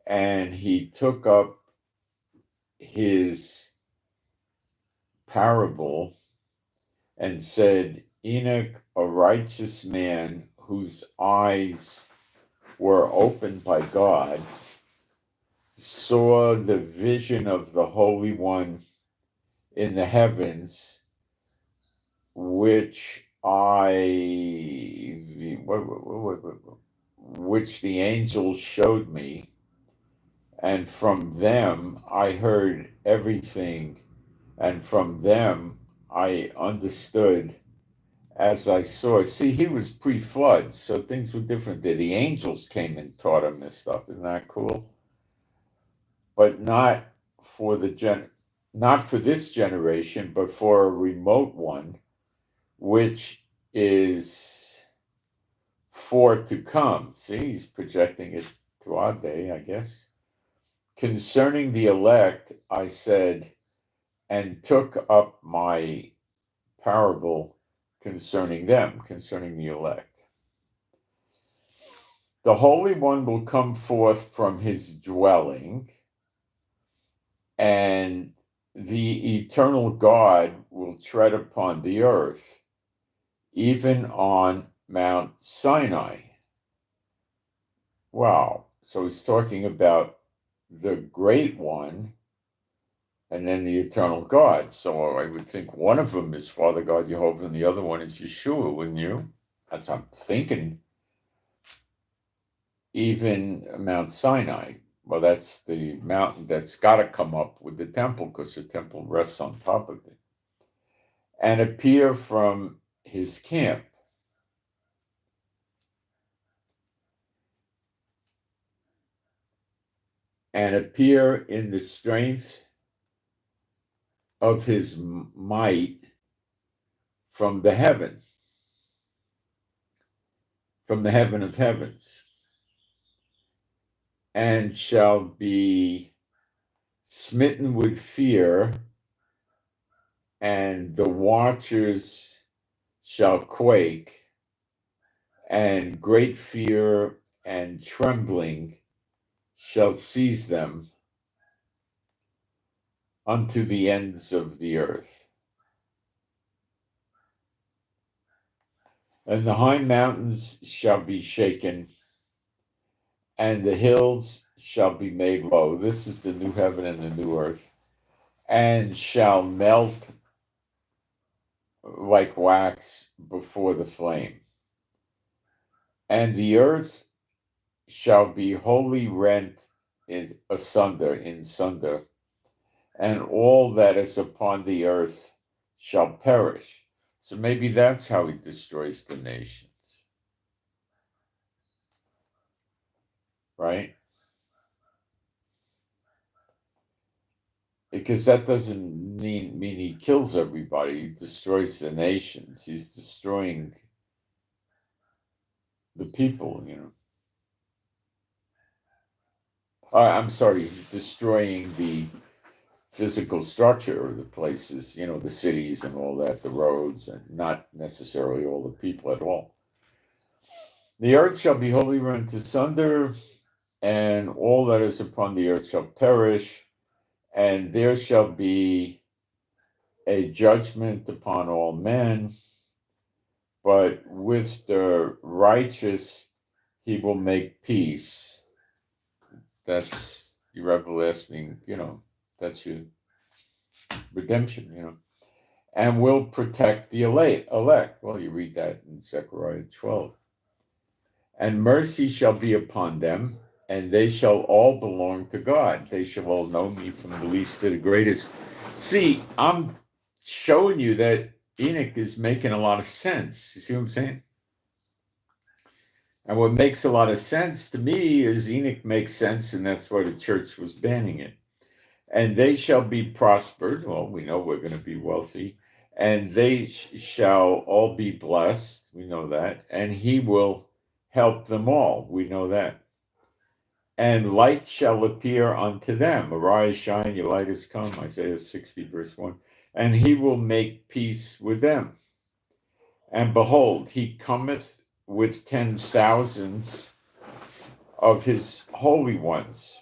And he took up his parable and said, Enoch, a righteous man whose eyes were opened by God, saw the vision of the Holy One in the heavens, which the angels showed me, and from them I heard everything, and from them I understood as I saw. See, he was pre-flood, so things were different there. The angels came and taught him this stuff. Isn't that cool? But not for this generation, but for a remote one, which is for to come. See, he's projecting it to our day, I guess. Concerning the elect, I said, and took up my parable concerning them, concerning the elect. The Holy One will come forth from his dwelling, and the eternal God will tread upon the earth, even on Mount Sinai. Wow. So he's talking about the Great One and then the eternal God. So I would think one of them is Father God Jehovah and the other one is Yeshua, wouldn't you? That's what I'm thinking. Even Mount Sinai. Well, that's the mountain that's got to come up with the temple because the temple rests on top of it. and appear from his camp. And appear in the strength of his might from the heaven of heavens, and shall be smitten with fear, and the watchers shall quake, and great fear and trembling shall seize them unto the ends of the earth. And the high mountains shall be shaken, and the hills shall be made low. This is the new heaven and the new earth, and shall melt like wax before the flame. And the earth shall be wholly rent in sunder, and all that is upon the earth shall perish. So maybe that's how he destroys the nations, right? Because that doesn't mean he kills everybody. He destroys the nations. He's destroying the people, I'm sorry, he's destroying the physical structure of the places, the cities and all that, the roads, and not necessarily all the people at all. The earth shall be wholly rent asunder, and all that is upon the earth shall perish, and there shall be a judgment upon all men, but with the righteous he will make peace. That's your everlasting, that's your redemption, and will protect the elect. Well, you read that in Zechariah 12. And mercy shall be upon them, and they shall all belong to God. They shall all know me from the least to the greatest. See, I'm showing you that Enoch is making a lot of sense. You see what I'm saying? And what makes a lot of sense to me is Enoch makes sense, and that's why the church was banning it. And they shall be prospered. Well, we know we're going to be wealthy. And they shall all be blessed. We know that. And he will help them all. We know that. And light shall appear unto them. Arise, shine, your light is come. Isaiah 60, verse 1. And he will make peace with them. And behold, he cometh with 10,000s of his holy ones,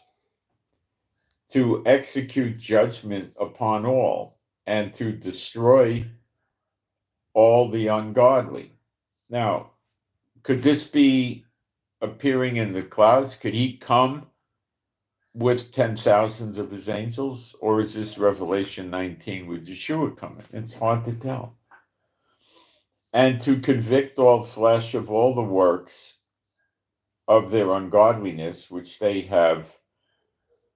to execute judgment upon all, and to destroy all the ungodly. Now, could this be appearing in the clouds? Could he come with 10,000s of his angels? Or is this Revelation 19 with Yeshua coming? It's hard to tell. And to convict all flesh of all the works of their ungodliness, which they have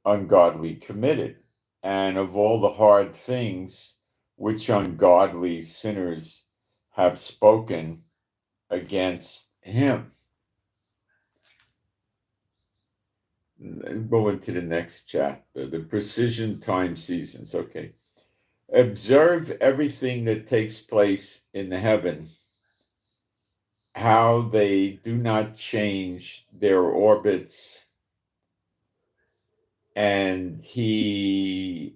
ungodly committed, and of all the hard things which ungodly sinners have spoken against him. Go into the next chapter, the precision time seasons. Okay. Observe everything that takes place in the heaven, how they do not change their orbits, and the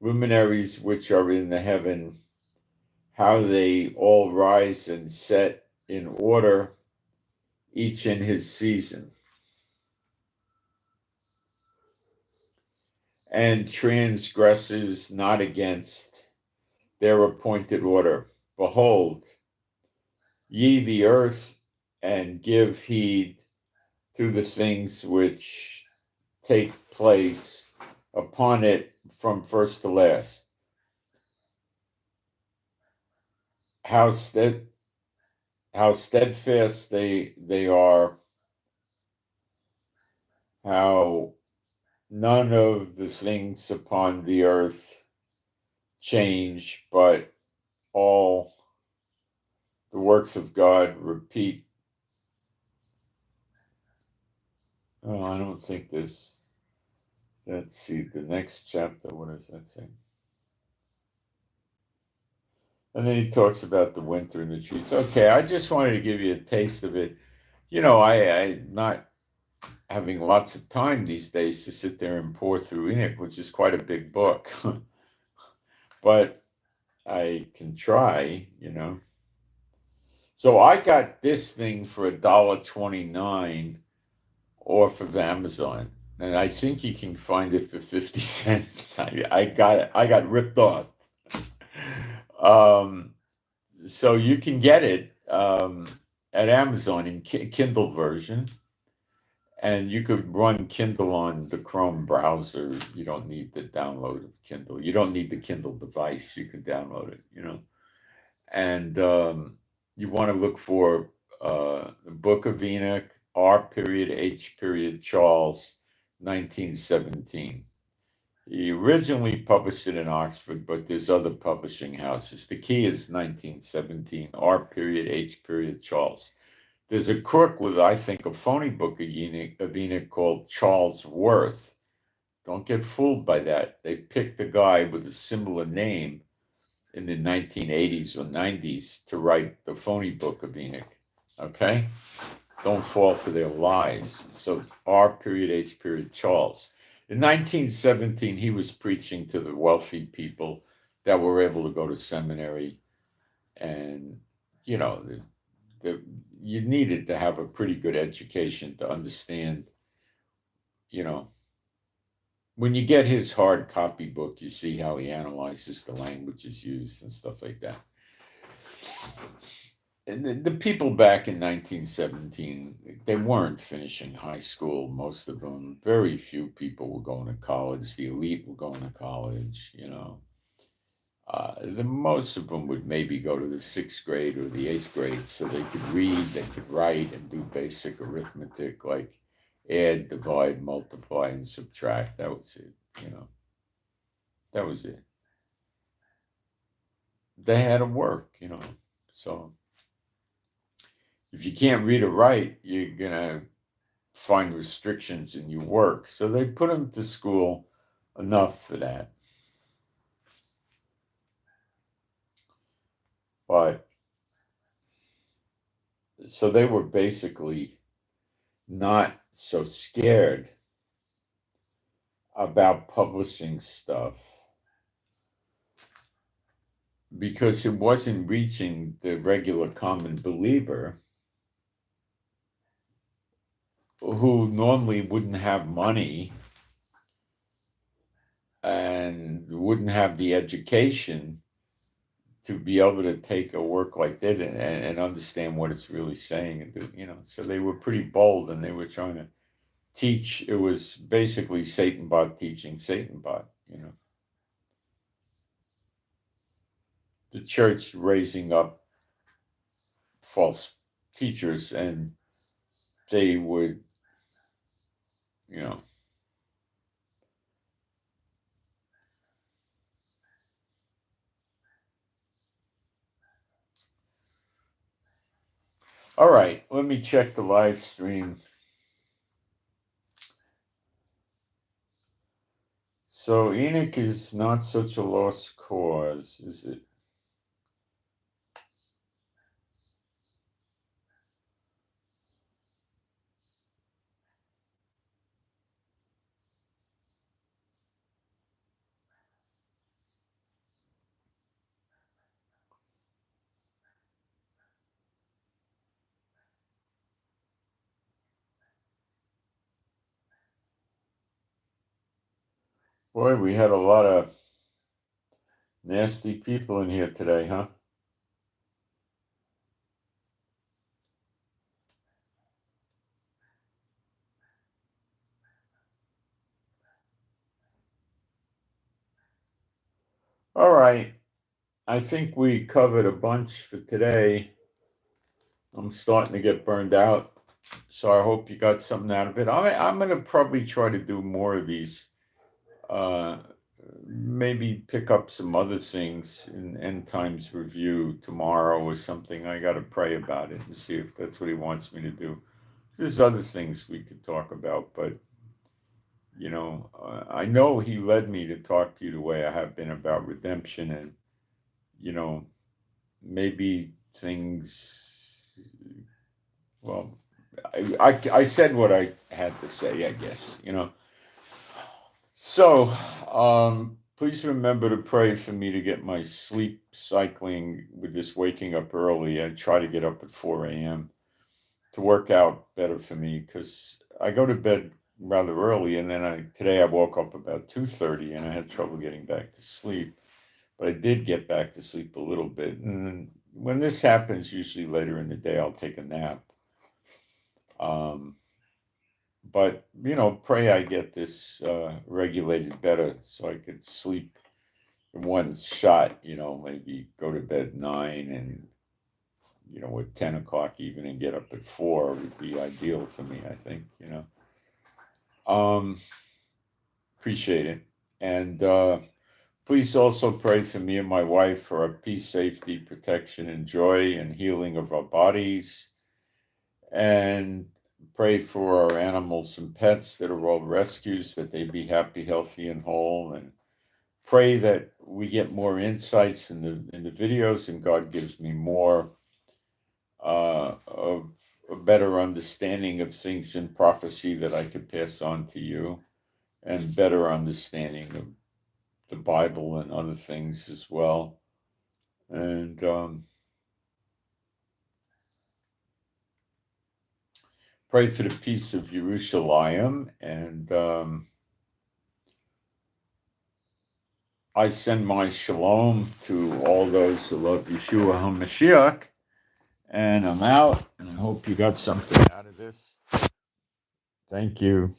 luminaries which are in the heaven, how they all rise and set in order, each in his season, and transgresses not against their appointed order. Behold, ye the earth, and give heed to the things which take place upon it from first to last. How steadfast they are, how none of the things upon the earth change, but all the works of God repeat. Oh, I don't think this. Let's see, the next chapter, what does that say? And then he talks about the winter and the trees. Okay, I just wanted to give you a taste of it. I not having lots of time these days to sit there and pour through Enoch, which is quite a big book. But I can try. So I got this thing for $1.29 off of Amazon. And I think you can find it for 50 cents. I got it. I got ripped off. So you can get it at Amazon in Kindle version. And you could run Kindle on the Chrome browser. You don't need the download of Kindle. You don't need the Kindle device. You can download it. And you want to look for the Book of Enoch, R. period H. period Charles, 1917. He originally published it in Oxford, but there's other publishing houses. The key is 1917, R. period H. period Charles. There's a crook with, I think, a phony book of Enoch called Charles Worth. Don't get fooled by that. They picked a guy with a similar name in the 1980s or 90s to write the phony book of Enoch. Okay? Don't fall for their lies. So R. period H. period Charles. In 1917, he was preaching to the wealthy people that were able to go to seminary, and you needed to have a pretty good education to understand. When you get his hard copy book, you see how he analyzes the languages used and stuff like that. And the people back in 1917, they weren't finishing high school, most of them. Very few people were going to college. The elite were going to college. The most of them would maybe go to the 6th grade or the 8th grade, so they could read, they could write, and do basic arithmetic like add, divide, multiply, and subtract. That was it. That was it. They had to work. So if you can't read or write, you're gonna find restrictions in your work. So they put them to school enough for that. But so they were basically not so scared about publishing stuff because it wasn't reaching the regular common believer who normally wouldn't have money and wouldn't have the education to be able to take a work like that and understand what it's really saying. And so they were pretty bold, and they were trying to teach. It was basically Satan bot teaching Satan bot. The church raising up false teachers, and they would, All right, let me check the live stream. So Enoch is not such a lost cause, is it? Boy, we had a lot of nasty people in here today, huh? All right. I think we covered a bunch for today. I'm starting to get burned out, so I hope you got something out of it. I'm going to probably try to do more of these maybe pick up some other things in End Times Review tomorrow or something. I got to pray about it and see if that's what he wants me to do. There's other things we could talk about, but I know he led me to talk to you the way I have been about redemption, and maybe things. Well, I said what I had to say, I guess. So, please remember to pray for me to get my sleep cycling with this waking up early. I try to get up at 4 a.m. to work out better for me, because I go to bed rather early, and then today I woke up about 2:30 and I had trouble getting back to sleep. But I did get back to sleep a little bit. And when this happens, usually later in the day, I'll take a nap. But, pray I get this regulated better so I could sleep in one shot, maybe go to bed 9 and, at 10 o'clock even, and get up at 4 would be ideal for me, I think, Appreciate it. And please also pray for me and my wife for our peace, safety, protection, and joy and healing of our bodies. And pray for our animals and pets that are all rescues, that they be happy, healthy, and whole. And pray that we get more insights in the videos, and God gives me more of a better understanding of things in prophecy that I could pass on to you, and better understanding of the Bible and other things as well. And pray for the peace of Jerusalem. And I send my shalom to all those who love Yeshua HaMashiach. And I'm out, and I hope you got something out of this. Thank you.